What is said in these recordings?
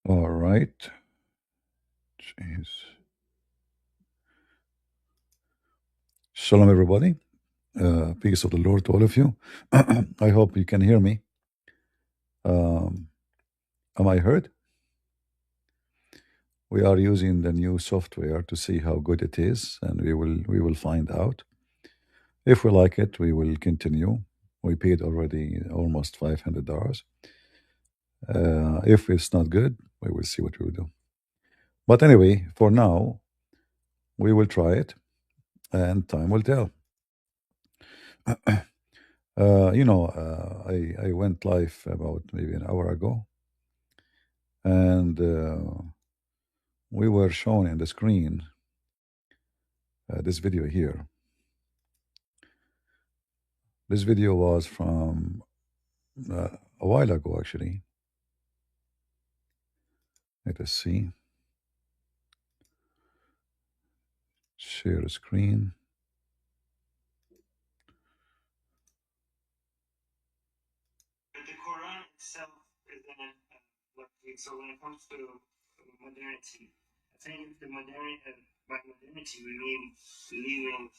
All right. Jeez. Shalom, everybody. Peace of the Lord to all of you. I hope you can hear me. Um, am I heard? We are using the new software to see how good it is, and we will find out. If we like it, we will continue. We paid already almost $500. If it's not good, we will see what we will do. But anyway, for now, we will try it, and time will tell. I went live about maybe an hour ago, and we were shown in the screen this video here. This video was from a while ago, actually. Let us see. Share the screen. The Quran itself is in so when it comes to modernity, I think the modernity by modernity we mean leaving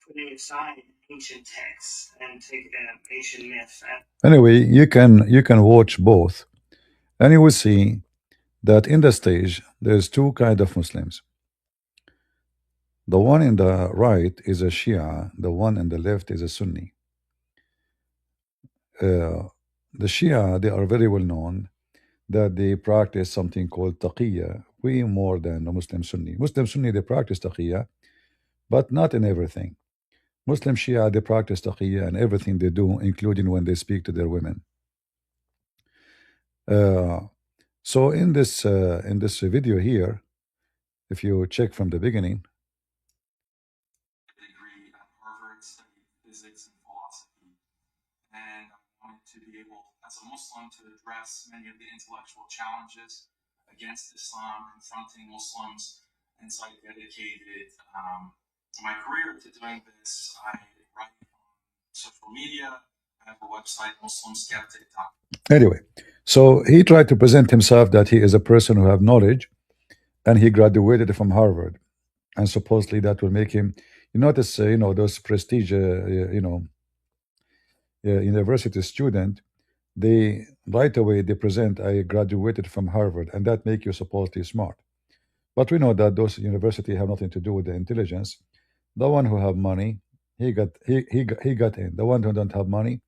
putting aside ancient texts and take ancient myths. Anyway, you can watch both, and you will see that in the stage there's two kind of Muslims. The one in the right is a Shia, the one in the left is a Sunni. The Shia, they are very well known that they practice something called taqiyya, way more than the Muslim Sunni. Muslim Sunni, they practice taqiyya, but not in everything. Muslim Shia, they practice taqiyya in everything they do, including when they speak to their women. So in this video here, if you check from the beginning, degree at Harvard, studied physics and philosophy, and I wanted to be able, as a Muslim, to address many of the intellectual challenges against Islam, confronting Muslims, and so I dedicated my career to doing this. I write on social media. I have a website, MuslimSkeptic.com. Anyway, so he tried to present himself that he is a person who have knowledge, and he graduated from Harvard, and supposedly that will make him. You notice, those prestige, university student, they right away they present, I graduated from Harvard, and that make you supposedly smart. But we know that those universities have nothing to do with the intelligence. The one who have money, he got in. The one who don't have money,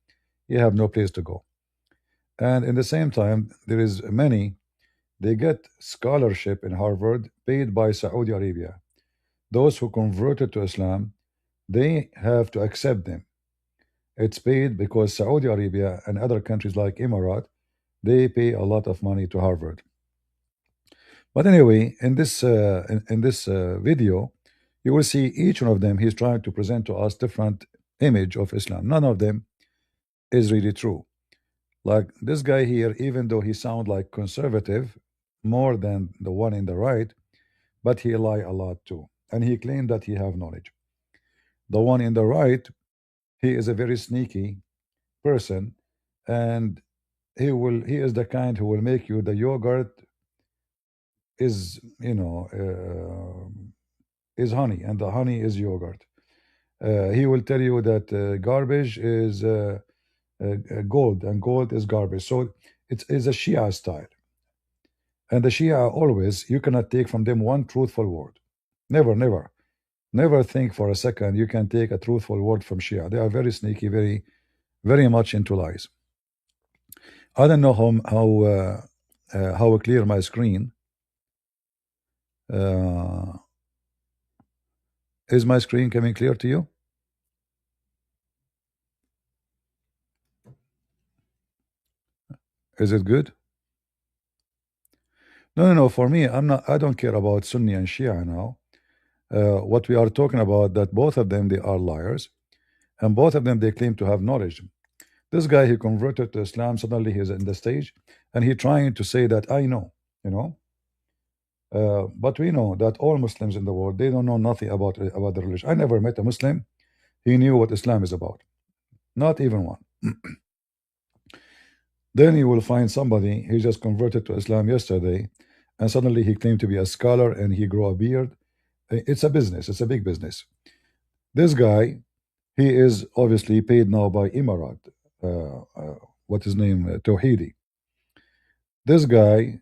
he have no place to go. And in the same time, there is many, they get scholarship in Harvard paid by Saudi Arabia. Those who converted to Islam, they have to accept them. It's paid because Saudi Arabia and other countries like Emirat, they pay a lot of money to Harvard. But anyway, in this video, you will see each one of them. He's trying to present to us different image of Islam. None of them is really true. Like this guy here, even though he sound like conservative more than the one in the right, but he lie a lot too, and he claimed that he have knowledge. The one in the right, he is a very sneaky person, and he is the kind who will make you the yogurt is is honey, and the honey is yogurt. He will tell you that garbage is gold, and gold is garbage. So it's a Shia style, and the Shia always, you cannot take from them one truthful word. Never, never, never think for a second you can take a truthful word from Shia. They are very sneaky, very, very much into lies. I don't know how clear my screen. Uh, is my screen coming clear to you? Is it good? No, no, no. For me, I'm not. I don't care about Sunni and Shia now. What we are talking about, that both of them, they are liars, and both of them, they claim to have knowledge. This guy, he converted to Islam. Suddenly, he's in the stage, and he trying to say that I know, you know. But we know that all Muslims in the world, they don't know nothing about the religion. I never met a Muslim. He knew what Islam is about. Not even one. Then you will find somebody, he just converted to Islam yesterday, and suddenly he claimed to be a scholar and he grew a beard. It's a business, it's a big business. This guy, he is obviously paid now by Emirat. What his name? Tawhidi. This guy,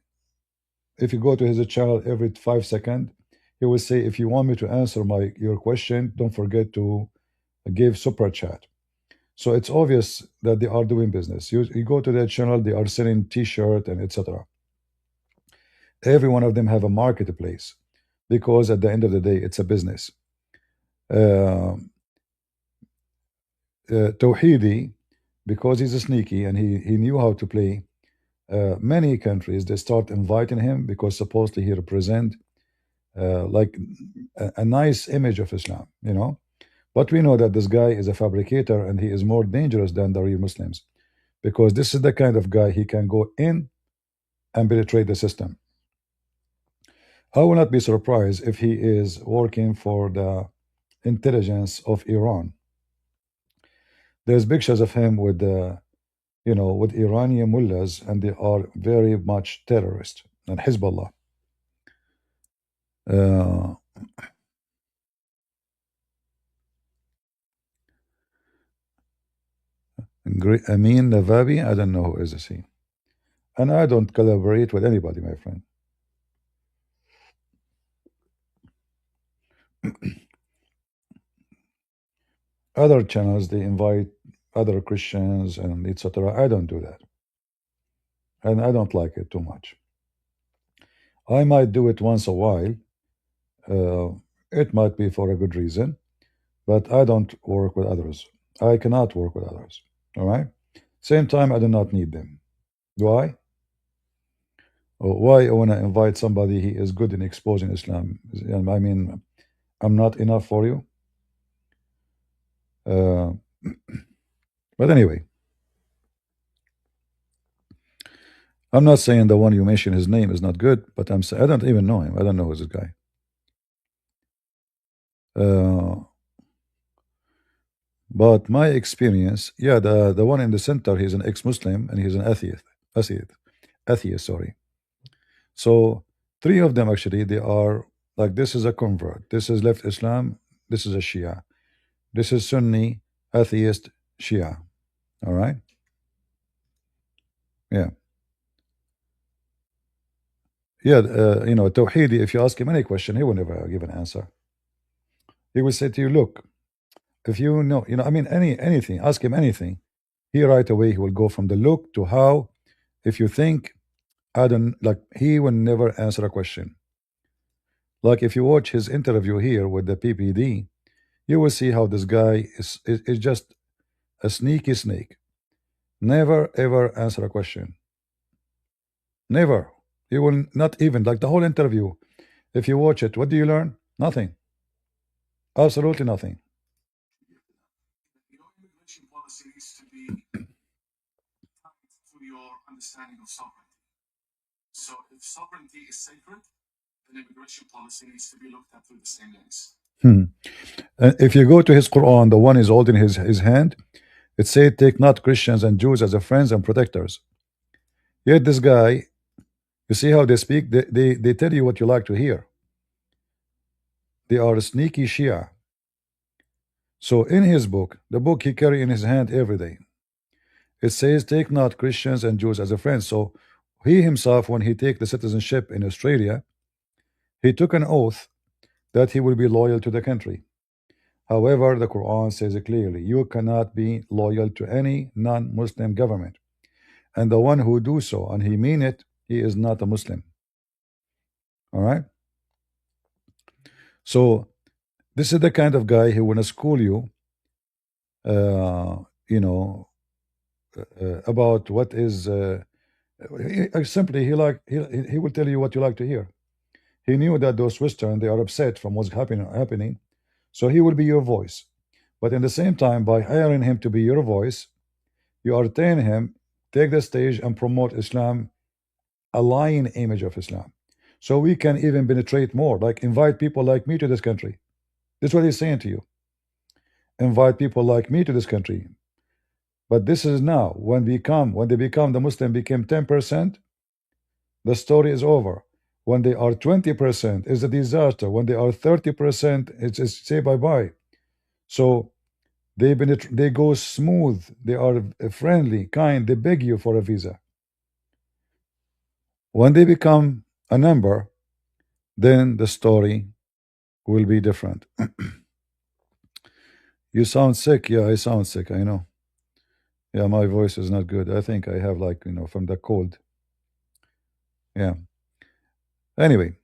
if you go to his channel every 5 seconds, he will say, if you want me to answer your question, don't forget to give super chat. So it's obvious that they are doing business. You go to their channel, they are selling T-shirt and etc. Every one of them have a marketplace because at the end of the day, it's a business. Uh, Tawhidi, because he's a sneaky and he knew how to play, many countries they start inviting him because supposedly he represent like a nice image of Islam, you know. But we know that this guy is a fabricator and he is more dangerous than the real Muslims because this is the kind of guy he can go in and penetrate the system. I will not be surprised if he is working for the intelligence of Iran. There's pictures of him with the, with Iranian mullahs, and they are very much terrorist and Hezbollah. Uh, Amin Navabi, I don't know who is this he. And I don't collaborate with anybody, my friend. Other channels, they invite other Christians and etc. I don't do that. And I don't like it too much. I might do it once a while. Uh, it might be for a good reason, but I don't work with others. I cannot work with others. All right. Same time, I do not need them. Do I? Or why when I invite somebody, he is good in exposing Islam? I mean, I'm not enough for you. Uh, but anyway, I'm not saying the one you mentioned his name is not good, but I'm saying I don't even know him. I don't know who's this guy. Uh, but my experience, yeah, the one in the center, he's an ex-Muslim and he's an atheist. Sorry. So three of them actually, they are like this is a convert, this is left Islam, this is a Shia, this is Sunni atheist Shia. All right. Yeah. Yeah. Tawhidi, if you ask him any question, he will never give an answer. He will say to you, look, if I mean, anything, ask him anything. He right away, he will go from the look to how. If you think, I don't like, he will never answer a question. Like if you watch his interview here with the PPD, you will see how this guy is just a sneaky snake. Never ever answer a question. Never. He will not even like the whole interview. If you watch it, what do you learn? Nothing. Absolutely nothing. Your immigration policy needs to be tied to your understanding of sovereignty. So if sovereignty is sacred, then immigration policy needs to be looked at through the same lens. If you go to his Quran, the one is holding his hand, it said, take not Christians and Jews as a friends and protectors. Yet this guy, you see how they speak? They tell you what you like to hear. They are sneaky Shia. So in his book, the book he carry in his hand every day, it says, take not Christians and Jews as a friend. So he himself, when he take the citizenship in Australia, he took an oath that he will be loyal to the country. However, the Quran says it clearly, you cannot be loyal to any non-Muslim government. And the one who do so, and he mean it, he is not a Muslim. All right? So this is the kind of guy who wanna school you, uh, you know, about what is simply he will tell you what you like to hear. He knew that those Western they are upset from what's happening, so he will be your voice. But in the same time, by hiring him to be your voice, you are telling him take the stage and promote Islam, a lying image of Islam. So we can even penetrate more, like invite people like me to this country. This is what he's saying to you. Invite people like me to this country. But this is now when they become the Muslim became 10%, the story is over. When they are 20%, it's a disaster. When they are 30%, it's say bye bye. So they go smooth. They are friendly, kind. They beg you for a visa. When they become a number, then the story will be different. You sound sick. Yeah, I sound sick. I know. Yeah, my voice is not good. I think I have like from the cold. Yeah. Anyway,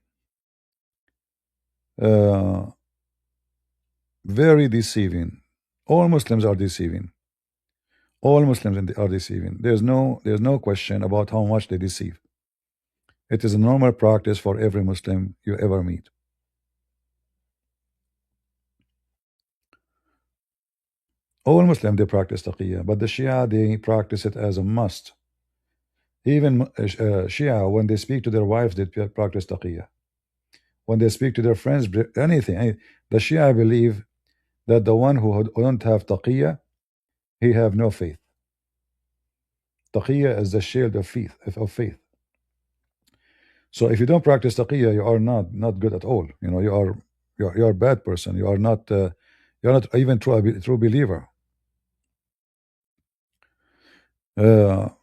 uh, very deceiving. All Muslims are deceiving. All Muslims are deceiving. There's no question about how much they deceive. It is a normal practice for every Muslim you ever meet. All Muslims they practice taqiyya, but the Shia they practice it as a must. Even Shia, when they speak to their wives, they practice taqiyya. When they speak to their friends, the Shia believe that the one who don't have taqiyya, he have no faith. Taqiyya is the shield of faith. So if you don't practice taqiyya, you are not good at all. You are a bad person. You're not even true believer.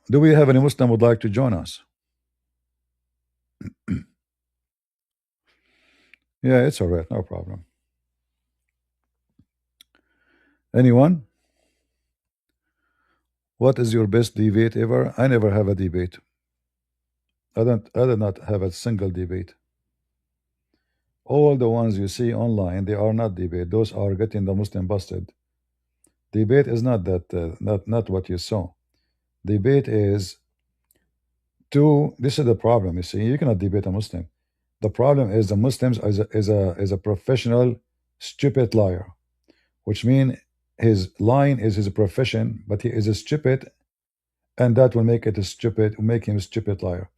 Do we have any Muslim would like to join us? Yeah, it's all right, no problem. Anyone? What is your best debate ever? I never have a debate. I did not have a single debate. All the ones you see online, they are not debate. Those are getting the Muslim busted. Debate is not that not what you saw. Debate is this is the problem. You see, you cannot debate a Muslim. The problem is the Muslims is a professional stupid liar, which means his lying is his profession, but he is a stupid, and that will make it a stupid, will make him a stupid liar.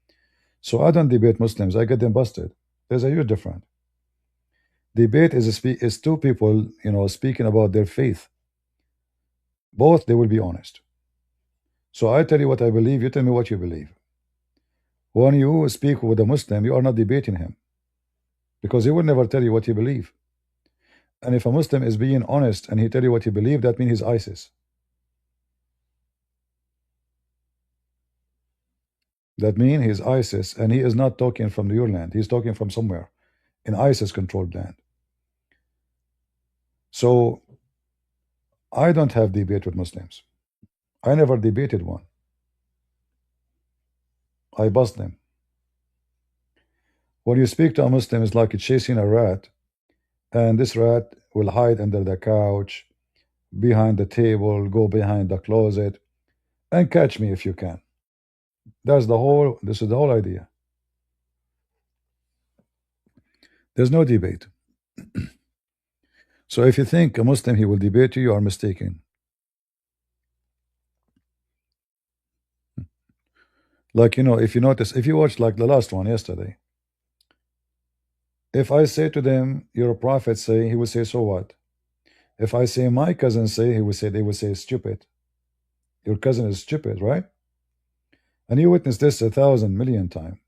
So I don't debate Muslims. I get them busted. There's a huge difference. Debate is two people, speaking about their faith. Both they will be honest. So I tell you what I believe. You tell me what you believe. When you speak with a Muslim, you are not debating him because he will never tell you what he believe. And if a Muslim is being honest and he tell you what he believe, that means he's ISIS. That means he's ISIS, and he is not talking from your land. He's talking from somewhere in ISIS-controlled land. So I don't have debate with Muslims. I never debated one. I bust them. When you speak to a Muslim, it's like chasing a rat, and this rat will hide under the couch, behind the table, go behind the closet, and catch me if you can. This is the whole idea. There's no debate. So if you think a Muslim he will debate you, you are mistaken. Like if you notice, if you watch like the last one yesterday, if I say to them, "You're a prophet," say he will say, "So what?" If I say my cousin say, they would say stupid. Your cousin is stupid, right? And you witness this 1,000 million times.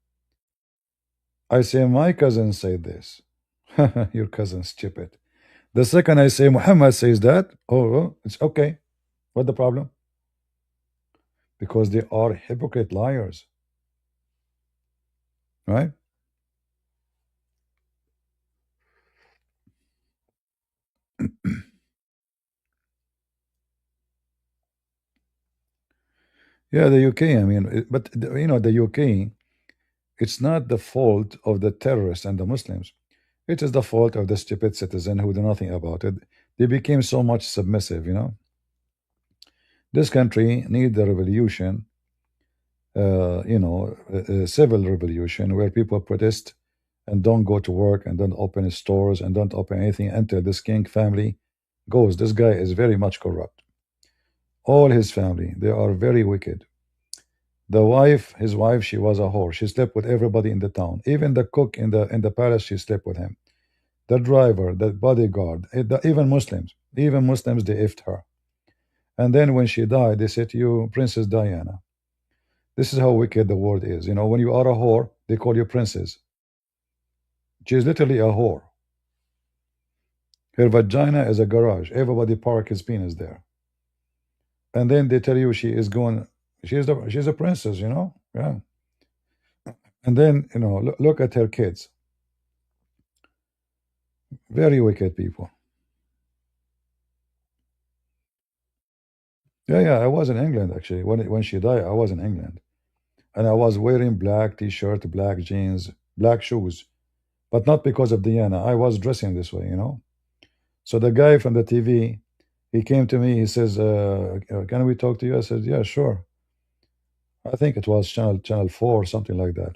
I say my cousin said this. Your cousin's stupid. The second I say Muhammad says that, oh, it's okay. What the problem? Because they are hypocrite liars, right? Yeah, the UK. I mean, but the UK. It's not the fault of the terrorists and the Muslims. It is the fault of the stupid citizen who do nothing about it. They became so much submissive. This country need the revolution, a civil revolution where people protest and don't go to work and don't open stores and don't open anything until this king family goes. This guy is very much corrupt. All his family, they are very wicked. His wife, she was a whore. She slept with everybody in the town. Even the cook in the palace, she slept with him. The driver, the bodyguard, even Muslims, they effed her. And then when she died, they said to you, Princess Diana. This is how wicked the world is. You know, when you are a whore, they call you princess. She is literally a whore. Her vagina is a garage. Everybody park his penis there. And then they tell you she is going, she's a princess, you know? Yeah. And then, you know, look at her kids. Very wicked people. Yeah, yeah. I was in England actually. When she died, I was in England. And I was wearing black t-shirt, black jeans, black shoes. But not because of Diana. I was dressing this way, you know? So the guy from the TV, he came to me. He says, "Can we talk to you?" I said, "Yeah, sure." I think it was channel 4 or something like that.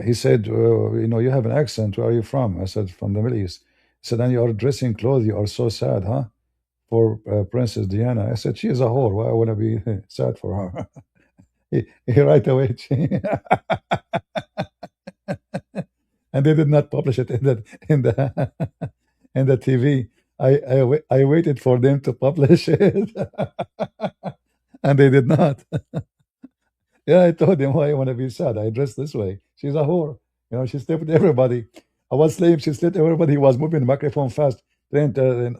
He said, "You know, you have an accent. Where are you from?" I said, "From the Middle East." He said, "And you are dressing clothes. You are so sad, huh? For Princess Diana." I said, "She is a whore. Why I want to be sad for her?" He right away, and they did not publish it in the in the TV. I waited for them to publish it, and they did not. Yeah, I told him why I want to be sad. I dress this way. She's a whore. You know, she slept with everybody. I was saying she slept with everybody. He was moving the microphone fast. Then the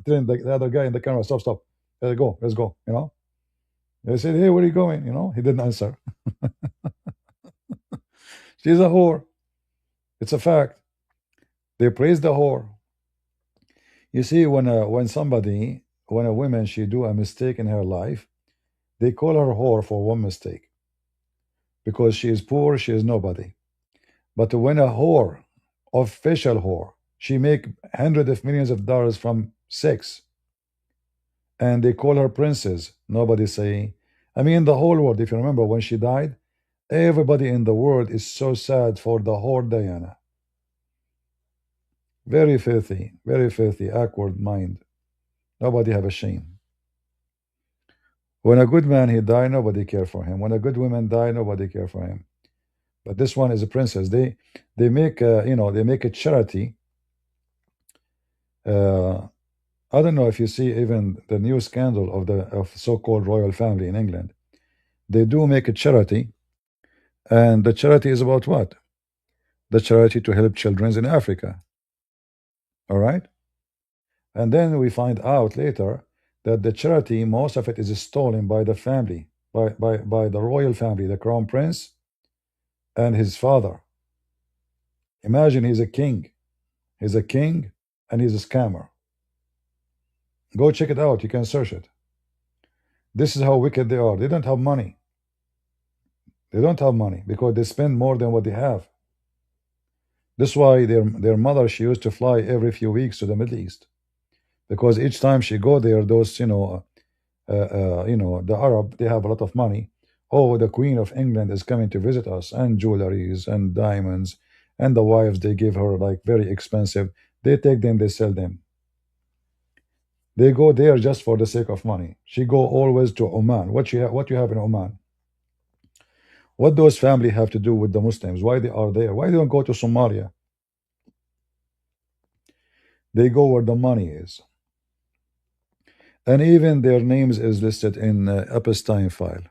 other guy in the camera, stop, stop. Let's go. You know. I said, hey, where are you going? You know, he didn't answer. She's a whore. It's a fact. They praise the whore. You see, when a woman she do a mistake in her life, they call her whore for one mistake because she is poor, she is nobody. But when a whore, official whore, she make hundreds of millions of dollars from sex, and they call her princess. Nobody say. I mean, the whole world. If you remember when she died, everybody in the world is so sad for the whore Diana. Very filthy, awkward mind. Nobody have a shame. When a good man he die, nobody care for him. When a good woman die, nobody care for him. But this one is a princess. They make you know, they make a charity. Uh, I don't know if you see even the new scandal of the of so-called royal family in England. They do make a charity, and the charity is about what? The charity to help children in Africa. All right, and then we find out later that the charity, most of it is stolen by the family, by the royal family, the crown prince and his father. Imagine he's a king. He's a king, and he's a scammer. Go check it out. You can search it. This is how wicked they are. They don't have money. They don't have money because they spend more than what they have. That's why their mother she used to fly every few weeks to the Middle East because each time she go there, those you know the Arab they have a lot of money. Oh, the Queen of England is coming to visit us, and jewelries and diamonds, and the wives they give her like very expensive. They take them, they sell them. They go there just for the sake of money. She go always to Oman. What you have in Oman? What those family have to do with the Muslims? Why they are there? Why they don't go to Somalia? They go where the money is. And even their names is listed in Epstein file.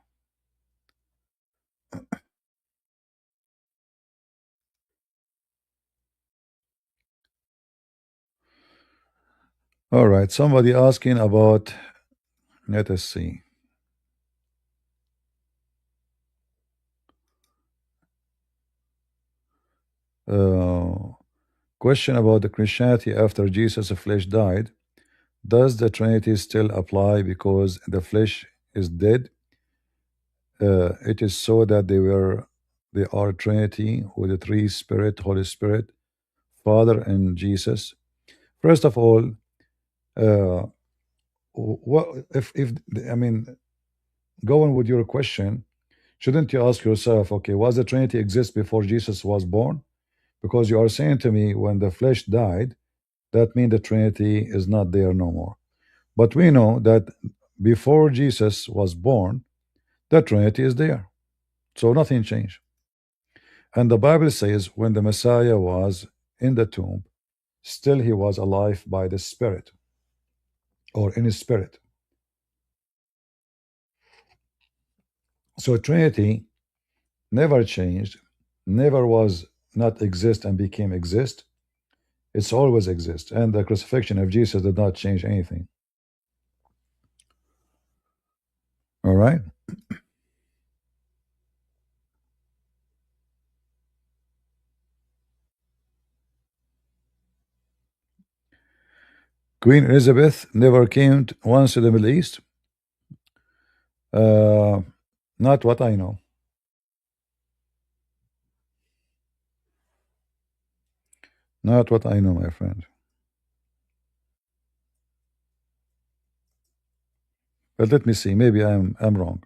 All right, somebody asking about, let us see. Uh, Question about the Christianity after Jesus' flesh died. Does the Trinity still apply because the flesh is dead? It is so that they are Trinity with the three Spirit, Holy Spirit, Father, and Jesus. First of all, uh, what if I mean, going with your question, shouldn't you ask yourself, okay, was the Trinity exist before Jesus was born? Because you are saying to me when the flesh died, that means the Trinity is not there no more. But we know that before Jesus was born, the Trinity is there. So nothing changed. And the Bible says when the Messiah was in the tomb, still he was alive by the Spirit or in his spirit. So Trinity never changed, never was not exist and became exist. It's always exist. And the crucifixion of Jesus did not change anything. All right. Queen Elizabeth never came once to the Middle East. Uh, Not what I know. Not what I know, my friend. But let me see. Maybe I'm wrong.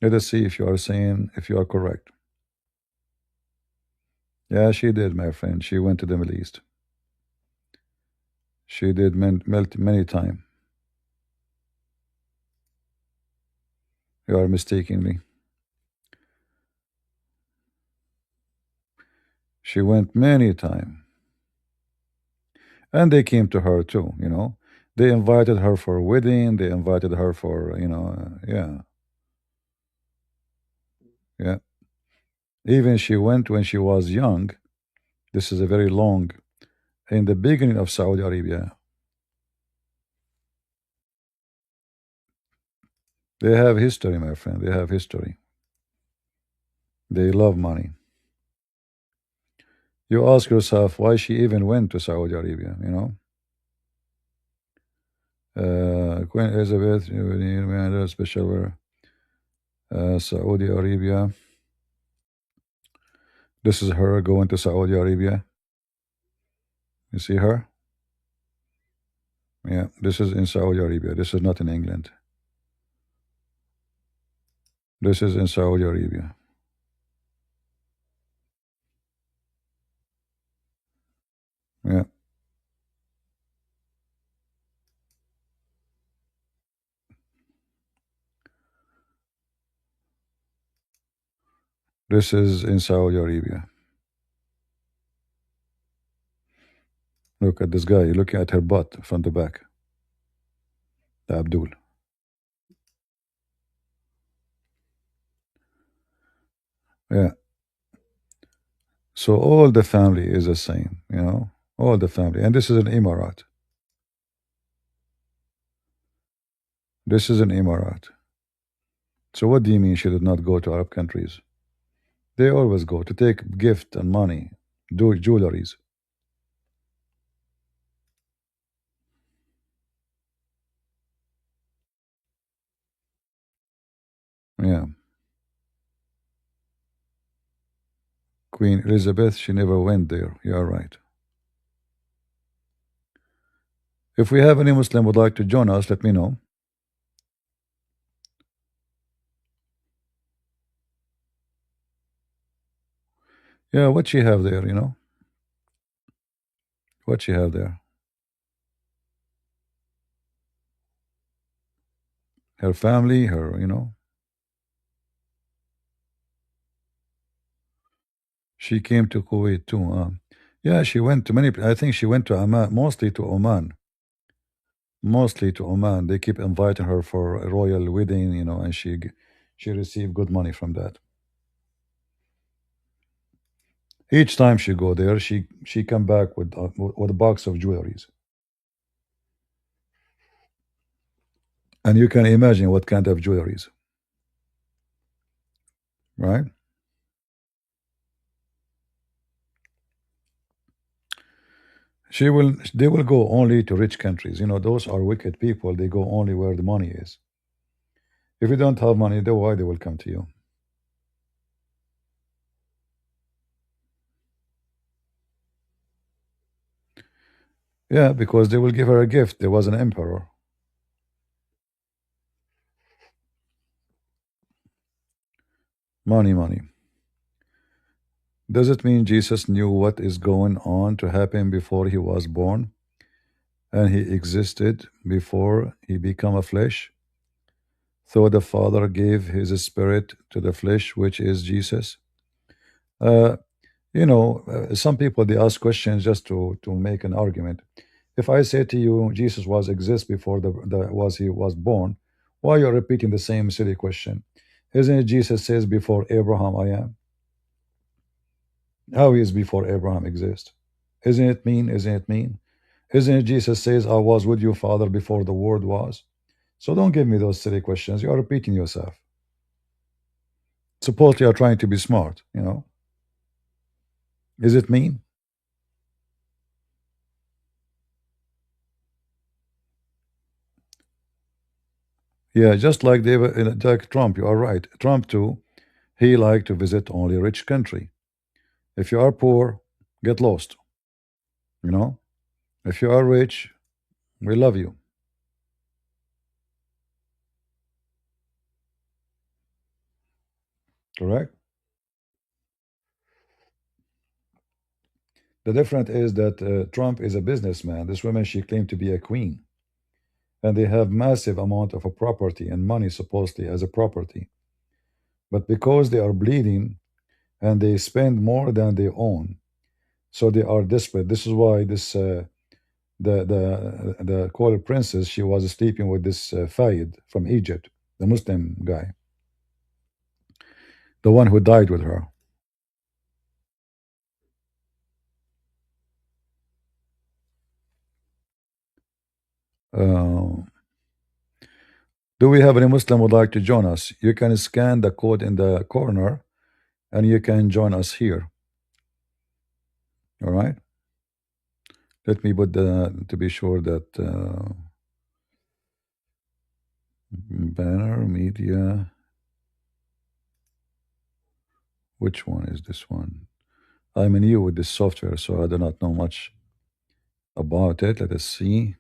Let us see if you are saying if you are correct. Yeah, she did, my friend. She went to the Middle East. She did many times. You are mistaking me. She went many times. And they came to her too, you know. They invited her for a wedding. They invited her for, yeah, yeah. Even she went when she was young. This is a very long, in the beginning of Saudi Arabia. They have history, my friend. They have history. They love money. You ask yourself why she even went to Saudi Arabia, you know. Queen Elizabeth, special Saudi Arabia. This is her going to Saudi Arabia. You see her? Yeah, this is in Saudi Arabia. This is not in England. This is in Saudi Arabia. Yeah, this is in Saudi Arabia. Look at this guy looking at her butt from the back. The Abdul. Yeah. So all the family is the same, you know, all the family. And this is an Emirat. This is an Emirat. So what do you mean she did not go to Arab countries? They always go to take gift and money, do jewelries. Yeah. Queen Elizabeth, she never went there. You are right. If we have any Muslim would like to join us, let me know. Yeah, what she have there, you know? What she have there? Her family, her, she came to Kuwait too. Yeah, she went to many. I think she went to Oman, mostly to Oman. Mostly to Oman. They keep inviting her for a royal wedding, and she received good money from that. Each time she go there, she come back with a box of jewelries, and you can imagine what kind of jewelries, right? They will go only to rich countries. Those are wicked people. They go only where the money is. If you don't have money, then why they will come to you? Yeah, because they will give her a gift. There was an emperor. Money, money. Does it mean Jesus knew what is going on to happen before he was born, and he existed before he became a flesh? So the Father gave his spirit to the flesh, which is Jesus. Uh, Some people they ask questions just to make an argument. If I say to you Jesus was exist before the was he was born, why you're repeating the same silly question? Isn't it Jesus says before Abraham I am? How is before Abraham exist? Isn't it mean? Isn't it mean? Isn't it Jesus says I was with you, Father, before the word was? So don't give me those silly questions. You are repeating yourself. Suppose you are trying to be smart. Is it mean? Yeah, just like David, like Trump, you are right. Trump too, he like to visit only rich country. If you are poor, get lost. You know, if you are rich, we love you. Correct. The difference is that Trump is a businessman. This woman, she claimed to be a queen, and they have massive amount of a property and money supposedly as a property. But because they are bleeding and they spend more than they own, so they are desperate. This is why this the called princess she was sleeping with this Fayed from Egypt, the Muslim guy, the one who died with her. Uh, do we have any Muslim would like to join us? You can scan the code in the corner, and you can join us here. All right. Let me put the to be sure that banner media. Which one is this one? I'm new with this software, so I do not know much about it. Let us see.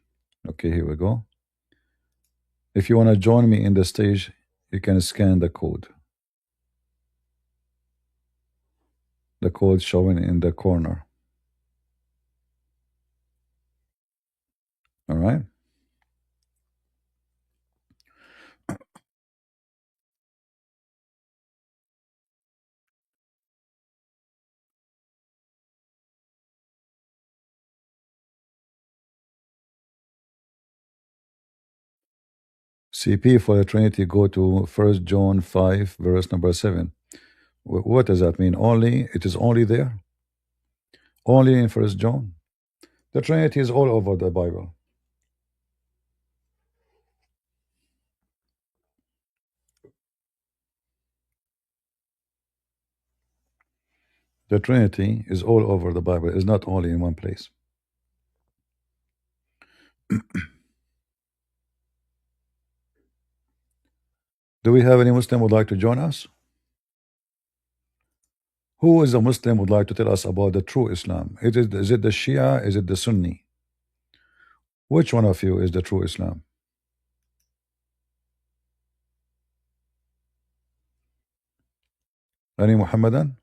Okay, here we go. If you want to join me in the stage, you can scan the code. The code showing in the corner. All right. CP for the Trinity, go to First John 5, verse number 7. What does that mean? Only, it is only there? Only in First John? The Trinity is all over the Bible. The Trinity is all over the Bible. It's not only in one place. Do we have any Muslim would like to join us? Who is a Muslim would like to tell us about the true Islam? Is it the Shia? Is it the Sunni? Which one of you is the true Islam? Any Muhammadan?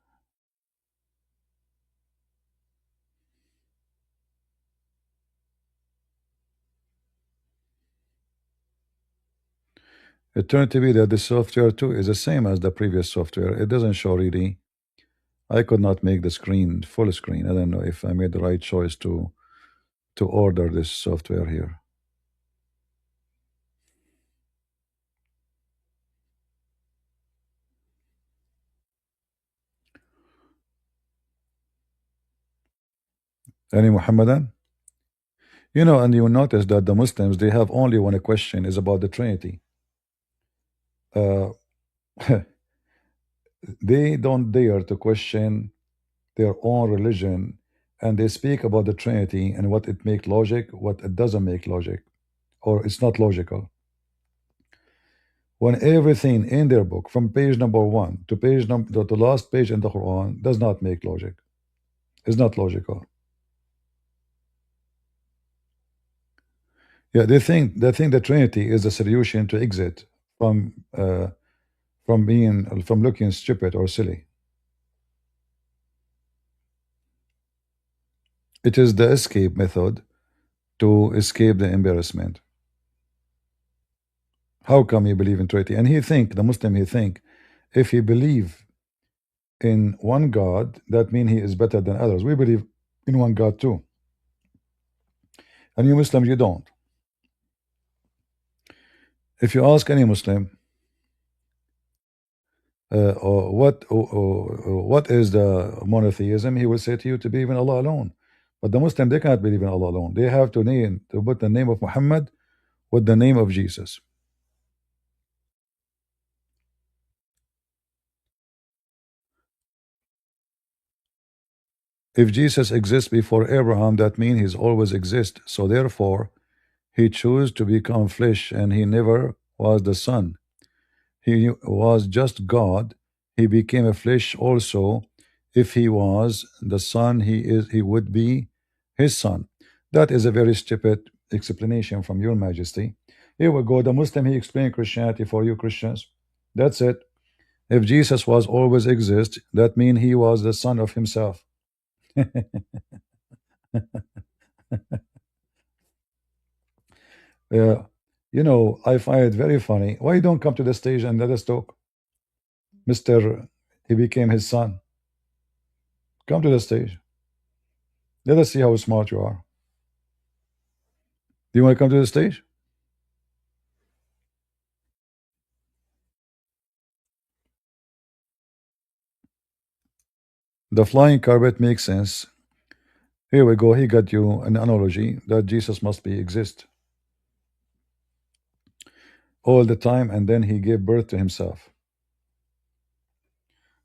It turned to be that the software too is the same as the previous software. It doesn't show really. I could not make the screen full screen. I don't know if I made the right choice to order this software here. Any Muhammadan? And you notice that the Muslims they have only one question is about the Trinity. Uh, they don't dare to question their own religion, and they speak about the Trinity and what it makes logic, what it doesn't make logic, or it's not logical. When everything in their book, from page number one to page number to the last page in the Quran, does not make logic, it's not logical. Yeah, they think the Trinity is the solution to exit from looking stupid or silly. It is the escape method to escape the embarrassment. How come you believe in Trinity? And he think the Muslim he think if he believe in one God, that means he is better than others. We believe in one God too. And you Muslims, you don't. If you ask any Muslim, what is the monotheism, he will say to you to believe in Allah alone. But the Muslim, they cannot believe in Allah alone. They have to put the name of Muhammad with the name of Jesus. If Jesus exists before Abraham, that means he's always exist. So therefore, he chose to become flesh, and he never was the Son. He was just God. He became a flesh also. If he was the Son, he would be his Son. That is a very stupid explanation from your Majesty. Here we go. The Muslim, he explained Christianity for you Christians. That's it. If Jesus was always exist, that means he was the Son of himself. Yeah. I find it very funny. Why you don't come to the stage and let us talk? Mr. He became his son. Come to the stage. Let us see how smart you are. Do you want to come to the stage? The flying carpet makes sense. Here we go. He got you an analogy that Jesus must be exist all the time, and then he gave birth to himself.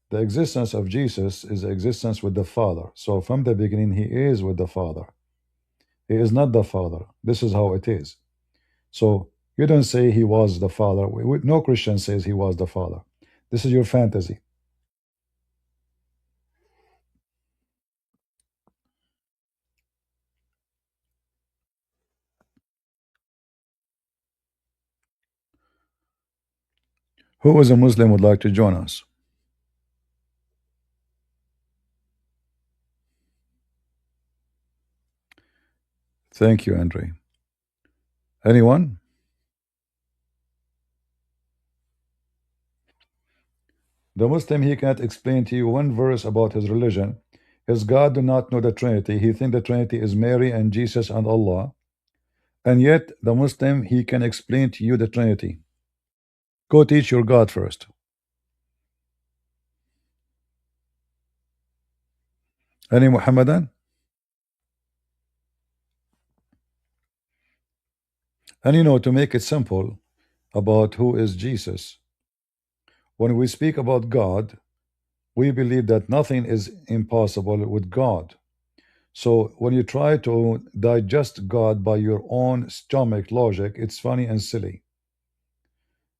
The existence of Jesus is the existence with the Father. So from the beginning, he is with the Father. He is not the Father. This is how it is. So you don't say he was the Father. No Christian says he was the Father. This is your fantasy. Who is a Muslim would like to join us? Thank you, Andre. Anyone? The Muslim, he cannot explain to you one verse about his religion. His God do not know the Trinity. He think the Trinity is Mary and Jesus and Allah. And yet, the Muslim, he can explain to you the Trinity. Go teach your God first. Any Muhammadan? And to make it simple about who is Jesus, when we speak about God, we believe that nothing is impossible with God. So when you try to digest God by your own stomach logic, it's funny and silly.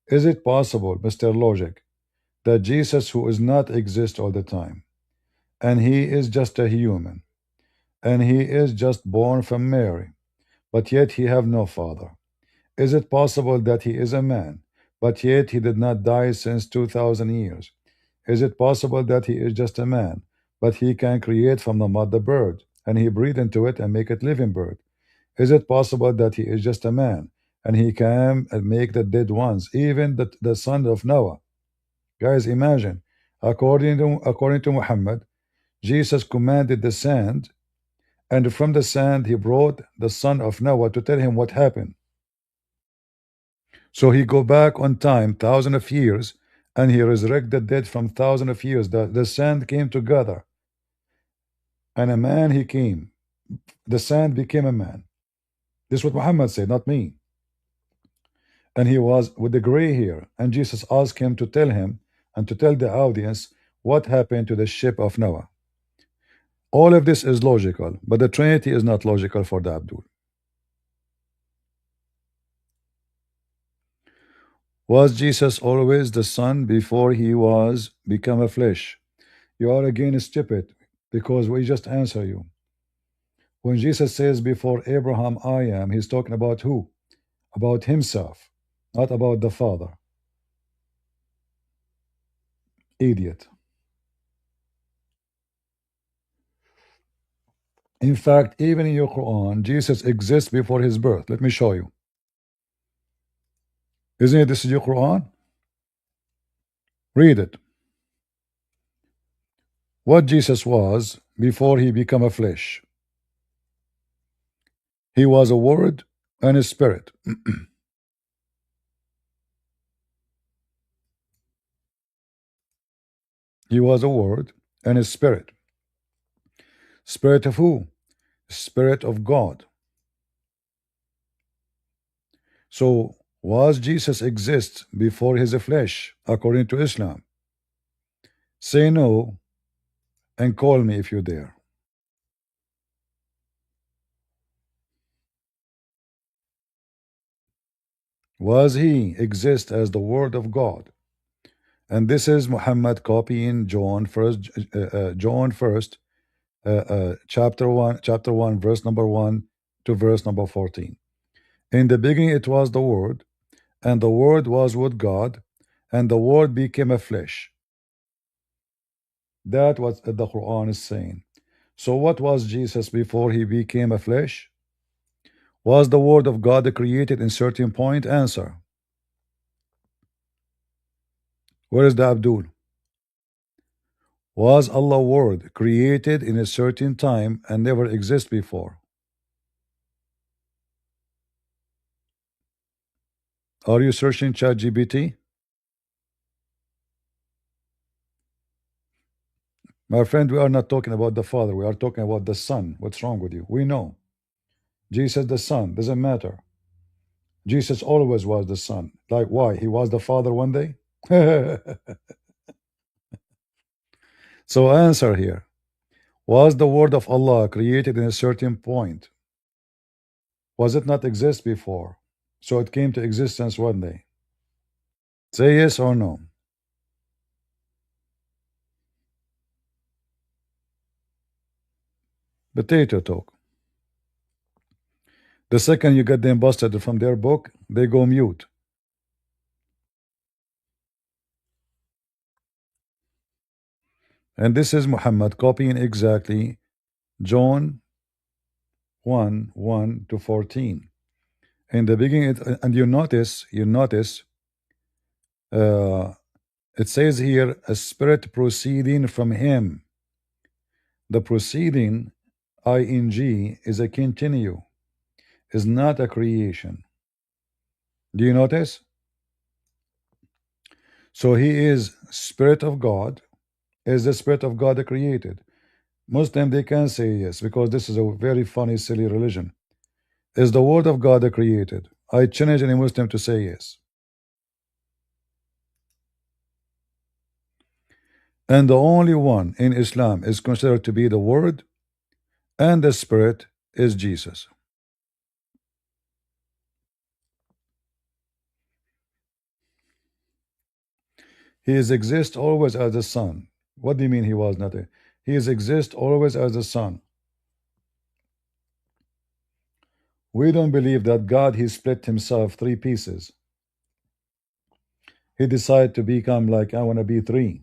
Is it possible, Mr. Logic, that Jesus, who is not exist all the time, and he is just a human, and he is just born from Mary, but yet he have no father? Is it possible that he is a man, but yet he did not die since 2000 years? Is it possible that he is just a man, but he can create from the mud the bird, and he breathe into it and make it living bird? Is it possible that he is just a man, and he can make the dead ones, even the son of Noah? Guys, imagine, according to Muhammad, Jesus commanded the sand, and from the sand he brought the son of Noah to tell him what happened. So he go back on time, thousand of years, and he resurrect the dead from thousand of years. The sand came together, and a man he came. The sand became a man. This is what Muhammad said, not me. And he was with the gray hair, and Jesus asked him to tell him and to tell the audience what happened to the ship of Noah. All of this is logical, but the Trinity is not logical for the Abdul. Was Jesus always the Son before he was become a flesh? You are again stupid, because we just answer you. When Jesus says before Abraham I am, he's talking about who? About himself, not about the Father. Idiot. In fact, even in your Quran, Jesus exists before his birth. Let me show you. Isn't it this is your Quran? Read it. What Jesus was before he became a flesh. He was a word and a spirit. He was a word and a spirit. Spirit of who? Spirit of God. So was Jesus exist before his flesh according to Islam? Say no and call me if you dare. Was he exist as the word of God? And this is Muhammad copying John first, chapter one, verse number 1 to verse number 14. In the beginning it was the word, and the word was with God, and the word became a flesh. That what the Quran is saying. So what was Jesus before he became a flesh? Was the word of God created in certain point? Answer. Where is the Abdul? Was Allah word created in a certain time and never exist before? Are you searching ChatGPT? My friend, we are not talking about the Father. We are talking about the Son. What's wrong with you? We know. Jesus the Son. Doesn't matter. Jesus always was the Son. Like why? He was the Father one day? So answer here. Was the word of Allah created in a certain point? Was it not exist before? So it came to existence one day. Say yes or no. Potato talk. The second you get them busted from their book, they go mute. And this is Muhammad copying exactly John 1 1 to 14. In the beginning, and you notice, uh, it says here, a spirit proceeding from him. The proceeding, ing, is a continue, is not a creation. Do you notice? So he is spirit of God. Is the spirit of God created? Muslim, they can say yes, because this is a very funny, silly religion. Is the word of God created? I challenge any Muslim to say yes. And the only one in Islam is considered to be the word and the spirit is Jesus. He is exist always as the Son. What do you mean he was not a? He is exist always as the Son. We don't believe that God he split himself three pieces. He decided to become like I want to be three.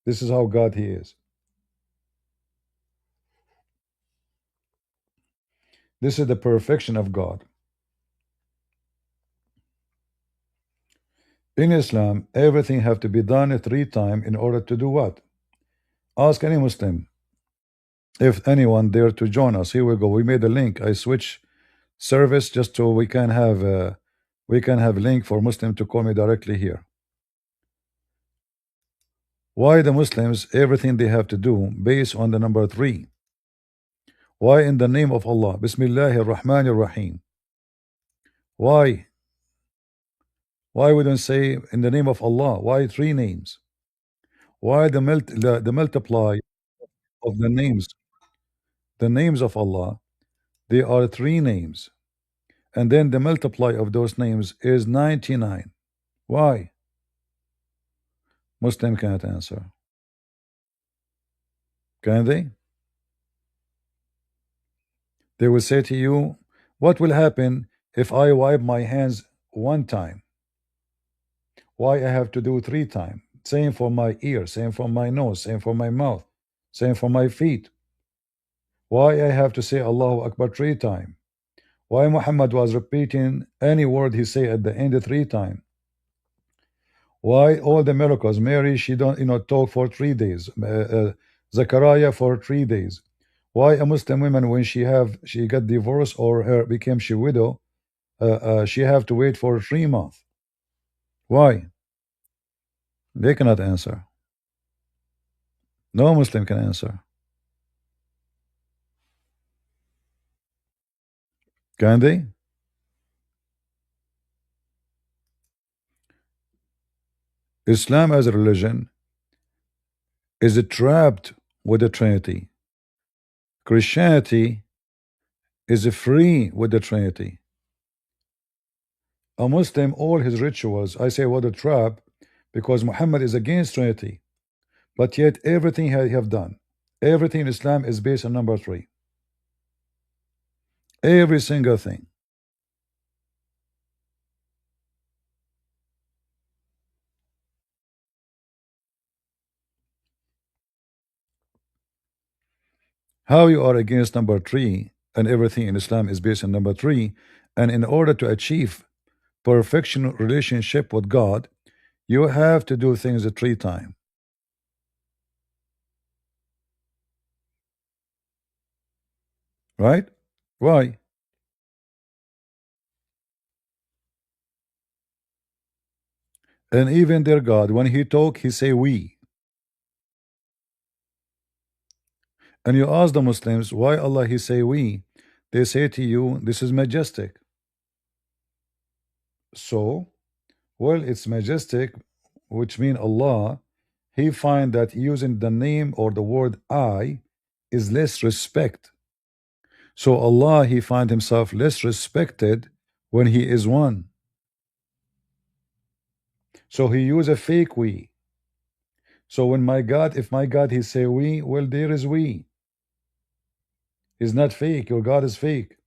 This is how God he is. This is the perfection of God. In Islam, everything have to be done 3 times in order to do what? Ask any Muslim. If anyone dare to join us, here we go. We made a link. I switch service just so we can have link for Muslim to call me directly here. Why the Muslims everything they have to do based on the number 3? Why in the name of Allah? Bismillahir Rahmanir Rahim. Why? Why we don't say in the name of Allah? Why 3 names? Why the multiply of the names? The names of Allah, they are 3 names. And then the multiply of those names is 99. Why? Muslim can't answer. Can they? They will say to you, what will happen if I wipe my hands 1 time? Why I have to do 3 times? Same for my ear, same for my nose, same for my mouth, same for my feet. Why I have to say Allahu Akbar 3 times? Why Muhammad was repeating any word he say at the end 3 times? Why all the miracles? Mary, she don't talk for 3 days. Zachariah for 3 days. Why a Muslim woman when she got divorced or her became she widow, she have to wait for 3 months? Why? They cannot answer. No Muslim can answer. Can they? Islam as a religion is trapped with the Trinity. Christianity is free with the Trinity. A Muslim, all his rituals, I say what a trap, because Muhammad is against Trinity. But yet everything he have done, everything in Islam is based on number three. Every single thing. How you are against number three and everything in Islam is based on number three, and in order to achieve perfection relationship with God, you have to do things 3 times, right? Why? And even their God, when he talk, he say we. And you ask the Muslims why Allah he say we, they say to you this is majestic. So, well, it's majestic, which mean Allah, he find that using the name or the word I is less respect. So Allah he find himself less respected when he is one. So he use a fake we. So when my God, if my God he say we, well there is we. He's not fake. Your God is fake,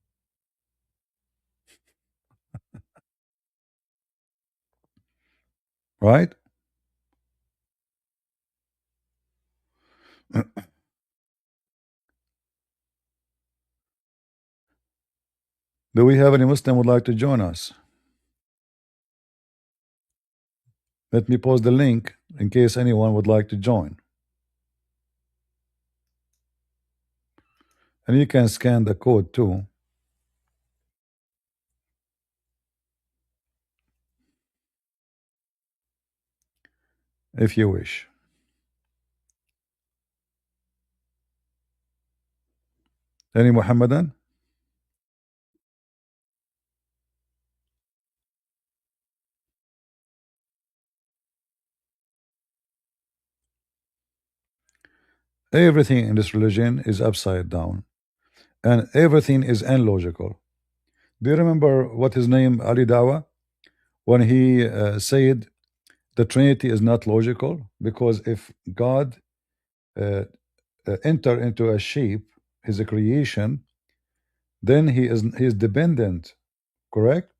right? Do we have any Muslim would like to join us? Let me post the link in case anyone would like to join. And you can scan the code too, if you wish. Any Muhammadan? Everything in this religion is upside down, and everything is illogical. Do you remember what his name Ali Dawa when he said the Trinity is not logical because if God uh, enter into a shape, his a creation, then he is dependent, correct?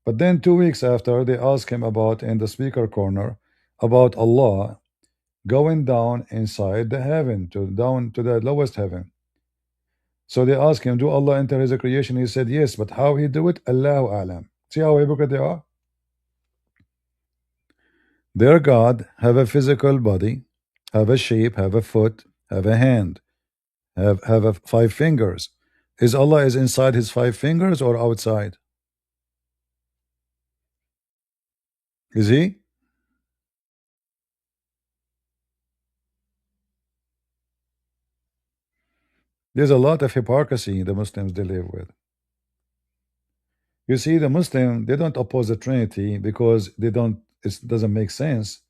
But then 2 weeks after, they ask him about in the speaker corner about Allah going down inside the heaven to down to the lowest heaven. So they ask him, do Allah enter his creation? He said yes, but how he do it? Allahu alam. See how hypocrite they are? Their God have a physical body, have a shape, have a foot, have a hand, have a 5 fingers. Is Allah is inside his 5 fingers or outside? Is he? There's a lot of hypocrisy the Muslims they live with. You see, the Muslim they don't oppose the Trinity because they don't. It doesn't make sense,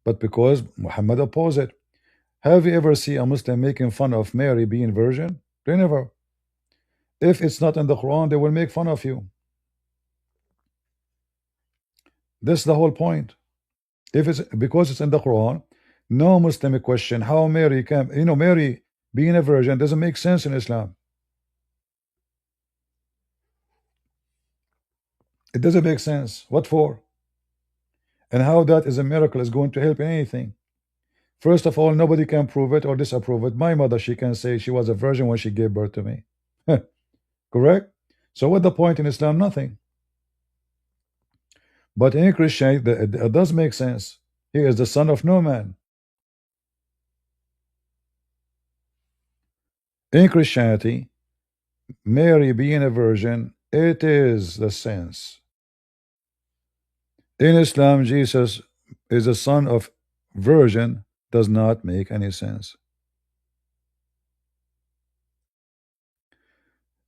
but because Muhammad opposed it. Have you ever seen a Muslim making fun of Mary being virgin? They never. If it's not in the Quran, they will make fun of you. That's the whole point. If it's because it's in the Quran, no Muslim question how Mary can. Mary being a virgin doesn't make sense in Islam. It doesn't make sense. What for? And how that is a miracle is going to help in anything. First of all, nobody can prove it or disapprove it. My mother, she can say she was a virgin when she gave birth to me. Correct? So what the point in Islam? Nothing. But in Christianity, it, does make sense. He is the son of no man. In Christianity, Mary being a virgin, it is the sense. In Islam, Jesus is the son of virgin, does not make any sense.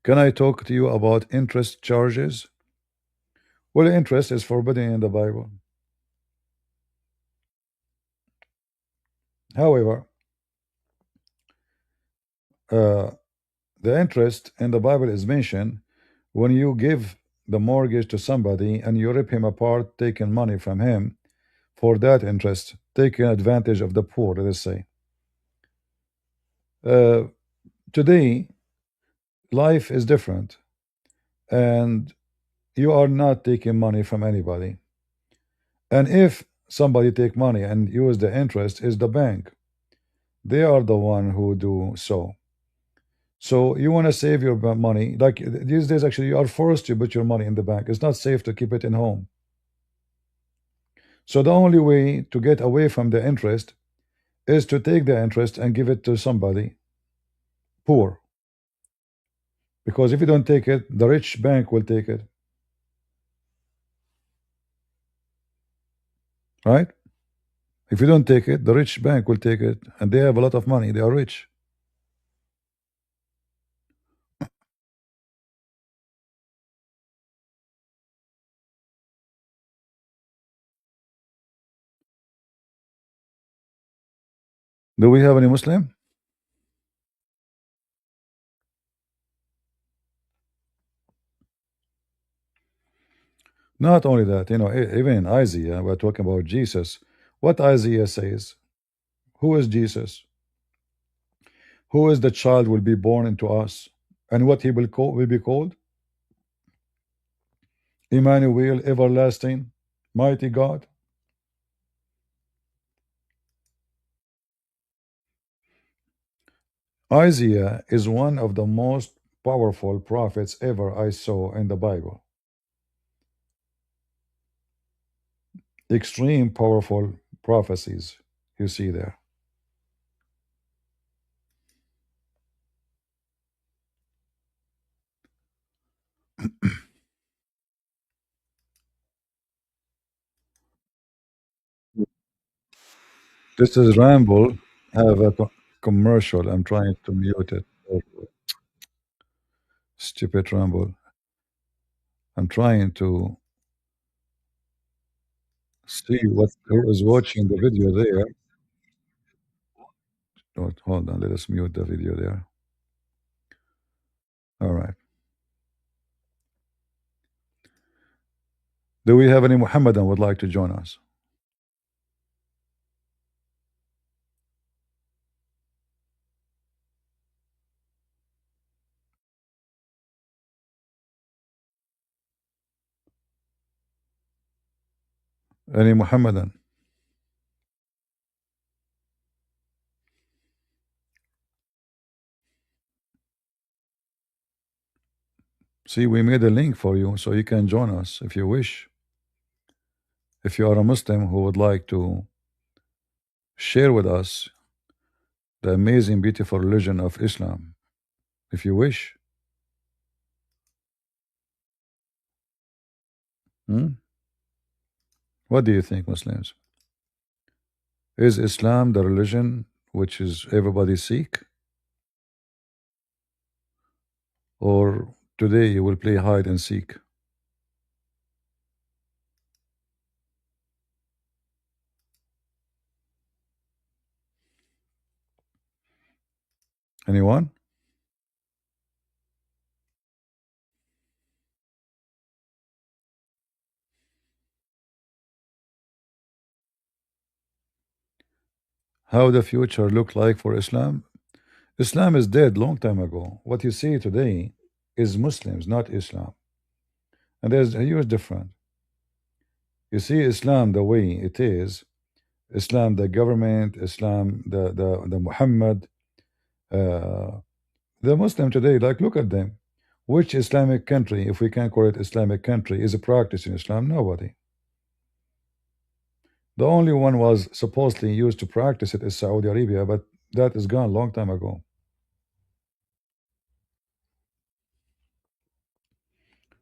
Can I talk to you about interest charges? Well, interest is forbidden in the Bible. However, uh, the interest in the Bible is mentioned when you give the mortgage to somebody and you rip him apart, taking money from him for that interest, taking advantage of the poor, let us say. Uh, Today, life is different, and you are not taking money from anybody. And if somebody take money and use the interest, is the bank. They are the one who do so. So you want to save your money. Like these days, actually, you are forced to put your money in the bank. It's not safe to keep it in home. So the only way to get away from the interest is to take the interest and give it to somebody poor. Because if you don't take it, the rich bank will take it. Right? If you don't take it, the rich bank will take it, and they have a lot of money. They are rich. Do we have any Muslim? Not only that, even in Isaiah, we're talking about Jesus. What Isaiah says, who is Jesus? Who is the child will be born into us? And what he will be called? Emmanuel, everlasting, mighty God. Isaiah is one of the most powerful prophets ever I saw in the Bible. Extreme powerful prophecies you see there. This is Ramble. Have a commercial. I'm trying to mute it. Oh, stupid Ramble. I'm trying to see what who is watching the video there. Oh, hold on, let us mute the video there. All right. Do we have any Muhammadan would like to join us? Any Muhammadan? See, we made a link for you so you can join us if you wish. If you are a Muslim who would like to share with us the amazing, beautiful religion of Islam, if you wish. Hmm? What do you think, Muslims? Is Islam the religion which is everybody seek? Or today you will play hide and seek? Anyone? How the future look like for Islam? Islam is dead long time ago. What you see today is Muslims, not Islam. And there's a huge difference. You see Islam the way it is, Islam the government, Islam the Muhammad, uh, the Muslim today, like look at them. Which Islamic country, if we can call it Islamic country, is practicing Islam? Nobody. The only one was supposedly used to practice it is Saudi Arabia, but that is gone long time ago.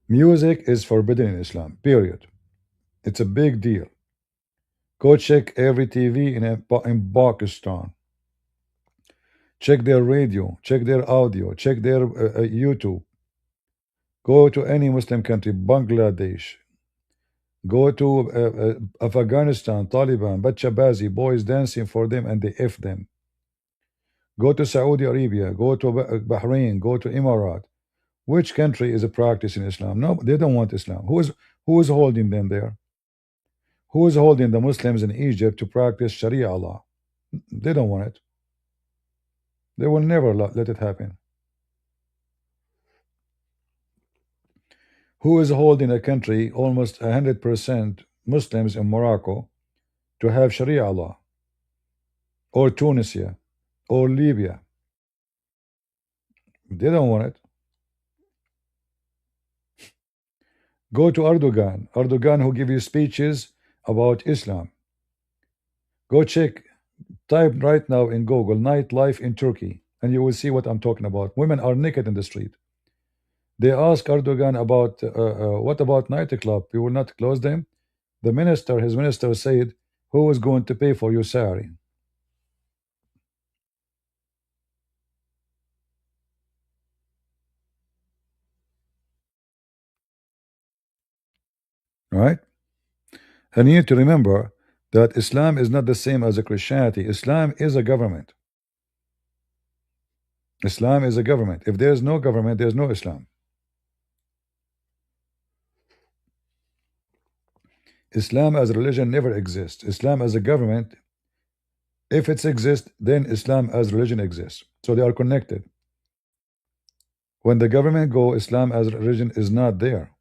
Music is forbidden in Islam, period. It's a big deal. Go check every TV in Pakistan. Check their radio, check their audio, check their YouTube. Go to any Muslim country, Bangladesh. Go to Afghanistan, Taliban, Bachabazi, boys dancing for them and they F them. Go to Saudi Arabia, go to Bahrain, go to Emirat. Which country is practicing Islam? No, they don't want Islam. Who is holding them there? Who is holding the Muslims in Egypt to practice Sharia law? They don't want it. They will never let it happen. Who is holding a country almost 100% Muslims in Morocco to have Sharia law? Or Tunisia? Or Libya? They don't want it. Go to Erdogan. Erdogan who give you speeches about Islam. Go check, type right now in Google, nightlife in Turkey, and you will see what I'm talking about. Women are naked in the street. They ask Erdogan about, what about nightclub? You will not close them? His minister said, who is going to pay for your salary? Right? And you need to remember that Islam is not the same as a Christianity. Islam is a government. Islam is a government. If there is no government, there is no Islam. Islam as a religion never exists. Islam as a government, if it exists, then Islam as religion exists. So they are connected. When the government go, Islam as a religion is not there.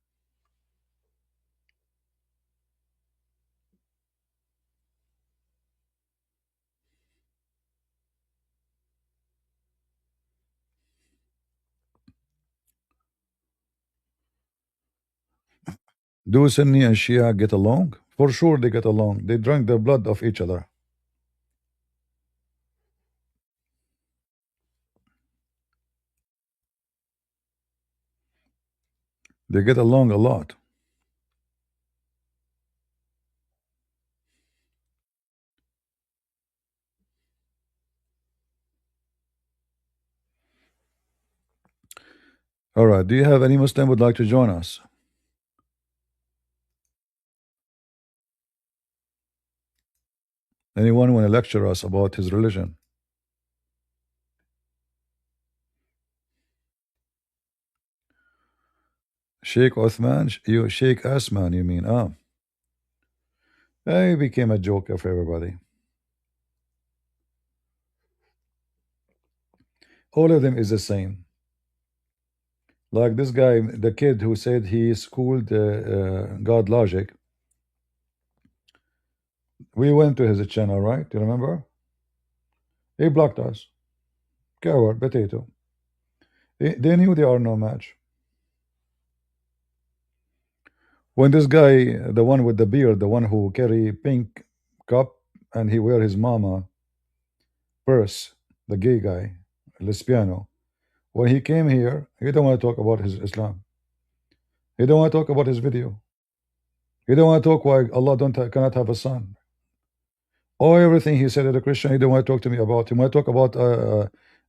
Do Sunni and Shia get along? For sure they get along. They drink the blood of each other. They get along a lot. All right. Do you have any Muslim would like to join us? Anyone want to lecture us about his religion? Sheikh Uthman, you Sheikh Asman, you mean? Ah, he became a joke of everybody. All of them is the same. Like this guy, the kid who said he schooled God Logic. We went to his channel, right? Do you remember? He blocked us. Coward, potato. They knew they are no match. When this guy, the one with the beard, the one who carry pink cup and he wear his mama purse, the gay guy, Lespiano, when he came here, he don't want to talk about his Islam. He don't want to talk about his video. He don't want to talk why Allah cannot have a son. Or everything he said as a Christian, he don't want to talk to me about. He want to talk about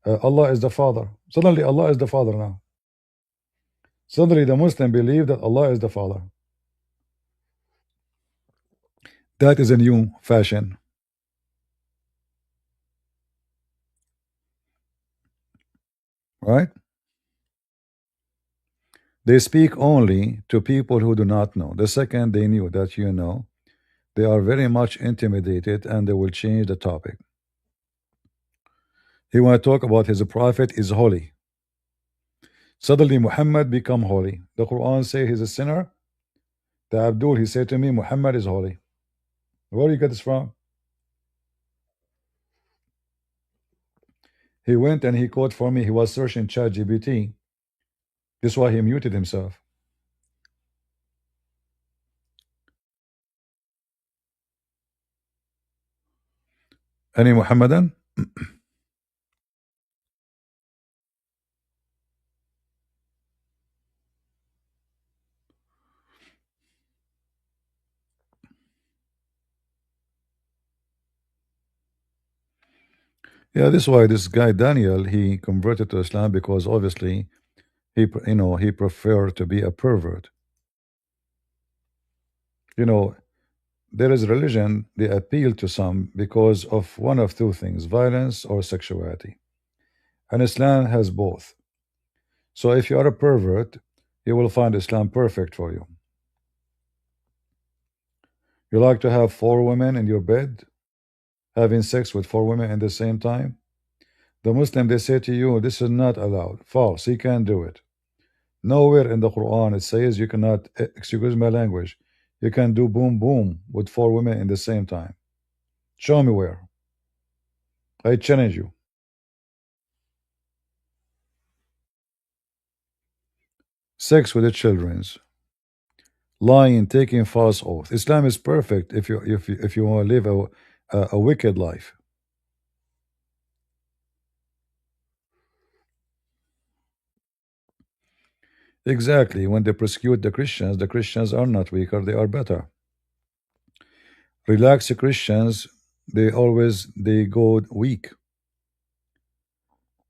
Allah is the Father. Suddenly Allah is the Father now. Suddenly the Muslim believe that Allah is the Father. That is a new fashion, right? They speak only to people who do not know. The second they knew that you know, they are very much intimidated and they will change the topic. He want to talk about his prophet is holy. Suddenly Muhammad become holy. The Quran say he's a sinner. The Abdul, he said to me, Muhammad is holy. Where do you get this from? He went and he quote for me. He was searching ChatGPT. This is why he muted himself. Any Muhammadan? Yeah, this is why this guy Daniel he converted to Islam because obviously he preferred to be a pervert. You know, there is religion they appeal to some because of one of two things: violence or sexuality. And Islam has both. So if you are a pervert, you will find Islam perfect for you. You like to have four women in your bed, having sex with four women at the same time? The Muslim they say to you, this is not allowed. False. You can't do it. Nowhere in the Quran it says you cannot, excuse my language, you can do boom boom with four women in the same time. Show me where. I challenge you. Sex with the children's, lying, taking false oath. Islam is perfect if you want to live a wicked life. Exactly. When they persecute the Christians are not weaker, they are better. Relaxed Christians, they go weak.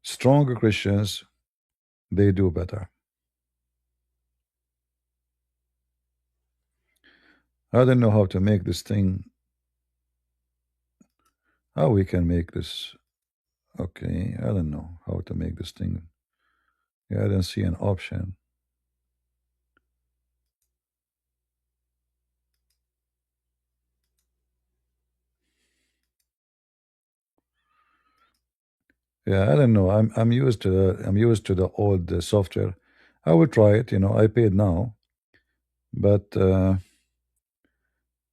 Stronger Christians, they do better. I don't know how to make this thing. How we can make this? Okay, I don't know how to make this thing. Yeah, I don't see an option. Yeah, I don't know. I'm used to the old software. I will try it. I paid now, but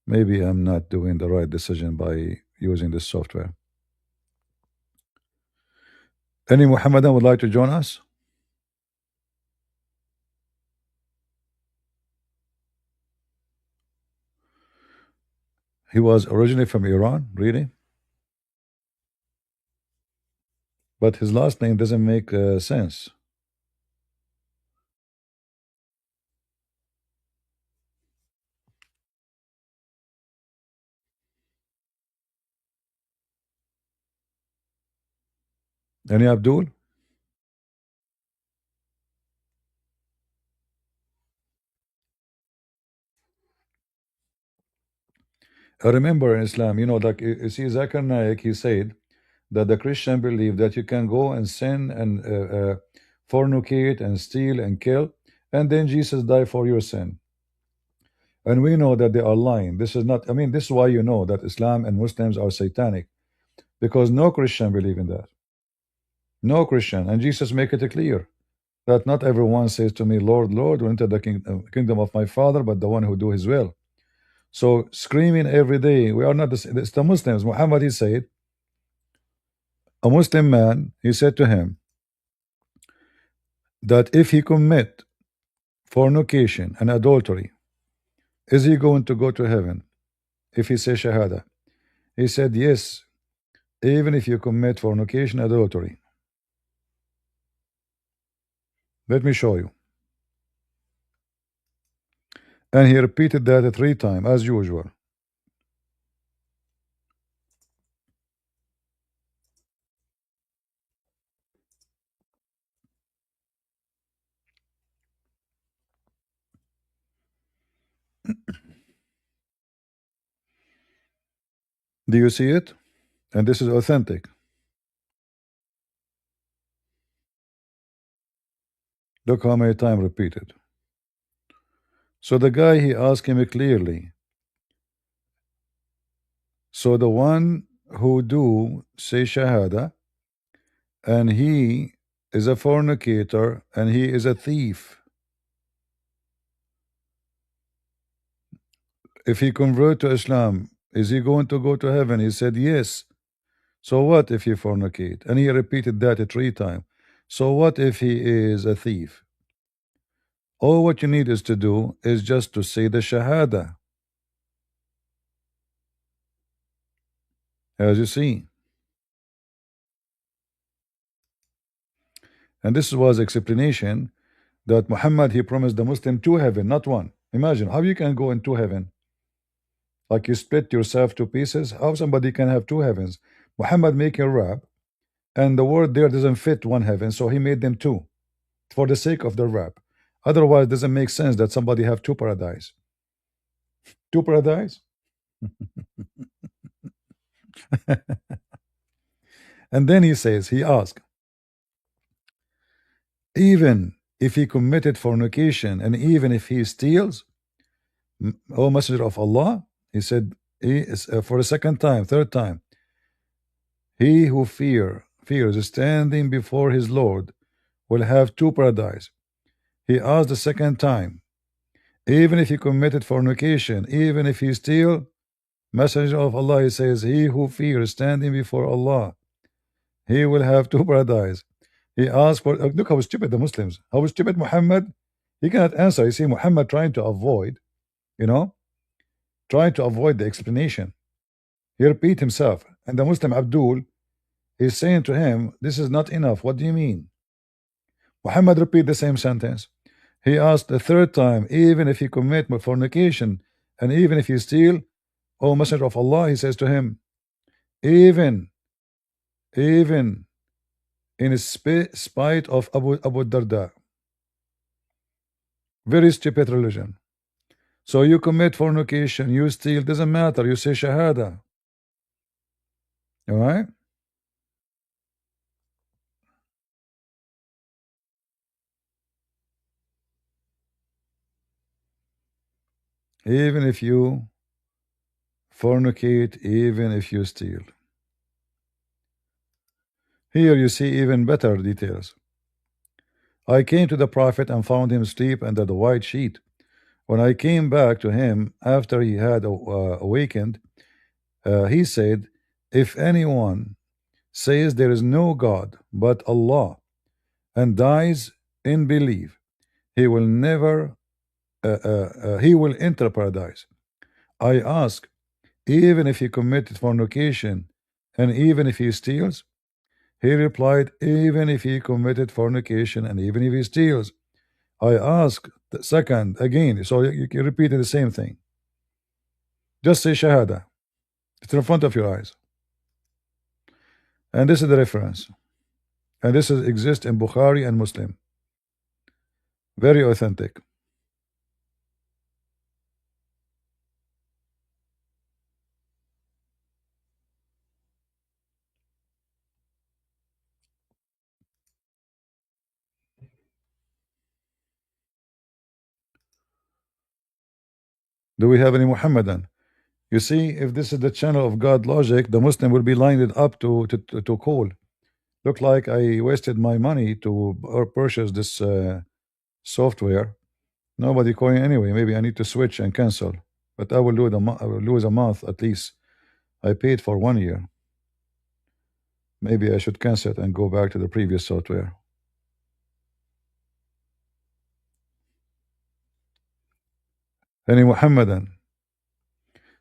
maybe I'm not doing the right decision by using this software. Any Muhammadan would like to join us? He was originally from Iran, really, but his last name doesn't make sense. Any Abdul? I remember in Islam, like you see, Zakir Naik, he said that the Christian believe that you can go and sin and fornicate and steal and kill, and then Jesus died for your sin. And we know that they are lying. This is not, I mean, this is why you know that Islam and Muslims are satanic, because no Christian believe in that. No Christian. And Jesus make it clear that not everyone says to me, Lord, Lord, will enter the kingdom of my Father, but the one who do his will. So screaming every day, we are not it's the Muslims. Muhammad, he said, a Muslim man, he said to him that if he commit fornication and adultery, is he going to go to heaven if he say shahada? He said, yes, even if you commit fornication, adultery. Let me show you. And he repeated that three times, as usual. Do you see it? And this is authentic. Look how many times repeated. So the guy, he asked him clearly. So the one who do say shahada, and he is a fornicator, and he is a thief. If he convert to Islam, is he going to go to heaven? He said yes. So what if he fornicate? And he repeated that three times. So what if he is a thief? All what you need is to do is just to say the shahada, as you see. And this was explanation that Muhammad he promised the Muslim two heaven, not one. Imagine how you can go into heaven. Like you split yourself to pieces. How somebody can have two heavens? Muhammad make a rap and the word there doesn't fit one heaven, so he made them two for the sake of the rap. Otherwise, it doesn't make sense that somebody have two paradise. Two paradise? And then he says, he asked, even if he committed fornication and even if he steals, O Messenger of Allah, he said, he is, for the second time, third time, he who fears standing before his Lord will have two paradise. He asked the second time, even if he committed fornication, even if he steal, Messenger of Allah, he says, he who fears standing before Allah, he will have two paradise. He asked for, look how stupid the Muslims, how stupid Muhammad. He cannot answer. You see, Muhammad trying to avoid, you know, trying to avoid the explanation. He repeat himself, and the Muslim Abdul is saying to him, "This is not enough. What do you mean?" Muhammad repeat the same sentence. He asked the third time, even if he commit fornication, and even if he steal, O Messenger of Allah, he says to him, even, even in spite of Abu Darda, very stupid religion. So you commit fornication, you steal, doesn't matter. You say Shahada. All right? Even if you fornicate, even if you steal. Here you see even better details. I came to the Prophet and found him asleep under the white sheet. When I came back to him after he had awakened, he said, if anyone says there is no God but Allah and dies in belief, he will never, he will enter paradise. I ask, even if he committed fornication and even if he steals? He replied, even if he committed fornication and even if he steals. I ask the second again, so you repeating the same thing. Just say Shahada. It's in front of your eyes. And this is the reference. And this is, exists in Bukhari and Muslim. Very authentic. Do we have any Muhammadan? You see, if this is the channel of God logic, the Muslim will be lined up to call. Look like I wasted my money to purchase this software. Nobody calling anyway. Maybe I need to switch and cancel. But I will I will lose a month at least. I paid for 1 year. Maybe I should cancel it and go back to the previous software. Any Muhammadan.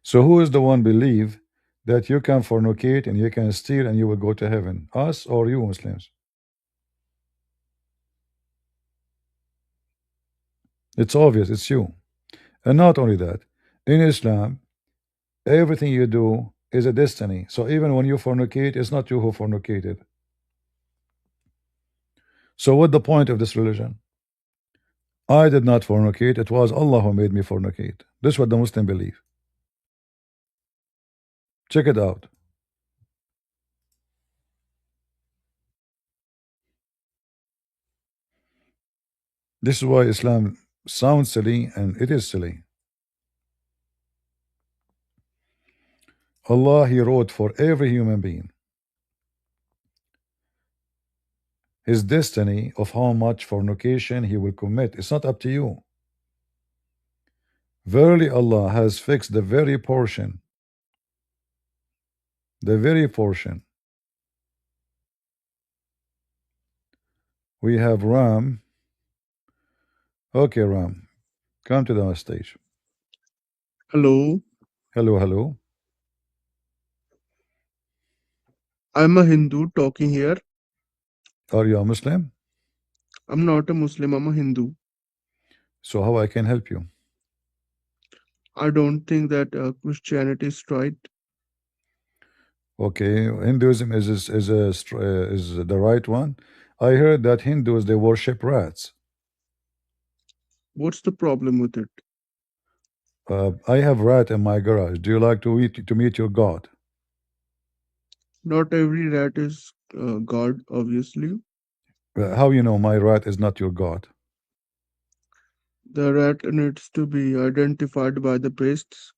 So who is the one believe that you can fornicate and you can steal and you will go to heaven? Us or you Muslims? It's obvious, it's you. And not only that, in Islam, everything you do is a destiny. So even when you fornicate, it's not you who fornicated. So what the point of this religion? I did not fornicate, it was Allah who made me fornicate. This is what the Muslim believe. Check it out. This is why Islam sounds silly, and it is silly. Allah, He wrote for every human being his destiny of how much fornication he will commit. It's not up to you. Verily, Allah has fixed the very portion. We have Ram. Okay, Ram, come to the stage. Hello, Hello, hello. I'm a Hindu talking here. Are you a Muslim? I'm not a Muslim, I'm a Hindu. So how I can help you? I don't think that Christianity is right. Okay, Hinduism is the right one. I heard that Hindus they worship rats. What's the problem with it? I have rat in my garage. Do you like to meet your god? Not every rat is God, obviously. How you know my rat is not your god? The rat needs to be identified by the priests.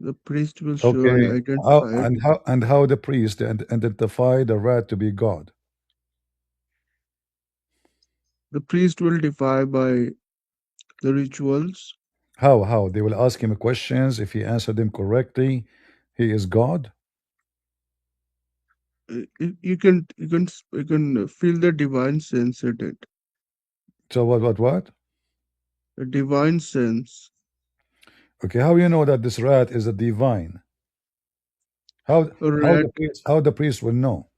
The priest will surely Okay, identify it. how the priest identify the rat to be God? The priest will defy by the rituals. How they will ask him questions. If he answered them correctly, he is God. You can feel the divine sense in it. So what? A divine sense. Okay, how you know that this rat is a divine? How A rat. how the priest will know?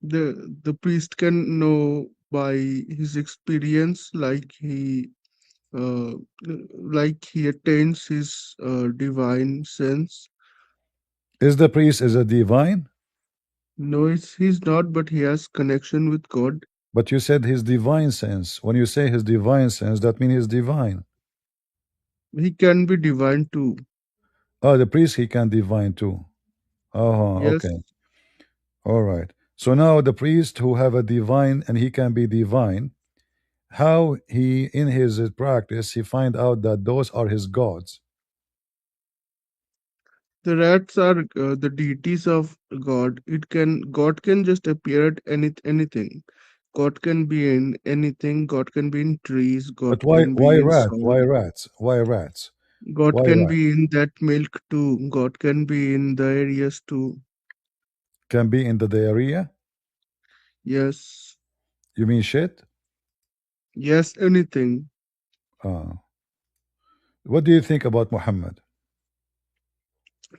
The priest can know by his experience, uh, like he attains his divine sense. Is the priest is a divine? No, he's not, but he has connection with God. But you said his divine sense. When you say his divine sense, that means he's divine. He can be divine too. Oh, the priest he can divine too. Oh, Yes, okay. All right. So now the priest who have a divine and he can be divine, how he in his practice he find out that those are his gods. the rats are the deities of God. God can just appear at anything. God can be in anything. God can be in trees. God But can why be in rat? soil. Why rats? Why rats? God Why can rat? be in that milk too. God can be in the areas too. Can be in the diarrhea? Yes, You mean shit? yes, anything. Uh, what do you think about Muhammad?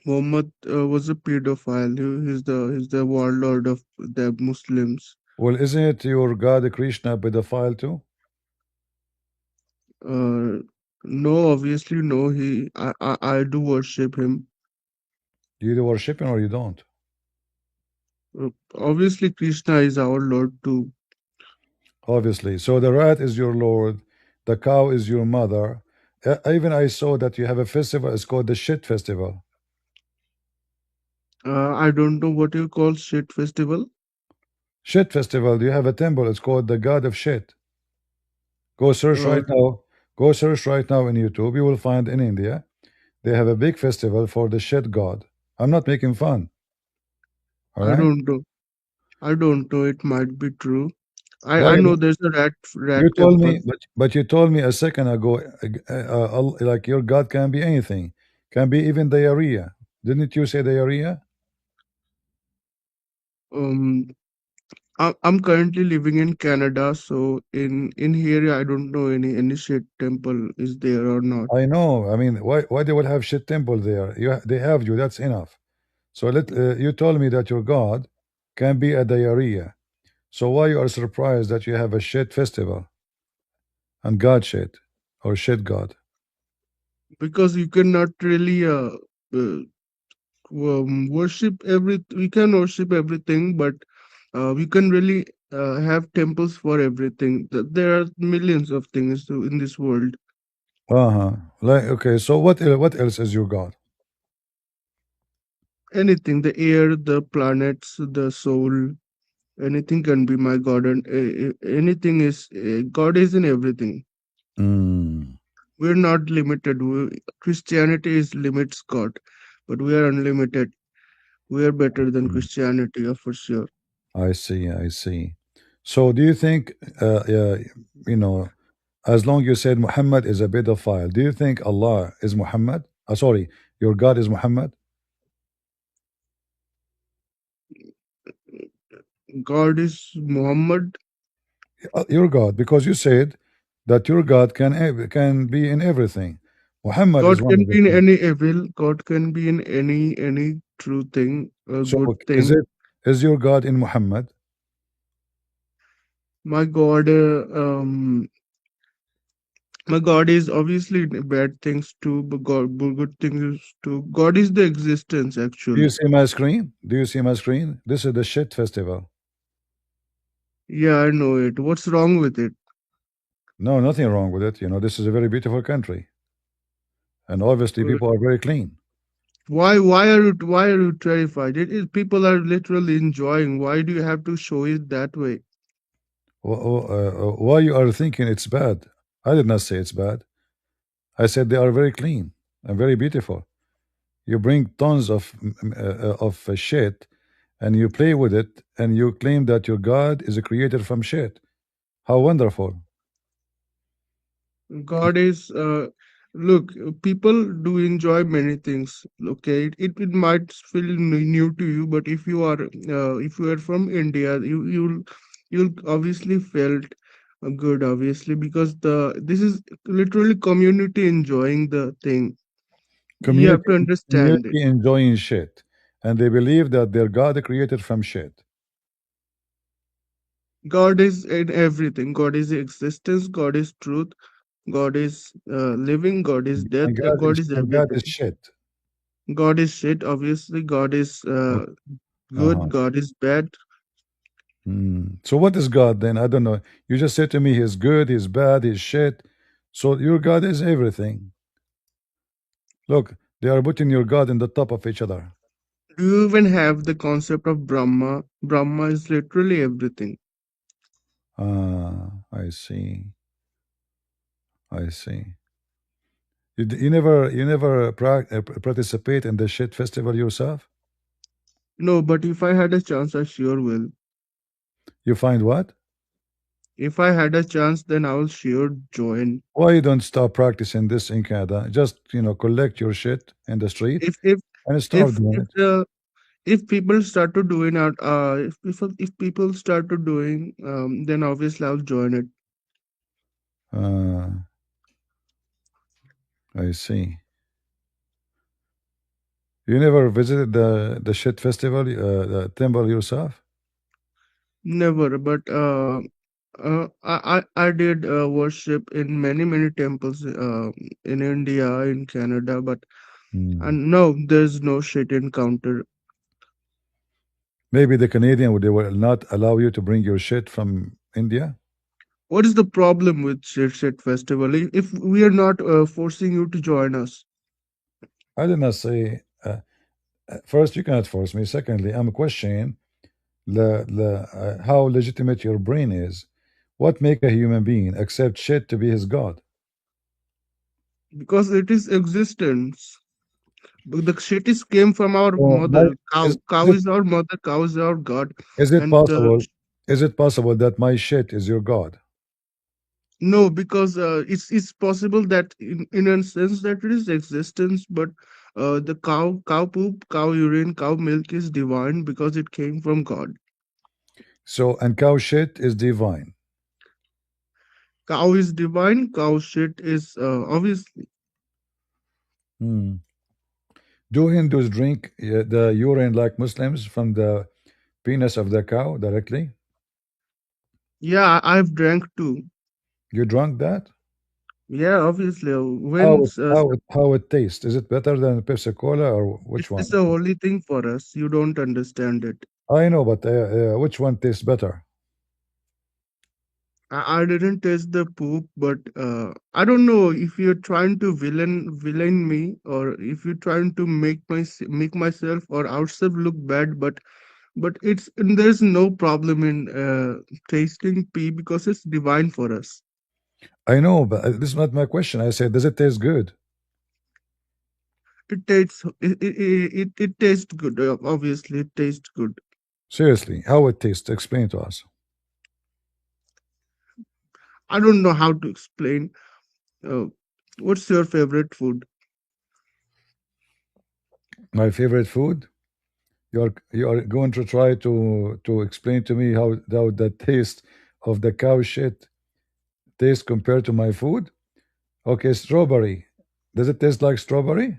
Muhammad was a pedophile. He's the warlord of the Muslims. Well, isn't it your god Krishna pedophile too? Uh, no, obviously no. I do worship him. You either worship him or you don't. Obviously, Krishna is our Lord too. Obviously. So the rat is your lord, the cow is your mother. Even I saw that you have a festival. It's called the shit festival. I don't know what you call shit festival. Shit festival. You have a temple. It's called the god of shit. Go search Uh, right now. Go search right now in YouTube. You will find in India they have a big festival for the shit god. I'm not making fun. All I right. don't know. I don't know. It might be true. Why? I know there's a rat You told temple. me, but you told me a second ago, like your God can be anything, can be even diarrhea. Didn't you say diarrhea? Um, I'm currently living in Canada, so in here I don't know any shit temple is there or not. I know. I mean, why they will have shit temple there? They have you. That's enough. So you told me that your God can be a diarrhea. So why you are surprised that you have a shit festival and God shit or shit God? Because you cannot really uh, worship we can worship everything, but we can really have temples for everything. There are millions of things in this world. Uh huh. Like okay. So what else is your God? Anything, the air, the planets, the soul, anything can be my god. And anything is God is in everything. Mm, We're not limited. Christianity is limits God, but we are unlimited. We are better than mm. Christianity, for sure. I see. I see. So do you think, you know, as long you said Muhammad is a pedophile, do you think Allah is Muhammad? Sorry, your God is Muhammad? God is Muhammad. Your God, because you said that your God can be in everything. Muhammad is God one can of the be in things. any evil. God can be in any true thing, a So good is thing. it is your God in Muhammad? My God, My God is obviously bad things too, but good things too. God is the existence Do you actually. see my screen? Do you see my screen? This is the shit festival. Yeah, I know it. What's wrong with it? No, nothing wrong with it. This is a very beautiful country, and obviously Uh, people are very clean. why are you terrified? It is people are literally enjoying. Why do you have to show it that way? Why you are thinking it's bad? I did not say it's bad. I said they are very clean and very beautiful. You bring tons of shit, and you play with it, and you claim that your God is created from shit. How wonderful! God is look, people do enjoy many things. Okay, it might feel new to you, but if you are from India, you'll obviously felt good, obviously, because this is literally community enjoying the thing. You have Community, to understand it. community enjoying shit, and they believe that their God created from shit. God is in everything. God is existence. God is truth. God is living. God is death. And God God is is and God is everything. shit. God is shit, obviously. God is Uh-huh. good. God is bad. So what is God then? I don't know. You just said to me he's good, he's bad, he's shit. So your God is everything. Look, they are putting your God in the top of each other. Do you even have the concept of Brahma? Brahma is literally everything. I see. I see. You never participate in the shit festival yourself? No, but if I had a chance, I sure will. You find what? If I had a chance, then I will sure join. Why you don't stop practicing this in Canada? Just collect your shit in the street If if and start if doing if it. the if people start to doing out if people start to doing then obviously I'll join it. Uh, I see. You never visited the shit festival, the temple yourself? Never, but I did worship in many temples in India, in Canada, but Hmm. and no, there's no shit encounter. Maybe the Canadian would they will not allow you to bring your shit from India. What is the problem with shit festival? If we are not forcing you to join us, I did not say. First, you cannot force me. Secondly, I'm questioning how legitimate your brain is. What make a human being accept shit to be his god? because it is existence. But the shit is came from our So mother. is, Cow, is cow it is our mother. Cow is our god, is it and possible? Is it possible that my shit is your god? no, because it's possible that in a sense that it is existence, but the cow poop, cow urine, cow milk is divine because it came from God. So and cow shit is divine. Cow is divine. Cow shit is obviously. Hmm. Do Hindus drink the urine like Muslims from the penis of the cow directly? Yeah, I've drank too. You drunk that? Yeah, obviously. How it tastes? Is it better than Pepsi Cola or which It's one? a holy thing for us. You don't understand it. I know, but which one tastes better? I didn't taste the poop, but I don't know if you're trying to villain me or if you're trying to make myself or ourselves look bad. But it's there's no problem in tasting pee because it's divine for us. I know, but this is not my question. I said, does it taste good? It tastes good. Obviously, it tastes good. Seriously, how it tastes? Explain to us. I don't know how to explain. Uh, what's your favorite food? My favorite food? You are going to try to explain to me how the taste of the cow shit tastes compared to my food? Okay, strawberry. Does it taste like strawberry?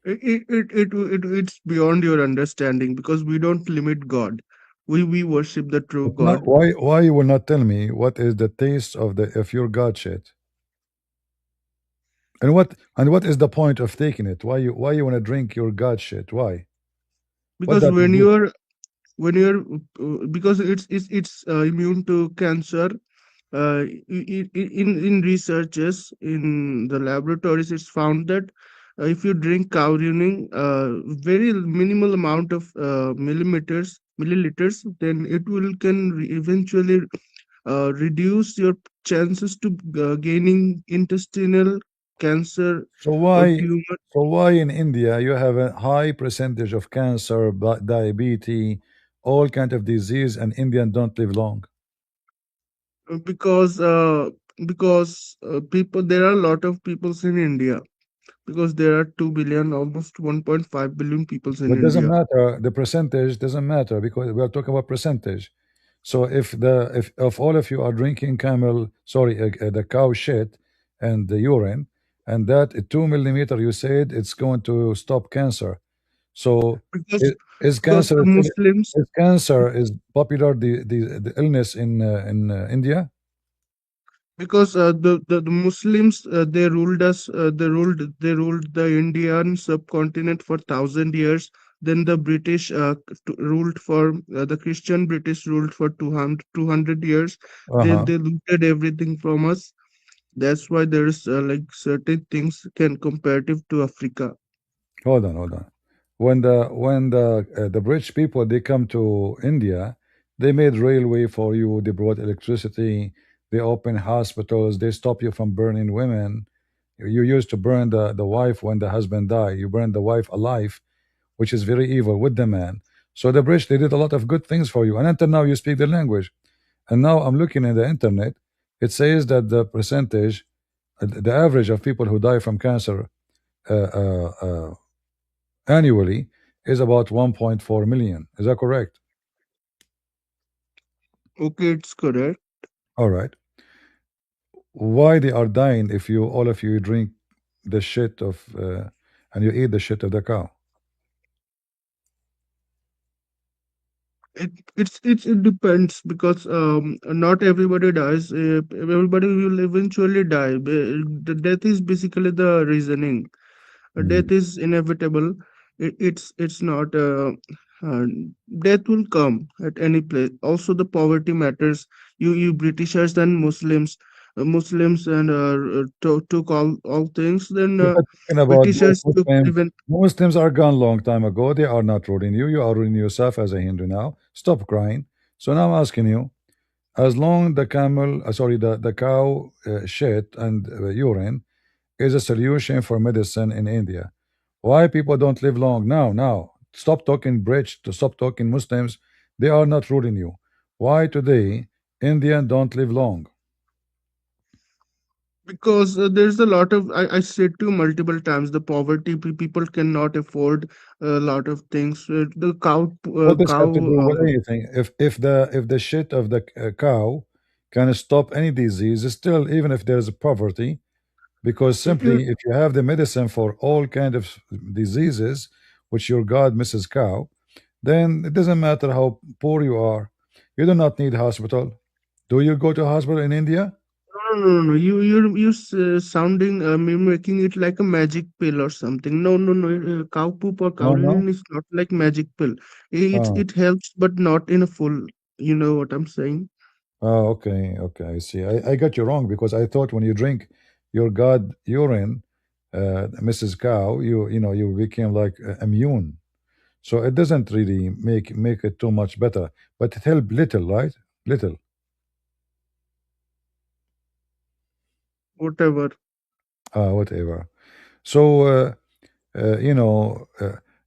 It's beyond your understanding because we don't limit God. We worship the true But not, God. why you will not tell me what is the taste of your God shit? And what is the point of taking it? Why you want to drink your God shit? Why? What Because that will do? because it's immune to cancer. In researches in the laboratories, it's found that if you drink cow urine, very minimal amount of milliliters, then it will eventually reduce your chances to gaining intestinal cancer So or why tumor. so why in India you have a high percentage of cancer, diabetes, all kind of disease, and Indian don't live long? Because people, there are a lot of peoples in India, because there are 2 billion, almost 1.5 billion peoples in But doesn't India. matter. The percentage doesn't matter because we are talking about percentage. So if all of you are drinking the cow shit and the urine, and that 2 millimeter, you said it's going to stop cancer. So because is because cancer the Muslims, is cancer is popular the illness in India? the Muslims, they ruled the Indian subcontinent for 1,000 years. Then the British ruled for the Christian British ruled for 200 years. Uh they huh. they looted everything from us. That's why there's like certain things can comparative to Africa. Hold on. When the British people they come to India, they made railway for you. They brought electricity. They opened hospitals. They stop you from burning women. You used to burn the wife when the husband died. You burn the wife alive, which is very evil with the man. So the British they did a lot of good things for you, and until now you speak the language. And now I'm looking in the internet. It says that the percentage, the average of people who die from cancer uh, uh, uh, annually is about 1.4 million. Is that correct? Okay, it's correct. All right. Why they are dying if you all of you drink the shit of and you eat the shit of the cow? It depends, because not everybody dies. Everybody will eventually die. The death is basically the reasoning. Mm. Death is inevitable. It's not. Uh, Death will come at any place. Also, the poverty matters. You Britishers and Muslims and took all things. Then You're not talking about those Britishers took Muslims. even. Muslims are gone long time ago. They are not ruling you. You are ruling yourself as a Hindu now. Stop crying. So now I'm asking you, as long the cow shit and urine is a solution for medicine in India. Why people don't live long now? Now, stop talking bridge to stop talking Muslims. They are not ruling you. Why today Indian don't live long? Because there's a lot of, I said to you multiple times, the poverty, people cannot afford a lot of things. The What does cow have to do with anything? If the shit of the cow can stop any disease, still even if there's poverty, because you, simply if you have the medicine for all kind of diseases, which your God Mrs. Cow, then it doesn't matter how poor you are. You do not need hospital. Do you go to hospital in India? no, you sounding, making it like a magic pill or something. No. Cow poop or cow No, no. urine is not like magic pill. Oh, It helps, but not in a full. You know what I'm saying? oh, okay. I see. I got you wrong because I thought when you drink your God urine, Mrs. Cow, you became like immune. So it doesn't really make it too much better, but it helped little, right? Little, Whatever. whatever. So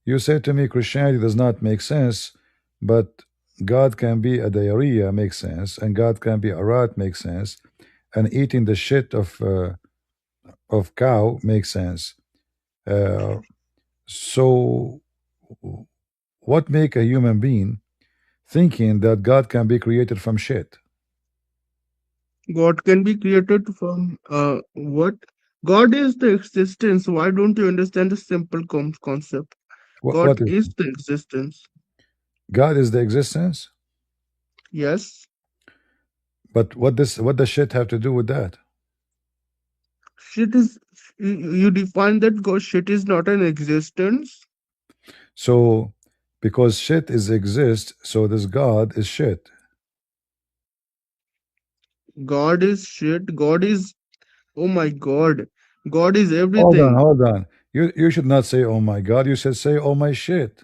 you said to me Christianity does not make sense, but God can be a diarrhea makes sense, and God can be a rat makes sense, and eating the shit of cow makes sense. Uh, so what make a human being thinking that God can be created from shit? God can be created from what? God is the existence. Why don't you understand the simple concept? What God is is the existence. God is the existence? Yes. But what does shit have to do with that? Shit is, you define that God shit is not an existence. So because shit is exist, so this God is shit. God is shit. God is, oh my God. God is Hold on, everything. hold on. You should not say oh my God. You should say oh my shit.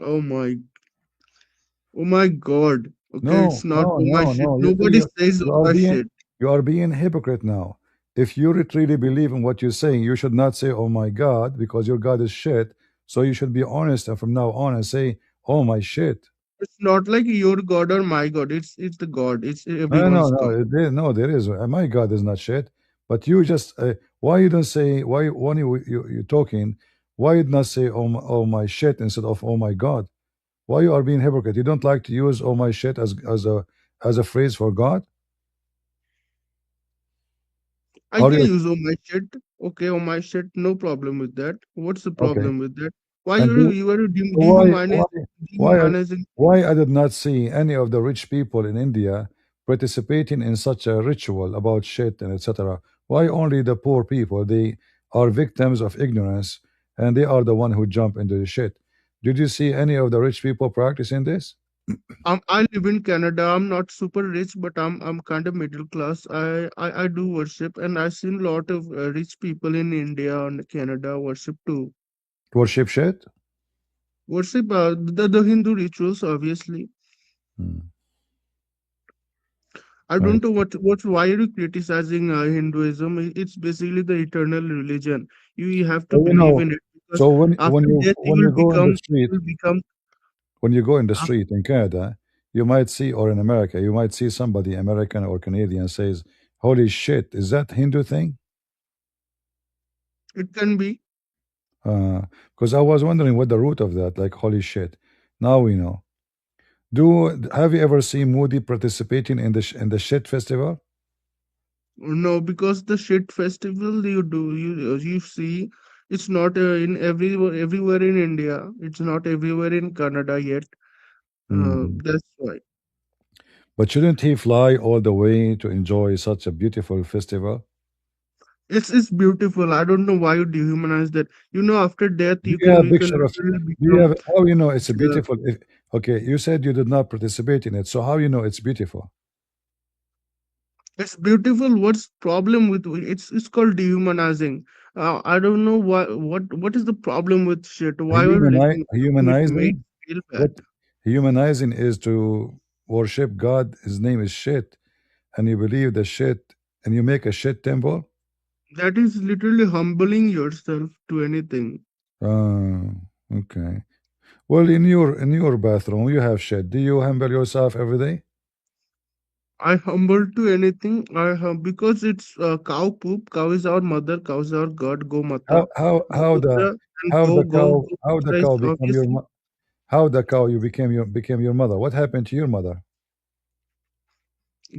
Oh my, oh my God. Okay, it's No, not no, oh my no, shit. no. Nobody says You oh are my being shit. hypocrite now. If you really believe in what you're saying, you should not say oh my God because your God is shit. So you should be honest from now on and say oh my shit. It's not like your God or my God. It's the God. It's No, no, everyone's no. God. No, there is. My God is not shit. But you just why you don't say why when you're talking, why you not say oh my shit instead of oh my God? Why you are being hypocrite? You don't like to use oh my shit as a phrase for God? I Are can you use oh my shit. Okay, oh my shit. No problem with that. What's the okay? problem with that? Why And you are why why why I, dehumanizing? why I did not see any of the rich people in India participating in such a ritual about shit and etc. Why only the poor people? They are victims of ignorance and they are the one who jump into the shit. Did you see any of the rich people practicing this? I live in Canada. I'm not super rich, but I'm kind of middle class. I do worship, and I've seen a lot of rich people in India and Canada worship too. Worship shit? Worship the Hindu rituals, obviously. Hmm. I I don't know what why are you criticizing Hinduism? It's basically the eternal religion. You have to so believe in it because so when after you death when you go in the you street will become. when you go in the af- street in Canada, you might see, or in America, you might see somebody American or Canadian says, "Holy shit, is that Hindu thing?" It can be. Because I was wondering what the root of that, like holy shit. Now we know. Do have you ever seen Moody participating in the shit festival? No, because the shit festival you see, it's not in everywhere in India. It's not everywhere in Canada yet. Hmm. That's why But shouldn't he fly all the way to enjoy such a beautiful festival? it's beautiful. I don't know why you dehumanize that. After death Do you have a you can picture of? literally Do you become. have? How you know it's a Uh, beautiful? Okay, you said you did not participate in it, so how you know it's beautiful? it's beautiful. What's problem with it's called dehumanizing. I don't know what is the problem with shit. Why are you making it made Humanizing. feel bad? What humanizing is to worship God. His name is shit, and you believe the shit, and you make a shit temple. That is literally humbling yourself to anything. Uh, okay. Well, in your bathroom, you have shit. Do you humble yourself every day? I humble to anything. Because it's cow poop. Cow is our mother. Cow is our god. Go mata. Gomutra and How the Gomutra is cow become obviously how the cow you became your mother? What happened to your mother?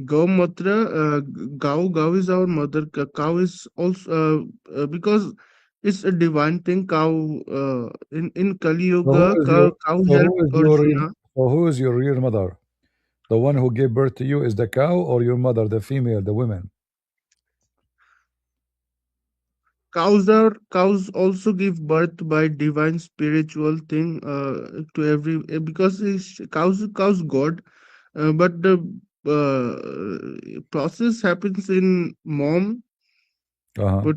Gomutra. Cow is our mother. Cow is also because it's a divine thing. Cow in Kali So who Yuga, is your cow so who helped is your real Arjuna. so who is your real mother? The one who gave birth to you is the cow or your mother, the female, the woman? Cows also give birth by divine spiritual thing to every because cows god. But the process happens in mom, Uh-huh. but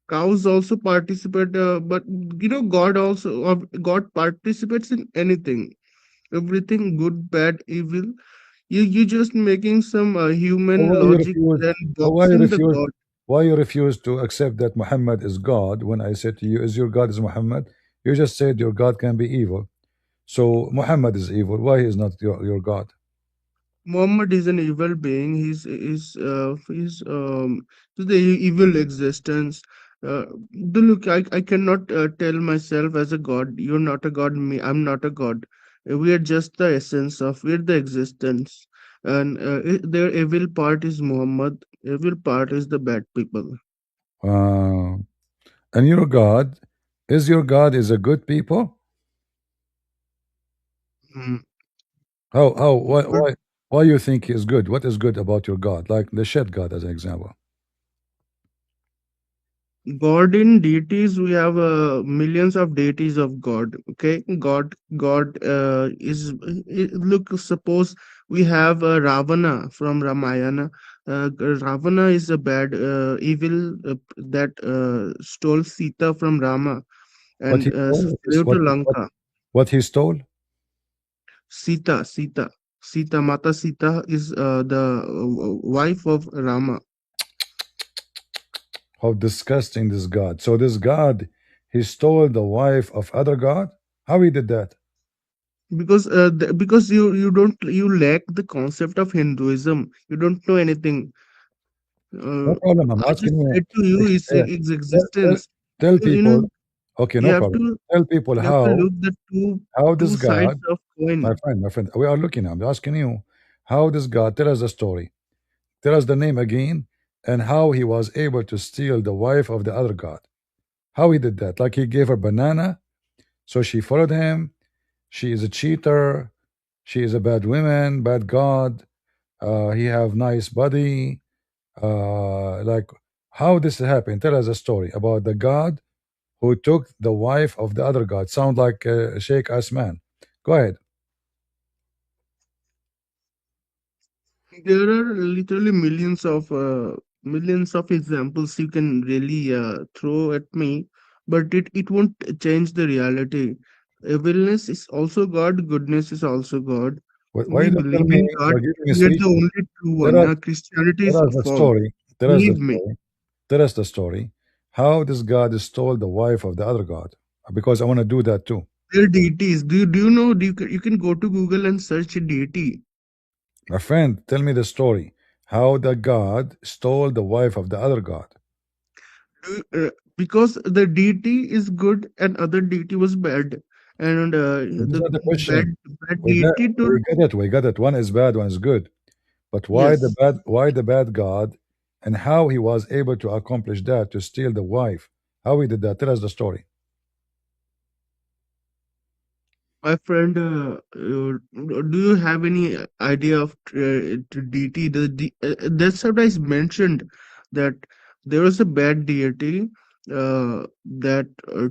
cows also participate. But God participates in anything, everything, good, bad, evil. You just making some So human why you logic refuse? and So why you boxing the refuse? God. Why you refuse to accept that Muhammad is God when I said to you, "Is your God is Muhammad?" You just said your God can be evil. So Muhammad is evil. Why is not your God? Muhammad is an evil being. He's the evil existence. Look, I cannot tell myself as a god. You're not a god. I'm not a god. We are just the essence of. We're the existence, and their evil part is Muhammad. Evil part is the bad people. Uh, and your God is a good people? Mm. Why But why you think is good? What is good about your God? Like the shed God as an example. God in deities, we have millions of deities of God. Okay, God look. Suppose we have Ravana from Ramayana. Ravana is a bad, evil that stole Sita from Rama What he and stole? flew to Lanka. What he stole? Sita, Mata Sita is the wife of Rama. How disgusting this God. So this God, he stole the wife of other God? How he did that? Because you lack the concept of Hinduism. You don't know anything. No Uh, problem. I'm I just asking you. said to you Yeah, its tell, tell, existence. tell You know, people. Okay, you no have problem. to Tell people you have to how look the this two sides God, of coin. my friend, we are looking. I'm asking you how this God. Tell us the story. Tell us the name again, and how he was able to steal the wife of the other God. How he did that? Like he gave her banana, so she followed him. She is a cheater. She is a bad woman, bad God. He have nice body. Like how this happened? Tell us a story about the God who took the wife of the other God. Sound like Sheikh Asman. Go ahead. There are literally millions of examples you can really throw at me, but it won't change the reality. Evilness is also God. Goodness is also God. Why We you don't tell believe me in God. you're giving a We are speech? the only true Tell one. us, Christianity tell is us the false. story. Tell us the Believe me. story. Tell us the story. How this God stole the wife of the other God? Because I want to do that too. They're deities. Do you know? You can go to Google and search a deity. My friend, tell me the story. How the God stole the wife of the other God. Because the deity is good and other deity was bad, and This is the not the bad question. bad deity told. We get it. We get it. One is bad, one is good. But why the Yes, bad? Why the bad God? And how he was able to accomplish that to steal the wife? How he did that? Tell us the story. my friend. Do you have any idea of deity? That's what I mentioned, that there was a bad deity that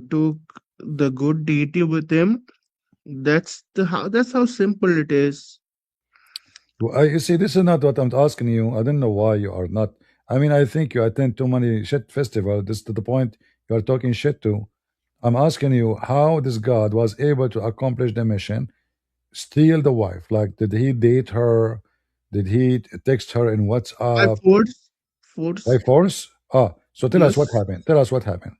took the good deity with him. That's how simple it is. You see, this is not what I'm asking you. I don't know why you are not. I mean, I think you attend too many shit festivals. This to the point you are talking shit to. I'm asking you how this God was able to accomplish the mission, steal the wife. Like, did he date her? Did he text her in By WhatsApp by force. force? Ah, so tell us what Yes. happened. Tell us what happened.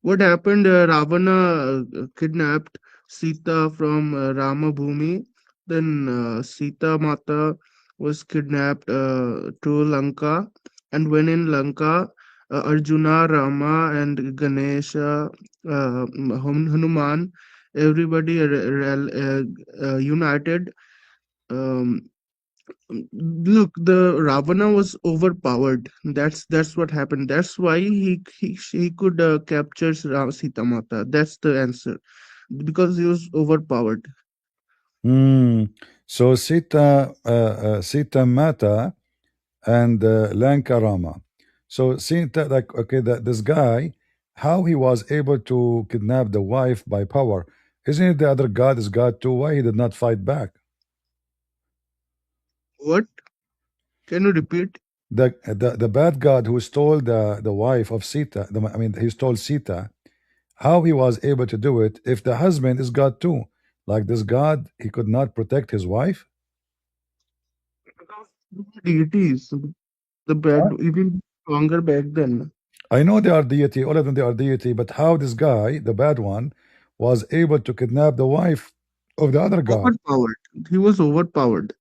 What happened? Ravana kidnapped Sita from Rama Bhumi. Then Sita Mata was kidnapped to Lanka. And when in Lanka, Arjuna, Rama, and Ganesha, Hanuman, everybody united. Um, Look, the Ravana was overpowered. That's what happened. That's why he could capture Sita Mata. That's the answer, because he was overpowered. Hmm. So Sita Mata and Lankarama. So Sita, like, okay, that this guy, how he was able to kidnap the wife by power? Isn't it the other god is God too? Why he did not fight back? What? Can you repeat? The bad god who stole the wife of Sita. I mean, he stole Sita. How he was able to do it? If the husband is God too, like this God, he could not protect his wife. Because deities, the bad, even stronger back then. I know they are deity, all of them they are deity, but how this guy, the bad one, was able to kidnap the wife of the other god? Overpowered. He was overpowered.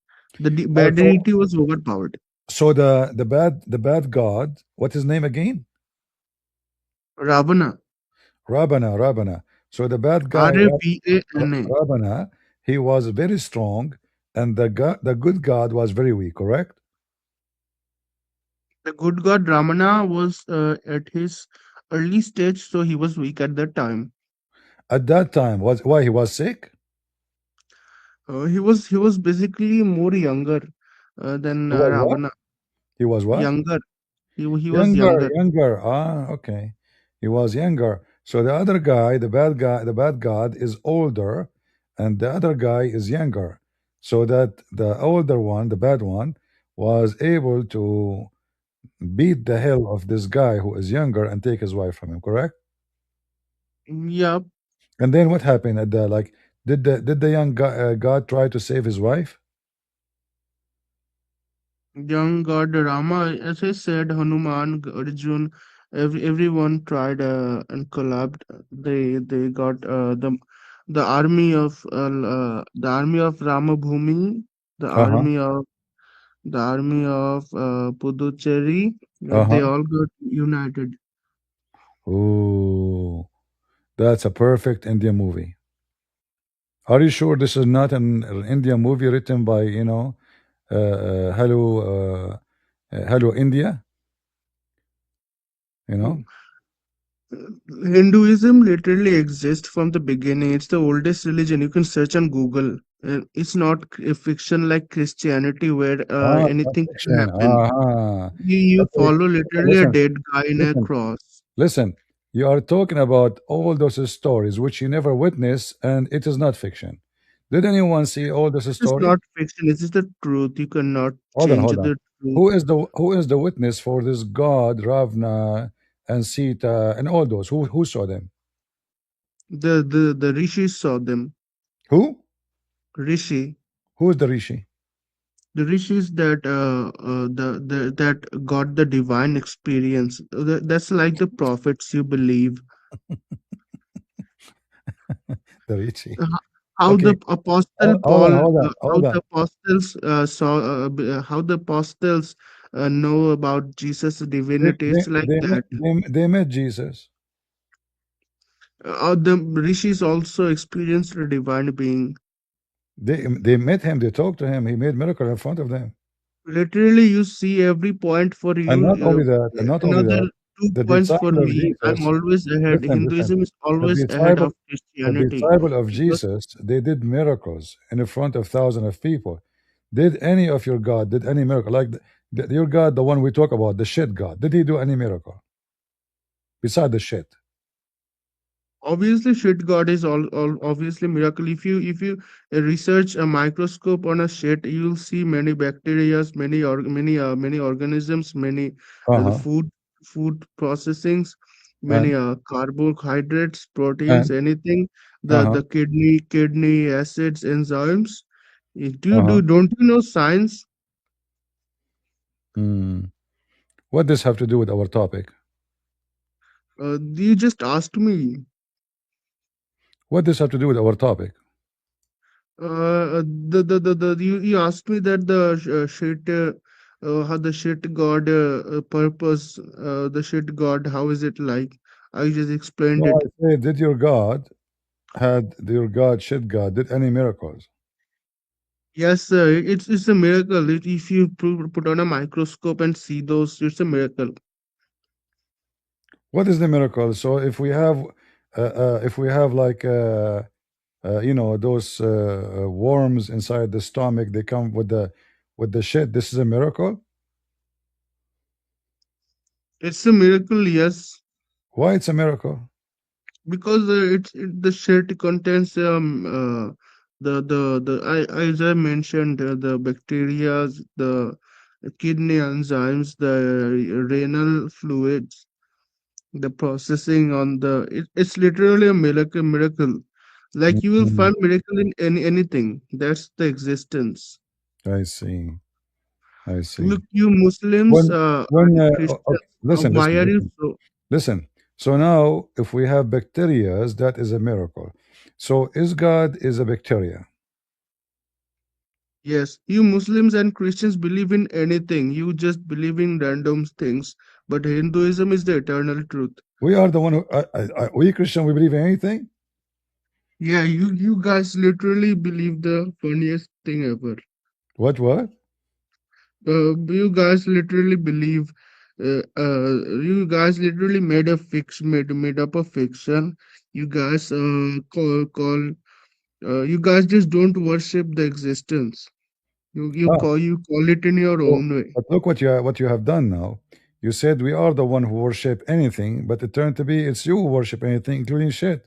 Uh, Bad so deity was overpowered. so the bad god, what's his name again? Ravana. Rabana. So the bad guy, Ravana. Rabana, he was very strong, and the good god was very weak. Correct? The good god Ramana was at his early stage, so he was weak at that time. At that time, was why he was sick? He was basically more younger than He was what? Ravana. He was what? Younger. He was Younger, younger. younger. Ah, okay. He was younger. So the other guy, the bad god, is older, and the other guy is younger. So that the older one, the bad one, was able to beat the hell of this guy who is younger and take his wife from him. Correct? Yeah, And then what happened at the like? Did the young god try to save his wife? young god Rama, as I said, Hanuman, Arjun, everyone tried and collabed. They got the army of Ramabhumi, the Uh huh. army of Puducherry. Uh They huh. all got united. Ooh, that's a perfect Indian movie. Are you sure this is not an Indian movie written by Hello India? You know? Hinduism literally exists from the beginning. It's the oldest religion. You can search on Google. It's not a fiction like Christianity where Ah, science anything can fiction. happen. You Okay, follow okay, literally a listen, dead guy in a listen, cross. listen. You are talking about all those stories which you never witnessed, and it is not fiction. Did anyone see all those This is stories? not fiction. This is the truth. You cannot Hold on, change hold on. the truth. Who is the witness for this God, Ravna and Sita and all those? Who saw them? The rishis saw them. Who? Rishi. Who is the Rishi? The rishis that that got the divine experience. That's like the prophets you believe. The Rishi. h- how Okay, the apostle hold on, Paul, hold on, how hold on. the apostles saw, how the apostles know about Jesus' They divinity. they It's like they met, that. they met Jesus. The rishis also experienced a divine being. They met him. They talked to him. He made miracle in front of them. Literally, you see every point for And you. not only that, Another two the points for disciple of me. I'm Jesus. always ahead. Listen, listen. Hinduism is The always ahead disciple, of the Christianity disciple of because Jesus, they did miracles in front of thousands of people. Did any of your God did any miracle like your God, the one we talk about, the shit God? Did he do any miracle beside the shit? obviously shit god is all obviously miracle. If you research a microscope on a shit, you'll see many bacteria, many organisms, many Uh the huh. food processings, many And carbohydrates, proteins, and anything, uh the huh. kidney acids, enzymes. Uh huh. Don't you know science? Hmm. What does have to do with our topic? You just asked me. What does have to do with our topic? You asked me that the shit how the shit god purpose the shit god, how is it like? I just explained No, it. I say, did your God had your God shit God did any miracles? Yes, it's a miracle. If you put on a microscope and see those, it's a miracle. What is the miracle? So if we have like those worms inside the stomach, they come with the shit. This is a miracle. It's a miracle, yes, Why it's a miracle? because the shit contains as I mentioned, the bacteria, the kidney enzymes, the renal fluids, the processing on it's literally a miracle. Like you will Mhm. find miracle in anything. That's the existence. I see. I Look, see. you Muslims When and okay, Christians, listen, why listen, are you listen, so? listen. So now, if we have bacterias, that is a miracle. So is God is a bacteria? Yes, you Muslims and Christians believe in anything. You just believe in random things. But Hinduism is the eternal truth. We are the one who we Christian. We believe in anything. Yeah, you guys literally believe the funniest thing ever. What? You guys literally believe. You guys literally made up a fiction. You guys call. You guys just don't worship the existence. Ah, You call it in your so, own way. but look what you have done now. You said we are the one who worship anything, but it turned to be it's you who worship anything, including shit.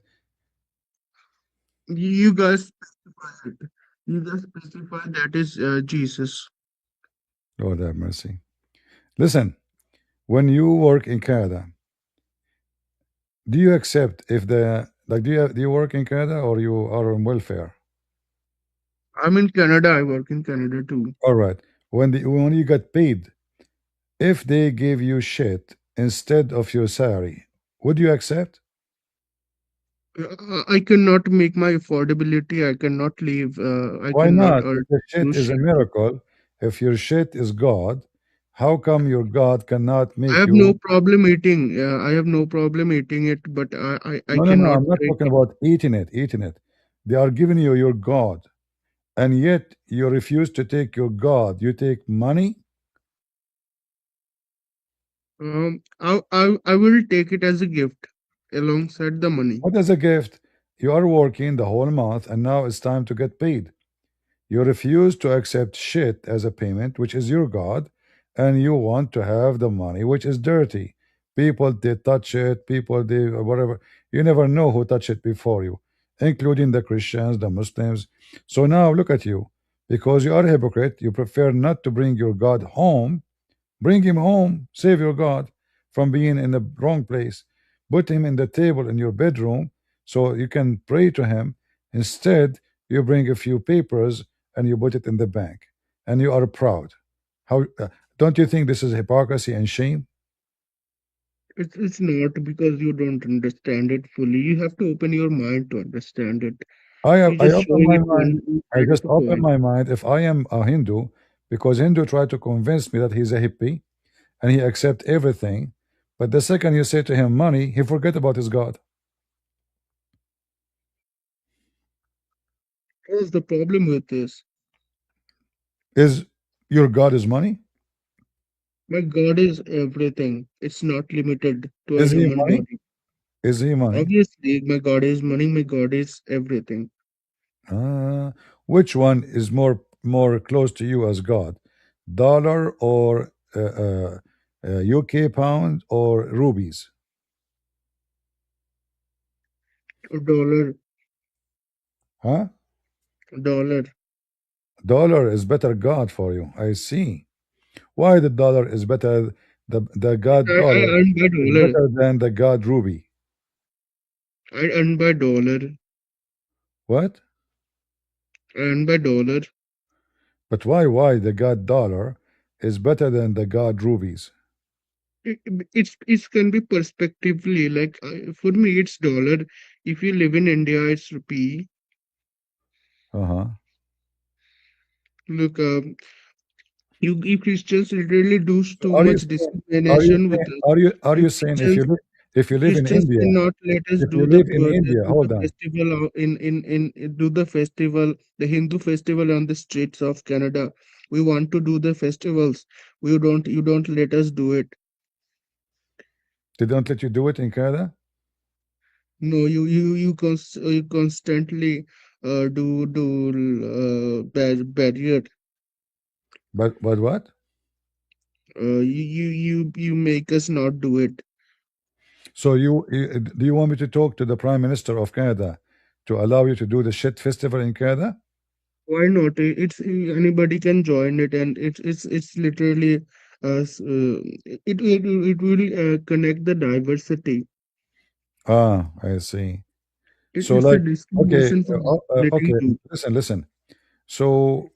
You guys specify it. You guys specify that is Jesus. Lord have mercy. Listen, when you work in Canada, do you accept if the like do you work in Canada or you are on welfare? I'm in Canada. I work in Canada too. All right. When you get paid, if they give you shit instead of your salary, would you accept? I cannot make my affordability. I cannot leave. I Why cannot not? If the shit use is a shit. miracle, if your shit is God, how come your God cannot I make have no you? problem eating. I have no problem eating it, but I No. cannot I'm not drink talking it. about eating it, eating it. They are giving you your God, and yet you refuse to take your God. You take money. I will take it as a gift alongside the money. What is a gift? You are working the whole month, and now it's time to get paid. You refuse to accept shit as a payment, which is your God, and you want to have the money, which is dirty. People they touch it, people they whatever. You never know who touched it before you, including the Christians, the Muslims. So now look at you. Because you are a hypocrite, you prefer not to bring your God home. Bring him home, save your God from being in the wrong place. Put him in the table in your bedroom so you can pray to him. Instead, you bring a few papers and you put it in the bank, and you are proud. How don't you think this is hypocrisy and shame? It's not because you don't understand it fully. You have to open your mind to understand it. You're I just open showing my it mind. one I side of just a open coin. my mind. If I am a Hindu, because Hindu tried to convince me that he's a hippie and he accept everything, but the second you say to him money, he forget about his God. What's the problem with this? Is your God is money? My God is everything. It's not limited to a Is he human money? body. Is he money? Obviously, my God is money. My God is everything. Uh, which one is more close to you as God? Dollar or UK pound or rubies? A dollar, Huh? dollar. Dollar is better God for you. I see. Why the dollar is better? The God I dollar earn by is dollar. better than the God ruby. I earn by dollar. What? I earn by dollar. But why the God dollar is better than the God rubies? It can be perspectively like for me it's dollar. If you live in India, it's rupee. Uh-huh. Look, you Christians literally do So too are you much saying are you discrimination with saying us. are You you saying Christians, if you live in Christians India, cannot let us if you live in India, do the hold on. festival do the festival, the Hindu festival on the streets of Canada. We want to do the festivals. You don't let us do it. They don't let you do it in Canada? No, you constantly barrier. But what? You make us not do it. So do you want me to talk to the Prime Minister of Canada to allow you to do the shit festival in Canada? Why not? It's anybody can join it, and it's literally it will connect the diversity. Ah, I see. So It's a like, okay, discrimination for okay, relating to. listen. So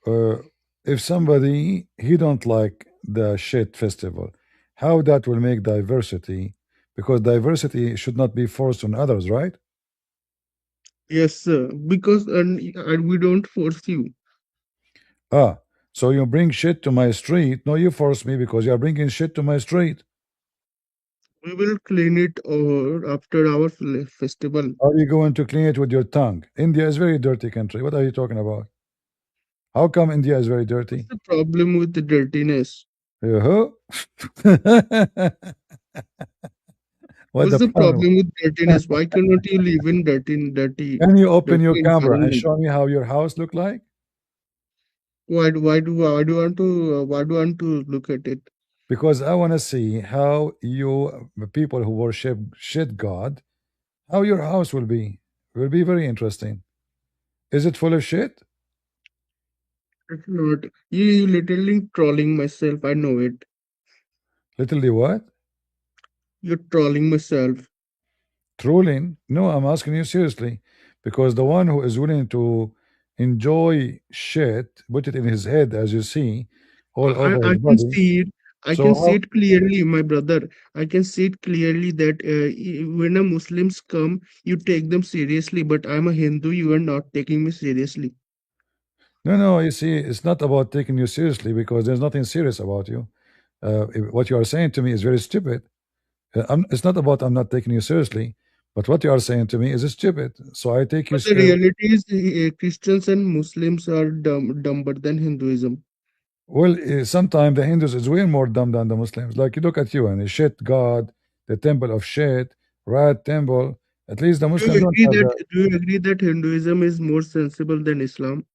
uh, if somebody he don't like the shit festival, how that will make diversity? Because diversity should not be forced on others, right? Yes, sir. Because and we don't force you. Ah, so you bring shit to my street. No, you force me because you are bringing shit to my street. We will clean it or after our festival. Are you going to clean it with your tongue? India is very dirty country. What are you talking about? How come India is very What's dirty? the problem with the dirtiness? Uh-huh. What What's the the point? problem with dirtiness? Why cannot you live in Can you open dirty your camera and environment? show me how your house look like? Why do you want to look at it? Because I want to see how you people who worship shit God, how your house will be. Will be very interesting. Is it full of shit? It's not. You literally trolling myself. I know it. Literally what? You're trolling myself. Trolling? No, I'm asking you seriously. Because the one who is willing to enjoy shit, put it in his head, as you see, all over I his can body. see it. I So can see how? it clearly, my brother. I can see it clearly that when a Muslims come, you take them seriously. But I'm a Hindu. You are not taking me seriously. No, no, you see, it's not about taking you seriously because there's nothing serious about you. What you are saying to me is very stupid. It's not about I'm not taking you seriously, but what you are saying to me is stupid. So I take you. But the reality is, Christians and Muslims are dumber than Hinduism. Well, sometimes the Hindus is way more dumb than the Muslims. Like you look at you and the shit God, the temple of shit, rat temple. At least the Do Muslim you don't agree have that the Hinduism is more sensible than Islam?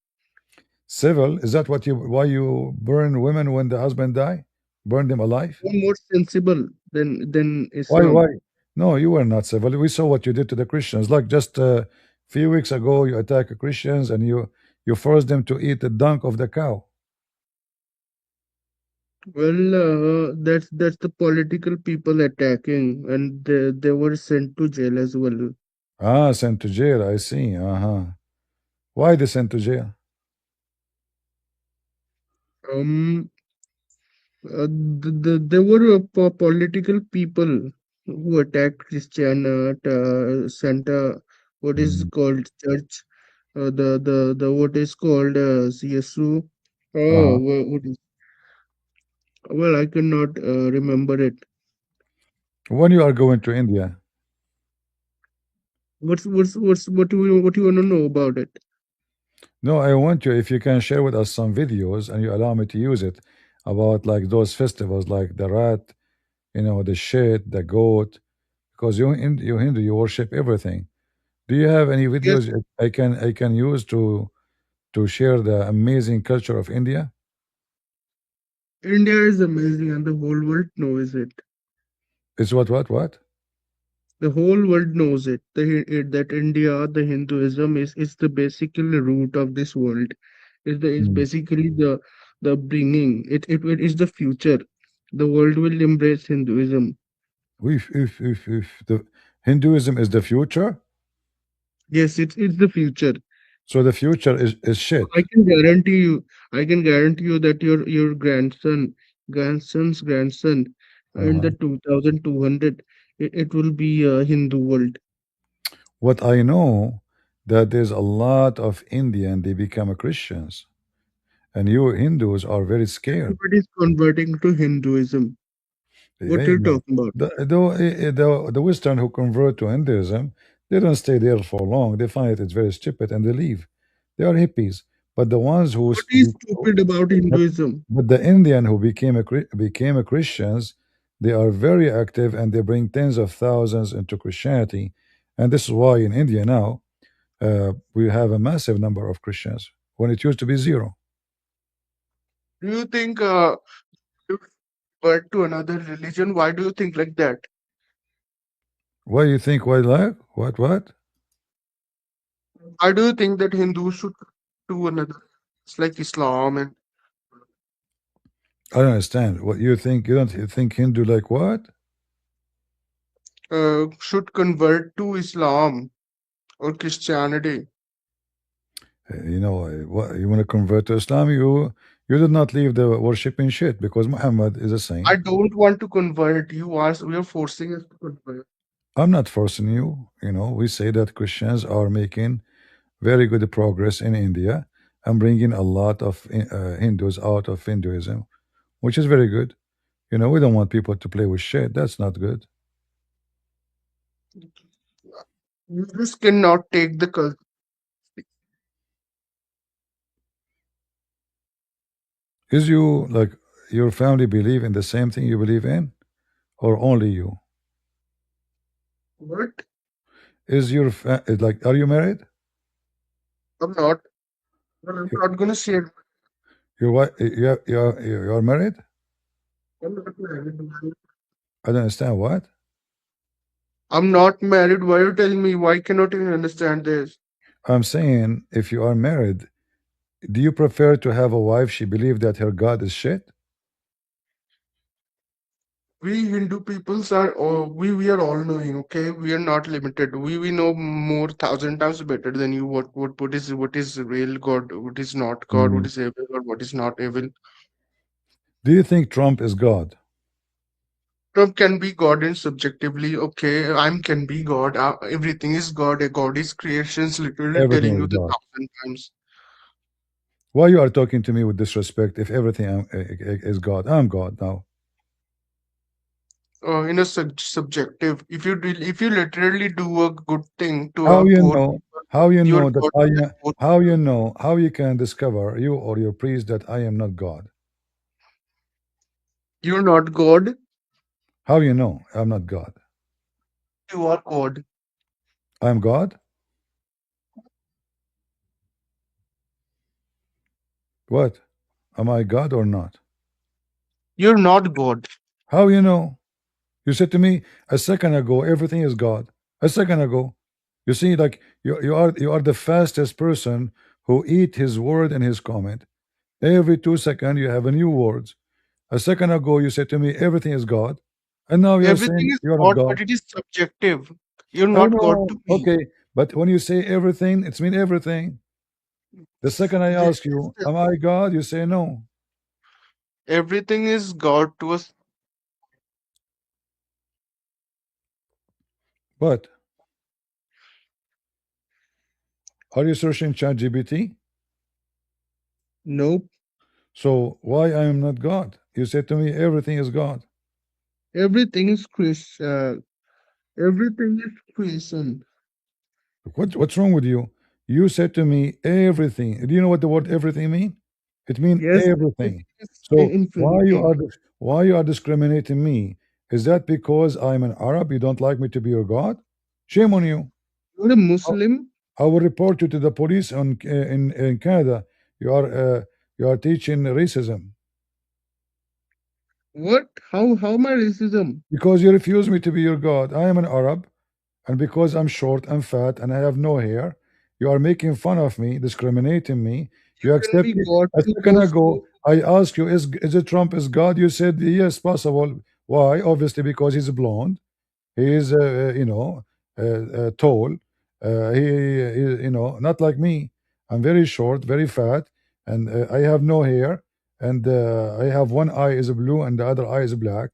civil. Is that what you why you burn women when the husband die? Burn them alive? More sensible than Why? Islam. Why? No, you were not civil. We saw what you did to the Christians. Like just a few weeks ago, you attacked the Christians and you forced them to eat the dung of the cow. Well, that's the political people attacking, and they were sent to jail as well. Ah, sent to jail. I see. Uh-huh. Why they sent to jail? Um, there were political people who attacked Santa, what is Mm. called church, the what is called CSU. Uh-huh. What is, well, I cannot remember it. When you are going to India? What do you want to know about it? No, I want you, if you can share with us some videos and you allow me to use it about like those festivals like the rat, the shit, the goat, because you Hindu, you worship everything. Do you have any Yes, videos I can use to share the amazing culture of India? India is amazing, and the whole world knows it. It's what? The whole world knows it. That India, the Hinduism is the basically root of this world. Is Mm. basically the bringing. It is the future. The world will embrace Hinduism. If the Hinduism is the future, Yes, it's the future. so the future is shit. I can guarantee you. I can guarantee you that your grandson's grandson, in Uh-huh. the 2200, it will be a Hindu world. What I know that there's a lot of Indian they become Christians, and you Hindus are very scared. Everybody is converting to Hinduism. What are Yeah, you no. talking about? The Western who convert to Hinduism, they don't stay there for long. They find it's very stupid and they leave. They are hippies. But the ones What is stupid about but, Hinduism? but the Indian who became a Christians, they are very active and they bring tens of thousands into Christianity. And this is why in India now we have a massive number of Christians when it used to be zero. Do you think you convert to another religion? Why do you think like that? Why do you think wildlife? What? Why do you think that Hindus should do another? It's like Islam and I don't understand. What you think? You don't think Hindu like what? should convert to Islam or Christianity. What you want to convert to Islam? You did not leave the worshiping shit because Muhammad is a I saint. don't want to convert. We are forcing us to convert. I'm not forcing you. We say that Christians are making very good progress in India and bringing a lot of Hindus out of Hinduism, which is very good. We don't want people to play with shit. That's not good. You just cannot take the culture. Is you like your family believe in the same thing you believe in, or only you? What? Like, are you married? I'm not. Well, I'm You not gonna share. your wife you are married? I'm not married. I don't understand what. I'm not married. Why are you telling me? Why cannot you understand this? I'm saying if you are married, do you prefer to have a wife she believe that her God is shit? We Hindu peoples are we are all knowing. Okay, we are not limited. We know more thousand times better than you. What is real God? What is not God? What Mm. is evil or what is not evil? Do you think Trump is God? Trump can be God and subjectively. Okay, I'm can be God. Everything is God. A God is creations. Literally Everything telling is you the God. thousand times. Why you are talking to me with disrespect if everything is God? I'm God now. In a subjective, if you literally do a good thing to How a you poor know? people, How you you are know that God I to that am? poor How you people. know? How you can discover you or your priest that I am not God? You're not God. How you know I'm not God? You are God. I'm God. What? Am I God or not? You're not God. How you know? You said to me a second ago everything is God. A second ago, you see, like you are the fastest person who eat his word and his comment. Every 2 seconds you have a new words. A second ago you said to me everything is God, and now you're Everything saying is you're not God, God. but it is subjective. You're I not God know. to me. Okay, but when you say everything, it's mean everything. The second I Yes, ask you, am I God? You say no. everything is God to us. But are you searching ChatGPT? Nope. So why I am not God? You said to me everything is God. Everything is Chris. Everything is creation. What's wrong with you? You said to me everything. Do you know what the word everything mean? It means Yes, everything. everything is So infinity. why you are discriminating me? Is that because I'm an Arab? You don't like me to be your God? Shame on you. You're a I Muslim. I will report you to the police in Canada. You are you are teaching racism What? How am I racism? because you refuse me to be your God. I am an Arab, and because I'm short and fat and I have no hair, you are making fun of me, discriminating me. You You can accept be it. God A to second those ago, who I asked you, is it Trump is God? You said yes, possible. Why? Obviously, because he's blonde. He is, tall. Not like me. I'm very short, very fat, and I have no hair, and I have one eye is blue and the other eye is black,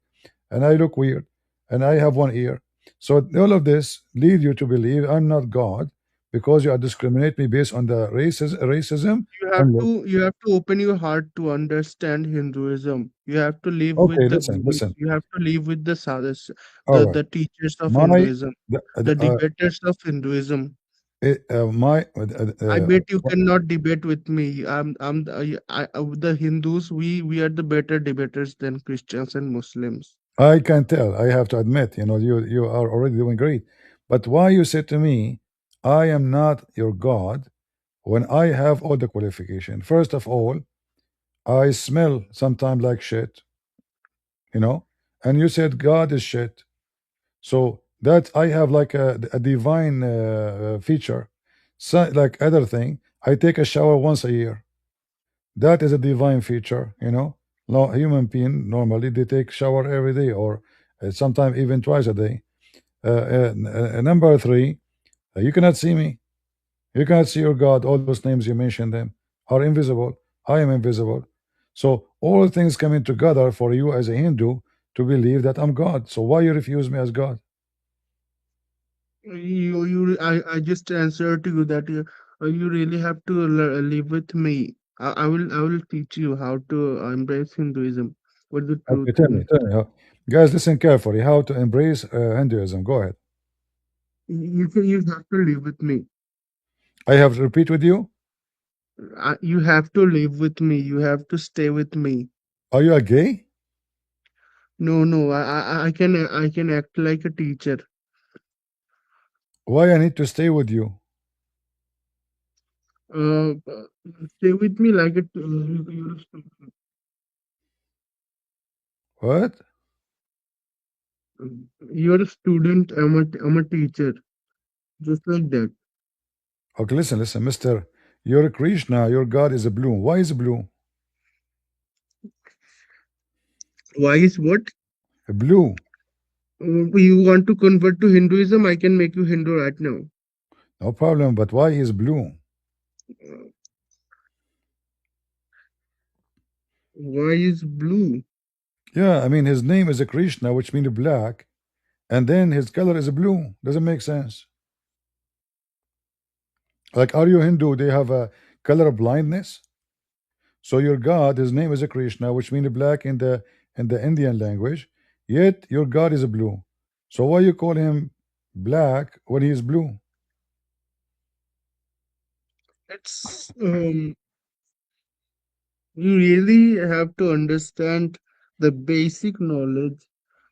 and I look weird, and I have one ear. So all of this lead you to believe I'm not God because you are discriminate me based on the racism and look. you have to open your heart to understand Hinduism. You have to live Okay, with the listen, gurus. listen. You have to live with the sadhus, All right, the teachers of my Hinduism, the, the debaters of Hinduism. my I bet you cannot debate with me. The Hindus. We are the better debaters than Christians and Muslims. I can tell. I have to admit, you are already doing great. But why you said to me, I am not your God when I have all the qualification? First of all, I smell sometimes like shit, you know, and you said God is shit. So that I have like a divine feature. So, like other thing, I take a shower once a year. That is a divine feature, you know. No human being normally they take shower every day or sometimes even twice a day. Number three, you cannot see me. You cannot see your God. All those names you mentioned them are invisible. I am invisible. So all things coming together for you as a Hindu to believe that I'm God. So why you refuse me as God? I just answered to you that you really have to live with me. I will teach you how to embrace Hinduism with the Okay, truth. tell me. Guys, listen carefully. How to embrace Hinduism? Go ahead. You have to live with me. I have to repeat with you. You have to live with me. You have to stay with me. Are you a gay? No, no, I can act like a teacher. Why I need to stay with you? Uh, uh, Stay with me like it. What? You're a student. I'm a teacher. Just like that. Okay, listen, listen, Mister. Your Krishna, your God is a blue. Why is blue? Why is what? Blue. You want to convert to Hinduism? I can make you Hindu right now. No problem. But why is blue? Uh, why is blue? Yeah, I mean his name is a Krishna, which means black, and then his color is blue. Doesn't make sense. Like, are you Hindu? They have a color blindness. So your God, his name is a Krishna, which means black in the Indian language. Yet your God is a blue. So why you call him black when he is blue? It's You really have to understand the basic knowledge.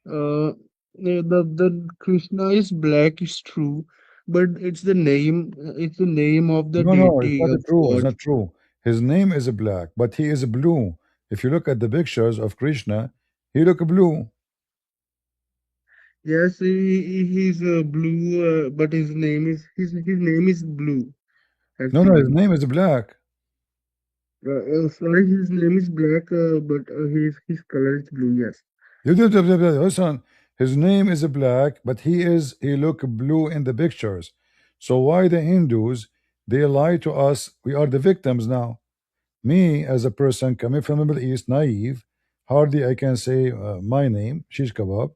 The Krishna is black is true, but it's the name of the No, no, it's deity not of true. It's God. not true. His name is black, but he is blue. If you look at the pictures of Krishna, he look blue. Yes, he's blue, but his name is blue No, no, his actually. name is black. Sorry, his name is black, but his color is blue. Yes. Listen, his name is black, but he look blue in the pictures. So why the Hindus they lie to us? We are the victims now. Me as a person coming from the Middle East, naive, hardly I can say my name, shish kebab.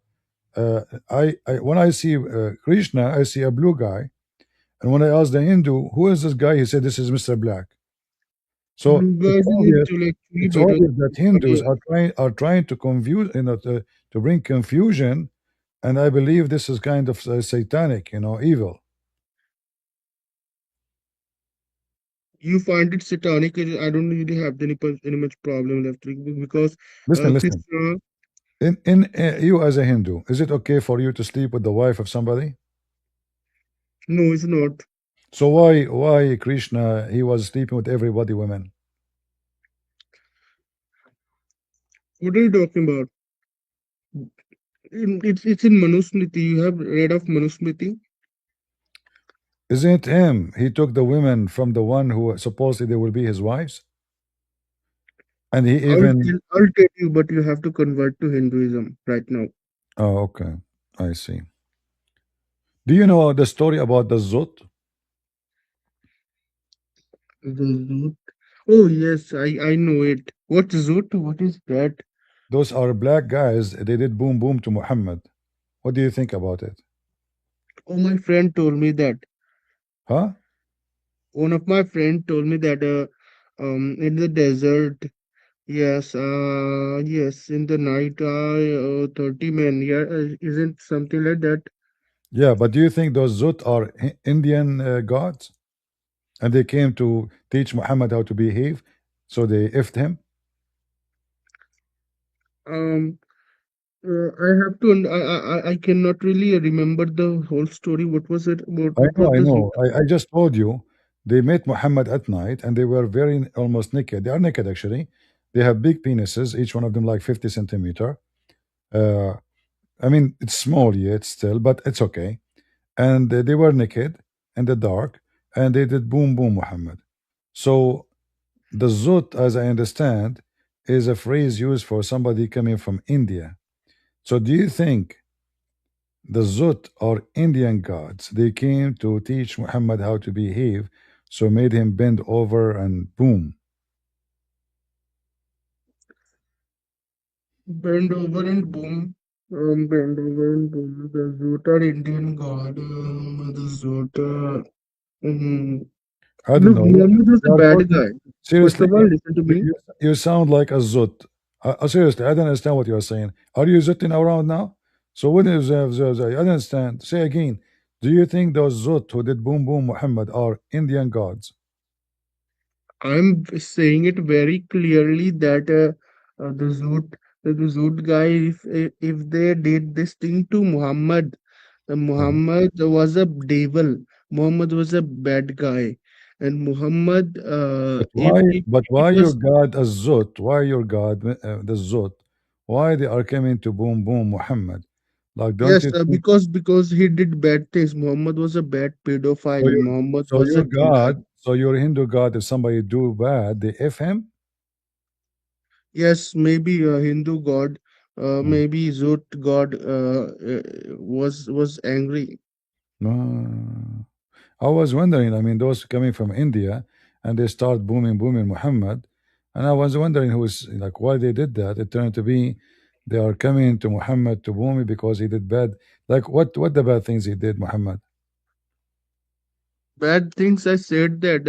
I when I see Krishna, I see a blue guy, and when I ask the Hindu, who is this guy, he said this is Mr. Black. So Blue guys is intellectually it's better obvious than that somebody Hindus else. are trying to confuse, to bring confusion, and I believe this is kind of satanic, evil. You find it satanic. I don't really have any much problem left because Listen, listen. Krishna. In you as a Hindu, is it okay for you to sleep with the wife of somebody? No, it's not. So why Krishna he was sleeping with everybody women? What are you talking about? It's in Manusmriti. You have read of Manusmriti? Isn't it him? He took the women from the one who supposedly they will be his wives, and he even. I'll tell you, but you have to convert to Hinduism right now. Oh, okay, I see. Do you know the story about the Zut? The Zoot. Oh yes, I know it. What's Zoot? What is that? Those are black guys. They did boom boom to Muhammad. What do you think about it? Oh, my friend told me that. Huh? One of my friend told me that in the desert. Yes, in the night, 30 men. Yeah, isn't something like that? Yeah, but do you think those Zut are Indian gods? And they came to teach Muhammad how to behave, so they effed him? Um, I have to, I cannot really remember the whole story. What was it? What was I the know. I just told you they met Muhammad at night and they were very almost naked. They are naked actually. They have big penises, each one of them like 50 centimeter. Uh, I mean, it's small yet still, but it's okay. And they were naked in the dark and they did boom boom Muhammad. So the zut, as I understand, is a phrase used for somebody coming from India. So do you think the Zut are Indian gods? They came to teach Muhammad how to behave, so made him bend over and boom. bend over and boom? Bend over and boom. The Zoot are Indian god. The Zoot. Um, I don't Look, know. Muhammad was a You are bad talking guy. First seriously. of all, listen to me. You sound like a Zut. Seriously, I don't understand what you are saying. Are you Zutting around now? So what is I don't understand. Say again. Do you think those Zut who did boom boom Muhammad are Indian gods? I'm saying it very clearly that the Zoot guy, if they did this thing to Muhammad, Uh, Muhammad was a devil. Muhammad was a bad guy, and Muhammad, But if why? if But it why your was God a Zut? Why your God the Zut? Why they are coming to boom boom Muhammad? Like, don't yes, you think? because he did bad things. Muhammad was a bad So pedophile. your Muhammad so was your a killer. God, so your Hindu God, if somebody do bad, they f him. Yes, maybe a Hindu god, Mm. maybe Zut god was angry. No. I was wondering. I mean, those coming from India, and they start booming booming Muhammad, and I was wondering who's like why they did that. It turned to be they are coming to Muhammad to boom him because he did bad. Like what the bad things he did, Muhammad? Bad things. I said that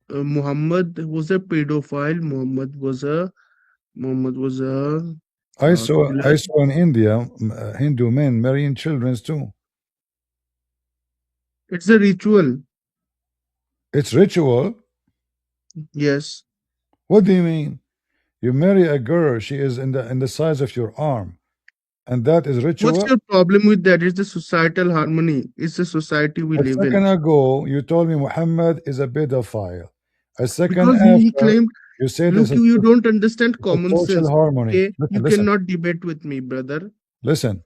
Muhammad was a pedophile. Muhammad was a I killer. saw in India Hindu men marrying children too. It's a ritual. It's ritual. Yes. What do you mean? You marry a girl, she is in the size of your arm, and that is What's ritual. your problem with that? It's the societal harmony. It's the society we A live in. second ago, you told me Muhammad is a pedophile. A second Because he after, claimed, you said look, you don't understand it's a common social sense. harmony. Okay, you Listen, listen, cannot debate with me, brother. listen.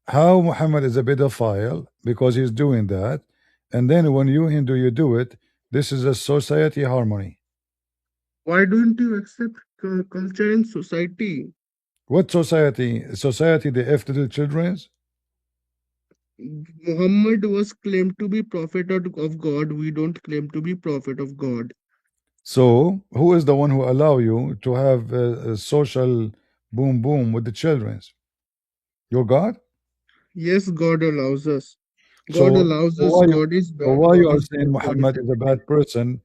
How Muhammad is a pedophile because he's doing that, and then when you Hindu you do it. This is a society harmony. Why don't you accept culture in society? What society? Society the F little children's. Muhammad was claimed to be prophet of God. We don't claim to be prophet of God. So, who is the one who allow you to have a social boom boom with the childrens? Your God? Yes, God allows us. God So, allows so us. why you God is so bad. why you God are is saying bad for Muhammad is a humanity. bad person?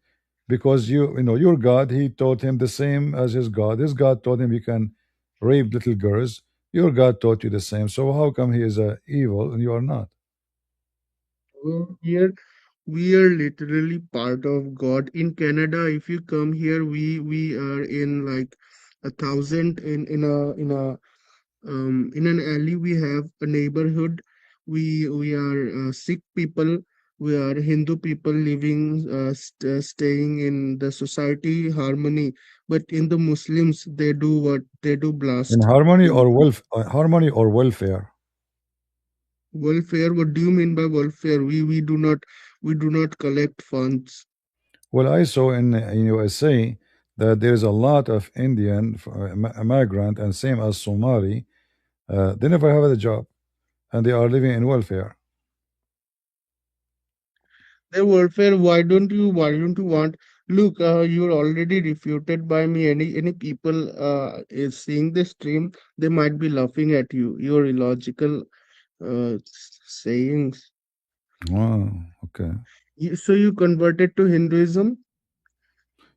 Because you know your God, he taught him the same as his God. His God taught him you can rape little girls. Your God taught you the same. So how come he is a evil and you are not? Here we are literally part of God. In Canada, if you come here, we are in like a thousand in an alley. We have a neighborhood. We are Sikh people. We are Hindu people living, staying in the society harmony. But in the Muslims, they do what they do In blast. harmony or harmony or welfare? Welfare. What do you mean by welfare? We do not collect funds. Well, I saw in USA that there is a lot of Indian migrant and same as Somali. They never have a job and they are living in welfare. Their welfare. Why don't you want? Look, you're already refuted by me. Any people is seeing this stream, they might be laughing at you. Your illogical sayings. Oh, okay. So you converted to Hinduism.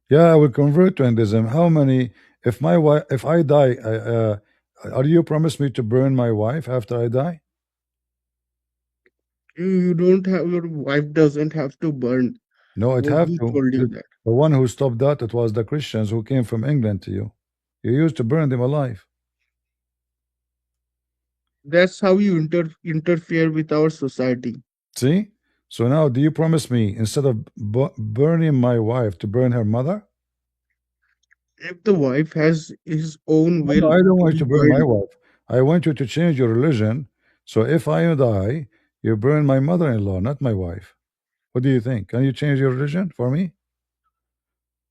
Yeah, I will convert to Hinduism. How many? If my wife, if I die, are you promise me to burn my wife after I die? You don't have, your wife doesn't have to burn. No, it have Who to. told you The that? the one who stopped that, it was the Christians who came from England to you. You used to burn them alive. That's how you interfere with our society. See? So now, do you promise me instead of burning my wife to burn her mother? If the wife has his own No, no, will I don't to want be you to burn my burned, wife. I want you to change your religion. So if I die, you burn my mother-in-law, not my wife. What do you think? Can you change your religion for me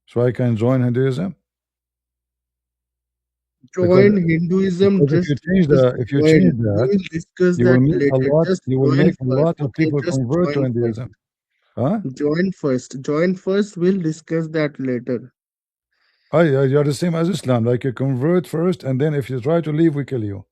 so I can join Hinduism? Because join Hinduism. because Just the just if you change join. We that, will discuss that later. Just you will join make a first. lot of Okay, people just convert to join first. Hinduism. Huh? Join first. Join first. We'll discuss that later. You're the same as Islam. Like you convert first, and then if you try to leave, we kill you.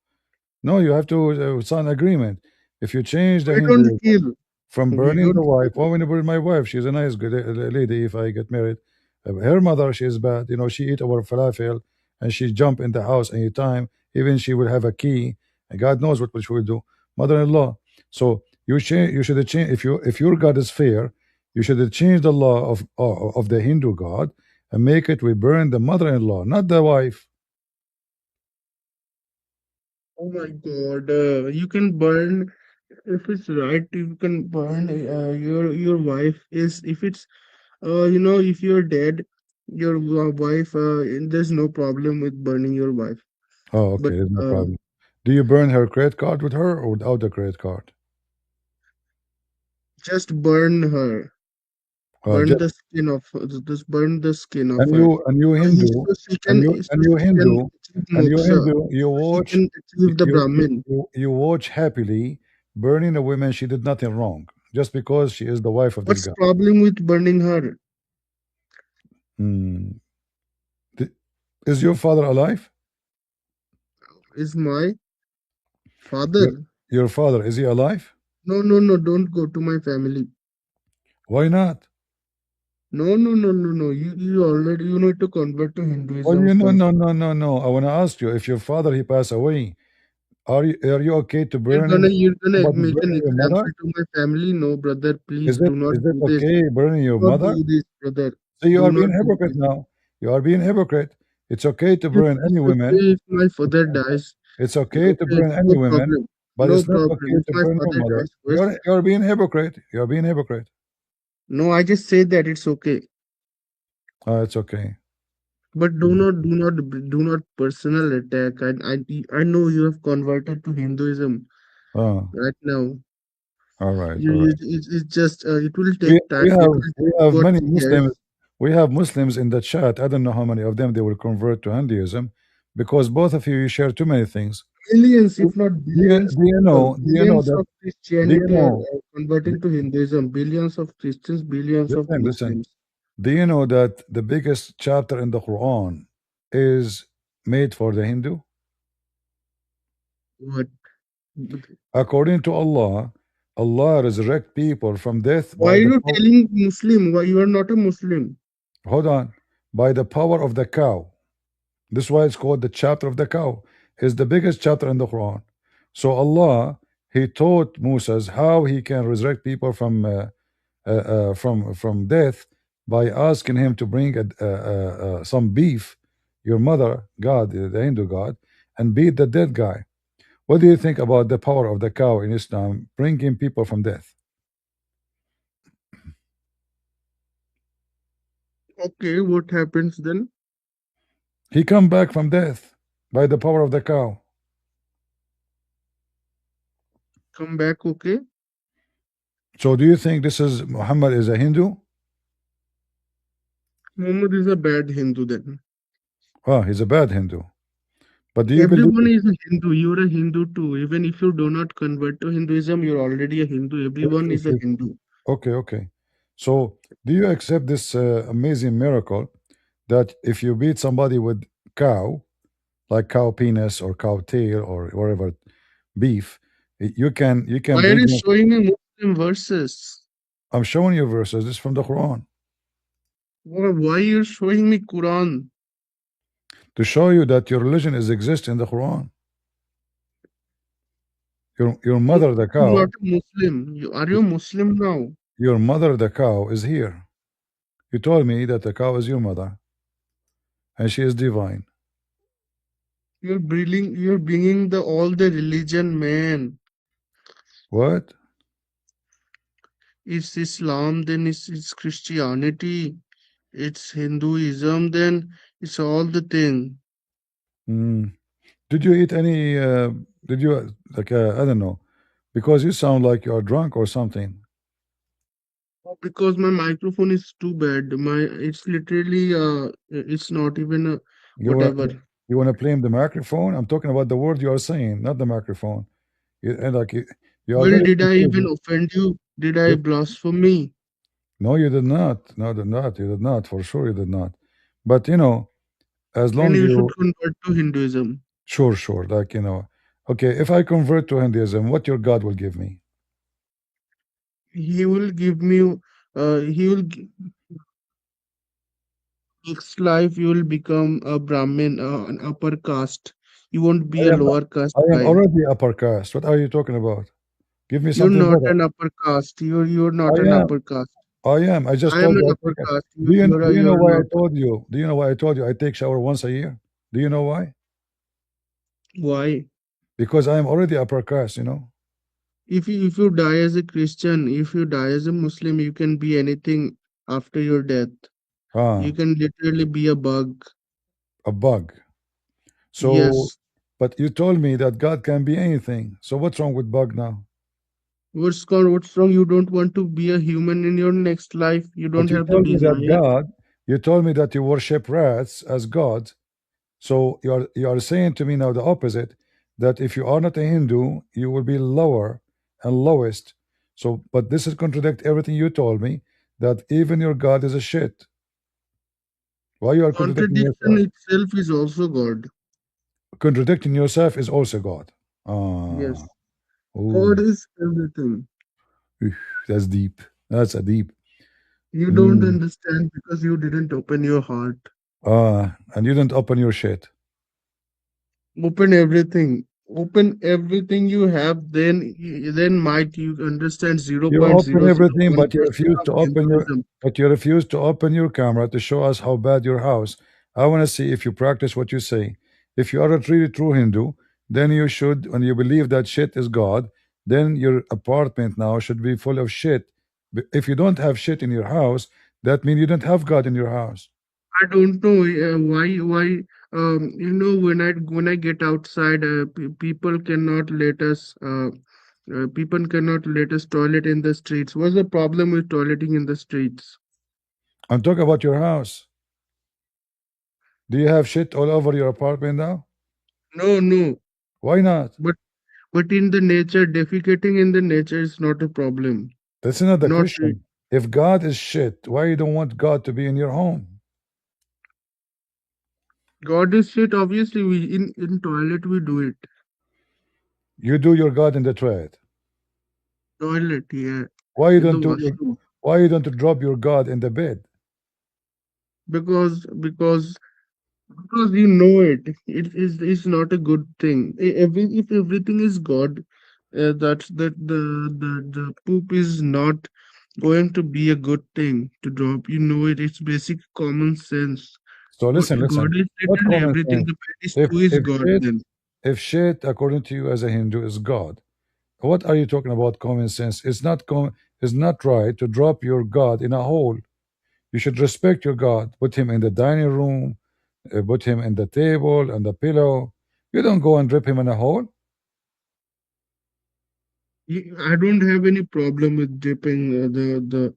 No, you have to sign agreement. If you change the We don't Hinduism kill. from We burning the don't wife, kill. why when you burn my wife? She's a nice good lady. If I get married, her mother she is bad. You know, she eat our falafel and she jump in the house anytime. Even she will have a key, and God knows what she will do. Mother-in-law. So you change. You should change. If your God is fair, you should change the law of the Hindu God and make it we burn the mother-in-law, not the wife. Oh my God. You can burn. If it's right, you can burn your wife. Is if it's if you're dead, your wife, there's no problem with burning your wife. Oh, But okay, there's no problem. Do you burn her credit card with her or without the credit card? just burn her, burn Just the skin of just burn the skin of and her. you Hindu So and you she can Hindu achieve and you moksha. Hindu you So she watch can achieve the Brahmin. you watch happily burning a woman she did nothing wrong just because she is the wife of this What's guy. problem with burning her? Hmm. Th- Is your father alive? Is my Your, father? your father, is he alive? No, no, no, don't go to my family. Why not? No, no, no, no, no. You already you need to convert to Well, Hinduism you know, first. no. I want to ask you, if your father he passed away, are you okay to burning You're gonna somebody make an burning your mother? example to my family. No, brother, please Is it do not is it do this. okay burning your Do not mother? do this, brother. So you Do are not being do hypocrite this. now. You are being hypocrite. It's okay to If burn any it's women. okay if my It's father dies, it's okay to okay, burn any no women, problem. but No it's not problem. okay If to my burn your father mother. dies first, You're being hypocrite. You're being hypocrite. no, I just say that it's okay. It's okay. But do not personal attack. I know you have converted to Hinduism Oh, right now. all right, all right. It's just it will We take time. we It have will we take have two or many three Muslims. years. We have Muslims in the chat. I don't know how many of them they will convert to Hinduism, because both of you share too many things. Millions, Do if not you, billions, do you people, know? Do you know billions that? of Do you Christianity are know? converting to Hinduism. Billions of Christians, billions of Listen. Muslims. Do you know that the biggest chapter in the Quran is made for the Hindu? What? According to Allah, Allah resurrect people from death Why by are the you power. telling Muslim? Why you are not a Muslim? Hold on, by the power of the cow. This is why it's called the chapter of the cow. It's the biggest chapter in the Quran. So Allah, He taught Moses how he can resurrect people from death by asking him to bring some beef, your mother God, the Hindu God, and beat the dead guy. What do you think about the power of the cow in Islam bringing people from death? Okay, what happens then? He come back from death by the power of the cow. Come back, okay? So do you think this is Muhammad is a Hindu? Muhammad is a bad Hindu then. Oh, he's a bad Hindu. But do you believe? Everyone is a Hindu. You're a Hindu too. Even if you do not convert to Hinduism, you're already a Hindu. Everyone If, is a if, Hindu. okay, okay. So do you accept this amazing miracle that if you beat somebody with cow, like cow penis or cow tail or whatever beef, you can Why are bring you him. showing me Muslim verses? I'm showing you verses. This is from the Quran Why you're showing me Quran? to show you that your religion is exist in the Quran. Your No, mother the I'm not cow, a Muslim. Are you a Muslim now? your mother the cow is here. You told me that the cow is your mother and she is divine. You're bringing the all the religion, man. What? It's Islam, then it's Christianity, it's Hinduism, then it's all the thing. Mm. Did you eat any? Did you like? I don't know, because you sound like you are drunk or something. Because my microphone is too bad. It's literally it's not even a You wanna whatever. you wanna blame the microphone? I'm talking about the word you are saying, not the microphone. And like you are Well, very did I even confusing. offend you? Did I You- blaspheme? No, you did not. No, did not. You did not. For sure, you did not. But as Then long you should you convert to Hinduism. sure, like okay. If I convert to Hinduism, what your God will give me? He will give me. He will next life you will become a Brahmin, an upper caste. You won't be I a am lower caste I am guy. already upper caste. What are you talking about? Give me You're something not better. an upper caste. You're I not an am. upper caste. I am. I just I am told an you I upper take it. caste. Do you do you know You're why I not. told you? Do you know why I told you I take shower once a year? Do you know why? Why? Because I am already upper caste. if you die as a Christian, if you die as a Muslim, you can be anything after your death. Ah, You can literally be a bug. a bug. So, Yes. but you told me that God can be anything. So what's wrong with bug now? What's wrong? You don't want to be a human in your next life. You don't But you have the told me that desire. God, you told me that you worship rats as God. So you are saying to me now the opposite, that if you are not a Hindu, you will be lower and lowest. So, but this is contradict everything you told me, that even your God is a shit. Why you are contradicting Contradiction yourself? itself is also God. Contradicting yourself is also God. Ah, Yes. God oh, is everything. that's deep. That's a deep. You don't Mm. understand because you didn't open your heart. And you didn't open your shit. Open everything. Open everything you have, then might you understand You open everything, but you 0.001% refuse of to open your Hinduism. but you refuse to open your camera to show us how bad your house. I want to see if you practice what you say. If you are a really true Hindu, then you should, when you believe that shit is God, then your apartment now should be full of shit. If you don't have shit in your house, that means you don't have God in your house. I don't know why when I get outside, people cannot let us toilet in the streets. What's the problem with toileting in the streets? I'm talking about your house. Do you have shit all over your apartment now? No, no. Why not? But in the nature, defecating in the nature is not a problem. That's another Not question. If God is shit, why you don't want God to be in your home? God is shit. Obviously, we in toilet we do it. You do your God in the toilet. Toilet, yeah, Why you in the don't do your, washroom. why you don't drop your God in the bed? Because you know it's not a good thing. If everything is God, the poop is not going to be a good thing to drop. You know it. It's basic common sense. So listen, God listen. is What literally common everything. sense? The bed is If too is if God. shit Then if shit according to you as a Hindu is God, what are you talking about common sense? It's not right to drop your God in a hole. You should respect your God. Put him in the dining room, put him in the table and the pillow. You don't go and drop him in a hole. I don't have any problem with dipping the.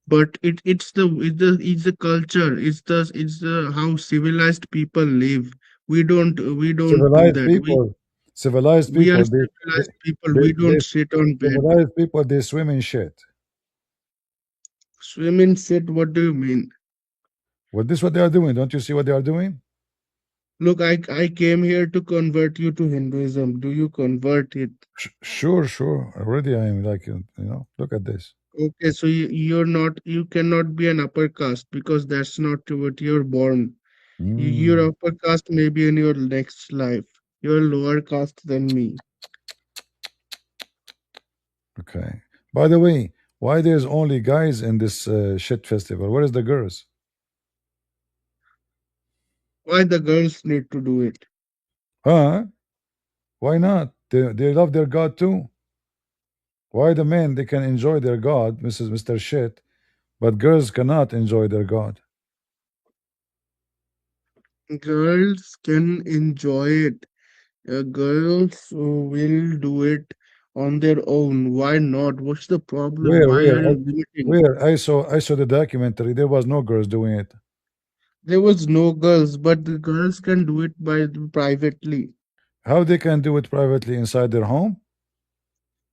But it's the culture. It's the how civilized people live. We don't do Civilized that. We people, civilized we are people, civilized people. they, We they don't sit on bed. civilized people, they swim in shit. Swim in shit. What do you mean? Well, this is what they are doing. Don't you see what they are doing? Look, I came here to convert you to Hinduism. Do you convert it? Sure, sure. Already I am like, look at this. Okay, so you cannot be an upper caste because that's not what you're born. Your Mm, upper caste may be in your next life. You're lower caste than me. okay. By the way, why there's only guys in this shit festival? Where is the girls? Why the girls need to do it? Huh? Why not? They love their God too. Why the men they can enjoy their God, Mrs. Mr. Shit, but girls cannot enjoy their God? Girls can enjoy it. Girls will do it on their own. Why not? What's the problem? Where, Why where, are you limiting? where? I saw the documentary. There was no girls doing it. There was no girls, but the girls can do it by privately. How they can do it privately inside their home?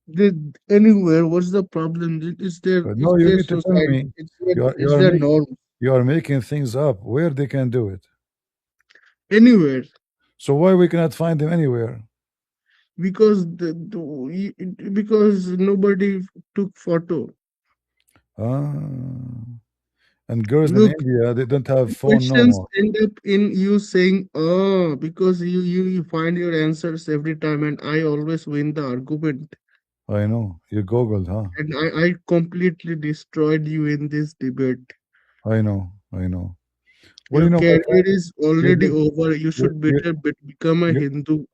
They, anywhere. What's the problem? No, It's you their need to tell society. me. You are you It's are their make, norm. you are making things up. Where they can do it? Anywhere. So why we cannot find them anywhere? Because nobody took photo. Ah, and girls in Look, India they don't have phone no questions more. end up in you saying, "Oh," because you find your answers every time, and I always win the argument, I know you googled, huh? and I completely destroyed you in this debate. I know, I know. Well, Your you know what? career is You already did, over. You you should you better become a you, Hindu.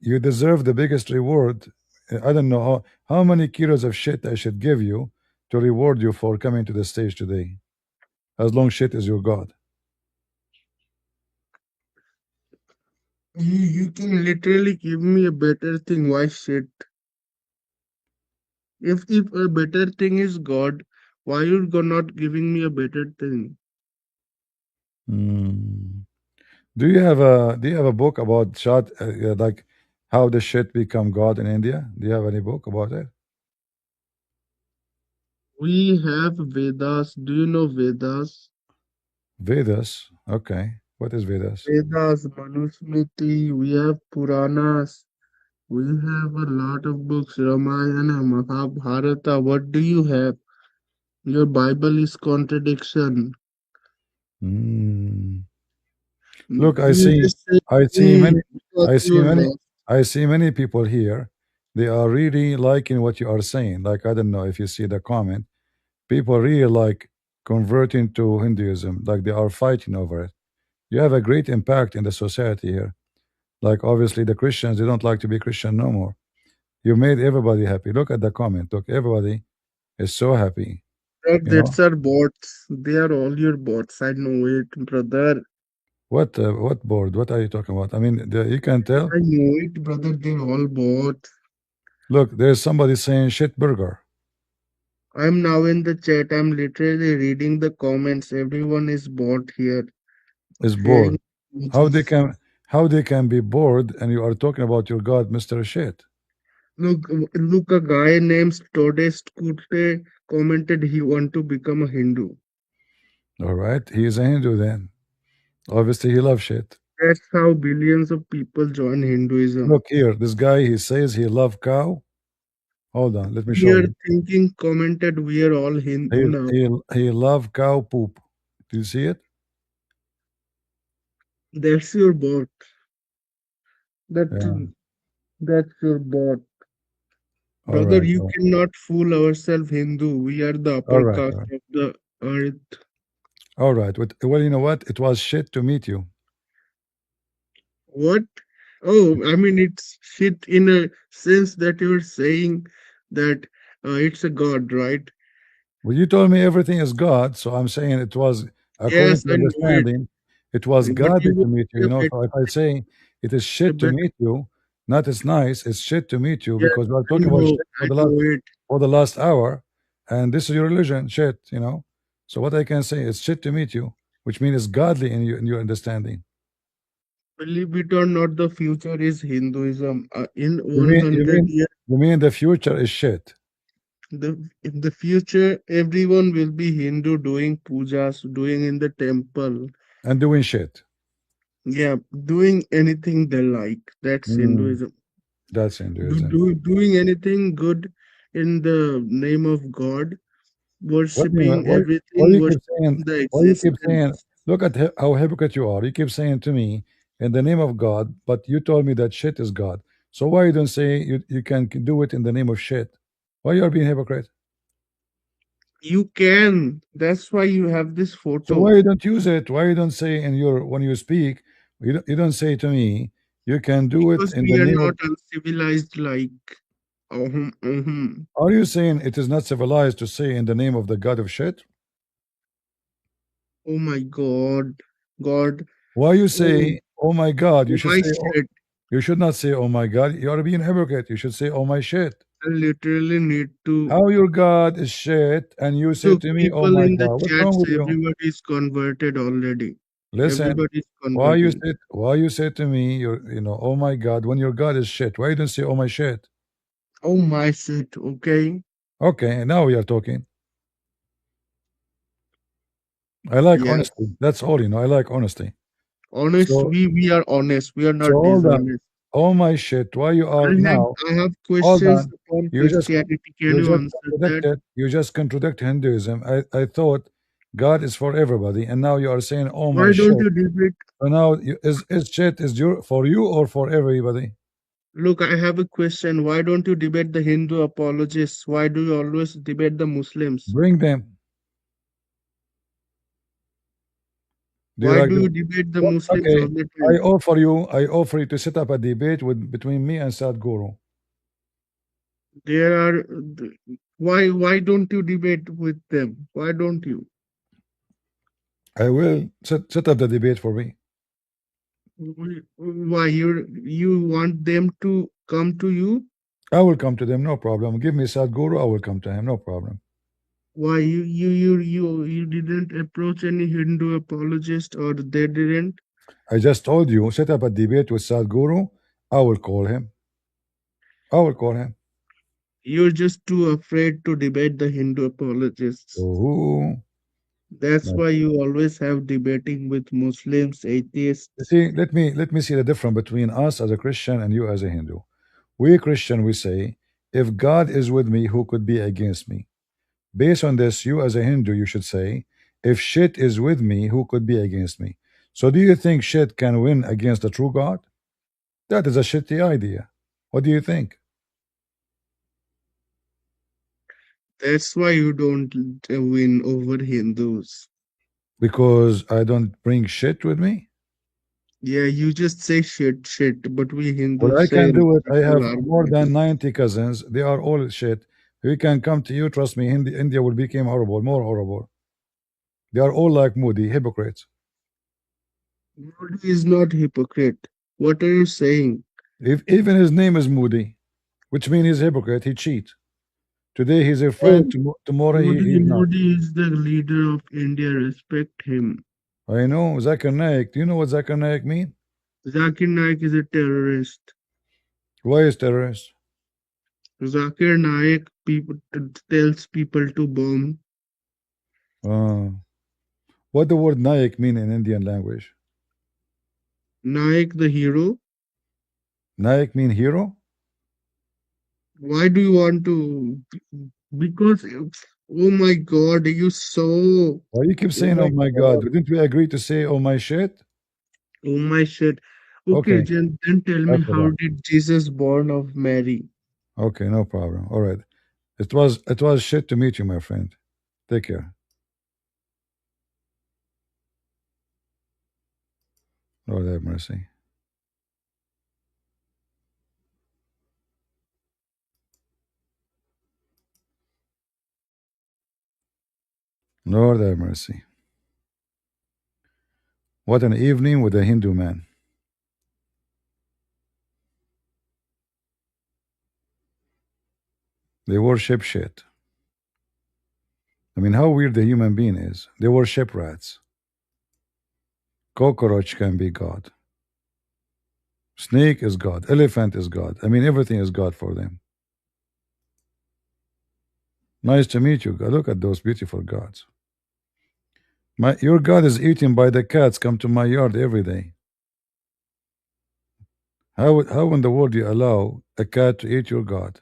you deserve the biggest reward. I don't know how many kilos of shit I should give you to reward you for coming to the stage today. As long shit is your God. You can literally give me a better thing. Why shit? If a better thing is God, why you not giving me a better thing? Hmm. Do you have a book about shot like how the shit become God in India? Do you have any book about it? We have Vedas. Do you know Vedas? Vedas. Okay. What is Vedas? Vedas, Manusmriti. We have Puranas. We have a lot of books. Ramayana, Mahabharata. What do you have? Your Bible is contradiction. Hmm. Look, I You see, just say I see me many, because I see you many, lost. I see many people here. They are really liking what you are saying. Like I don't know if you see the comment. People really like converting to Hinduism. Like they are fighting over it. You have a great impact in the society here. Like obviously the Christians, they don't like to be Christian no more. You made everybody happy. Look at the comment. Look, everybody is so happy. That You know that's our bots. They are all your bots. I know it, brother. what? What board? What are you talking about? I mean, you can tell. I know it, brother. They're all bots. Look, there's somebody saying shit burger I'm now in the chat. I'm literally reading the comments. Everyone is bot here, is sharing bored. How they emojis. can how they can be bored and you are talking about your God, Mr. Shit. Look, a guy named Todest Kurte commented he want to become a Hindu. All right, he is a Hindu then. Obviously, he loves shit. That's how billions of people join Hinduism. Look here, this guy he says he love cow. Hold on, let me We show are you. thinking commented we are all He Hindu now. he he love cow poop. Do you see it? That's your bot. That Yeah. that's your bot. All Brother, right. you cannot fool ourselves Hindu. We are the All upper right. caste All right. of the earth. All right. Well, you know what? It was shit to meet you. What? Oh, I mean, it's shit in a sense that you're saying that it's a god, right? Well, you told me everything is God, so I'm saying it was, according Yes, to I know it. understanding, it was But godly you to would meet you. be You know, so if I say it is a shit to bit, meet you, not it's nice, it's shit to meet you yes, because we are talking about shit I know it. for the last hour, and this is your religion, shit. You know, so what I can say is shit to meet you, which means it's godly in your understanding. Believe it or not, the future is Hinduism. In You mean you 100 mean years, you mean the future is shit in the future, everyone will be Hindu doing pujas, doing in the temple. and doing shit. Yeah, doing anything they like. That's Mm, Hinduism. that's Hinduism. Doing anything good in the name of God, What do you worshipping why everything, you keep saying worshipping the why you keep saying existence. look at how hypocrite you are. You keep saying to me in the name of God, but you told me that shit is God. So why you don't say you can do it in the name of shit? Why you are being hypocrite? You can. That's why you have this So photo. why you don't use it? Why you don't say in your when you speak, you don't say to me, you can do it Because in we the are name not of uncivilized like oh. are you saying it is not civilized to say in the name of the God of shit? Oh my God. God. Why you Oh, say, oh my God, you oh should my say shit. you should not say, oh my God, you are being hypocrite. You should say, oh my shit. I literally need to How your God is shit, and you say look to me, oh people my in the God, what's wrong chats. with you? Everybody is converted already. Listen, Everybody is converting. why you say to me, oh my God, when your God is shit, why you don't say, oh my shit? Oh my shit. Okay. Okay, now we are talking. I like Yes. honesty. That's all, I like honesty. Honest. So, We are honest. We are so not hold on. dishonest. Oh my shit, why you I are have now? I have Hold questions on. upon You just Christianity. Can you you just answer that? contradicted. You just contradict Hinduism. I thought God is for everybody, and now you are saying, "Oh my Why don't shit." you debate? So now is shit is your for you or for everybody? Look, I have a question. Why don't you debate the Hindu apologists? Why do you always debate the Muslims? Bring them. Do you Why like do you them? debate the Well, Muslims okay. all the I time? offer you. I offer you to set up a debate with between me and Sadhguru. There are why don't you debate with them? Why don't you? I will set up the debate for me. Why you want them to come to you? I will come to them, no problem. Give me Sadhguru, I will come to him, no problem. Why you didn't approach any Hindu apologist or they didn't? I just told you, set up a debate with Sadhguru, I will call him. I will call him. You're just too afraid to debate the Hindu apologists. Oh, That's no. why you always have debating with Muslims, You atheists. see, let me see the difference between us as a Christian and you as a Hindu. We Christian, we say, if God is with me, who could be against me? Based on this, you as a Hindu, you should say, if shit is with me, who could be against me? So do you think shit can win against the true God? That is a shitty idea. What do you think? That's why you don't win over Hindus. Because I don't bring shit with me? Yeah, you just say shit, but we Well, Hindus I say can do it. I multiple have more than arguments. 90 cousins. They are all shit. We can come to you. Trust me, India will become horrible, more horrible. They are all like Moody, hypocrites. Modi is not hypocrite. What are you saying? If even his name is Moody, which means he's a hypocrite, he cheat. Today he's a Oh, friend, tomorrow he's not. Modi is the leader of India. Respect him. I know, Zakir Naik. Do you know what Zakir Naik mean? Zakir Naik is a terrorist. Why is terrorist? Zakir Naik tells people to bomb. Uh, what the word Naik mean in Indian language? Naik the hero. Naik mean hero? Why do you want to? Because, oh my God, you so. Why you keep Oh saying, oh my my God? God. Didn't we agree to say, oh my shit? Oh my shit. Okay, Okay, then tell I me how forgot. did Jesus born of Mary? Okay, no problem. All right. It was shit to meet you, my friend. Take care. Lord have mercy. Lord have mercy. What an evening with a Hindu man. They worship shit. I mean, how weird the human being is. They worship rats. Cockroach can be God. Snake is God. Elephant is God. I mean, everything is God for them. Nice to meet you. Look at those beautiful gods. Your God is eaten by the cats come to my yard every day. How in the world do you allow a cat to eat your God?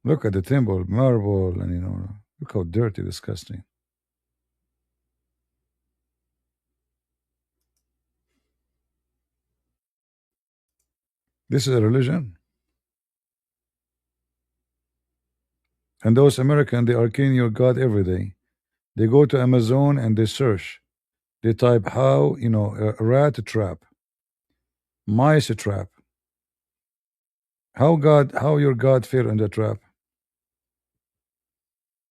Look at the temple, marble, and look how dirty, disgusting. This is a religion. And those Americans, they are killing your God every day. They go to Amazon and they search. They type how, a rat trap, mice trap. How your God fell in the trap?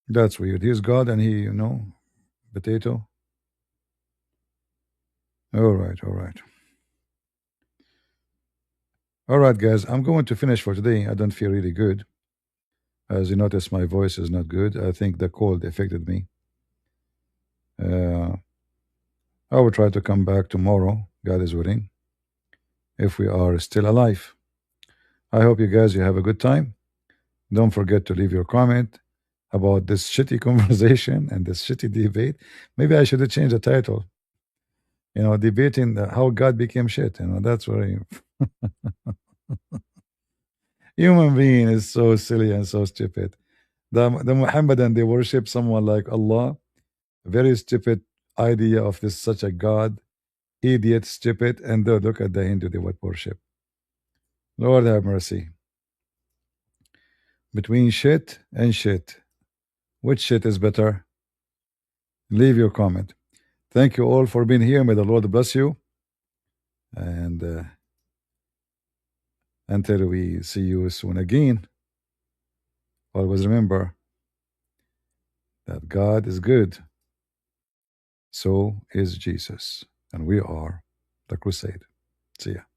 That's weird. He's God and potato. All right, all right. All right, guys, I'm going to finish for today. I don't feel really good. As you notice, my voice is not good. I think the cold affected me. Uh, I will try to come back tomorrow, God is willing, if we are still alive. I hope you have a good time. Don't forget to leave your comment about this shitty conversation and this shitty debate. Maybe I should have changed the title. Debating how God became shit. That's very human being is so silly and so stupid. The Muhammadan, they worship someone like Allah. Very stupid idea of this such a God. Idiot, stupid, and look at the Hindu they would worship. Lord have mercy. Between shit and shit, which shit is better? Leave your comment. Thank you all for being here. May the Lord bless you. And Until we see you soon again, always remember that God is good, so is Jesus, and we are the crusade. See ya.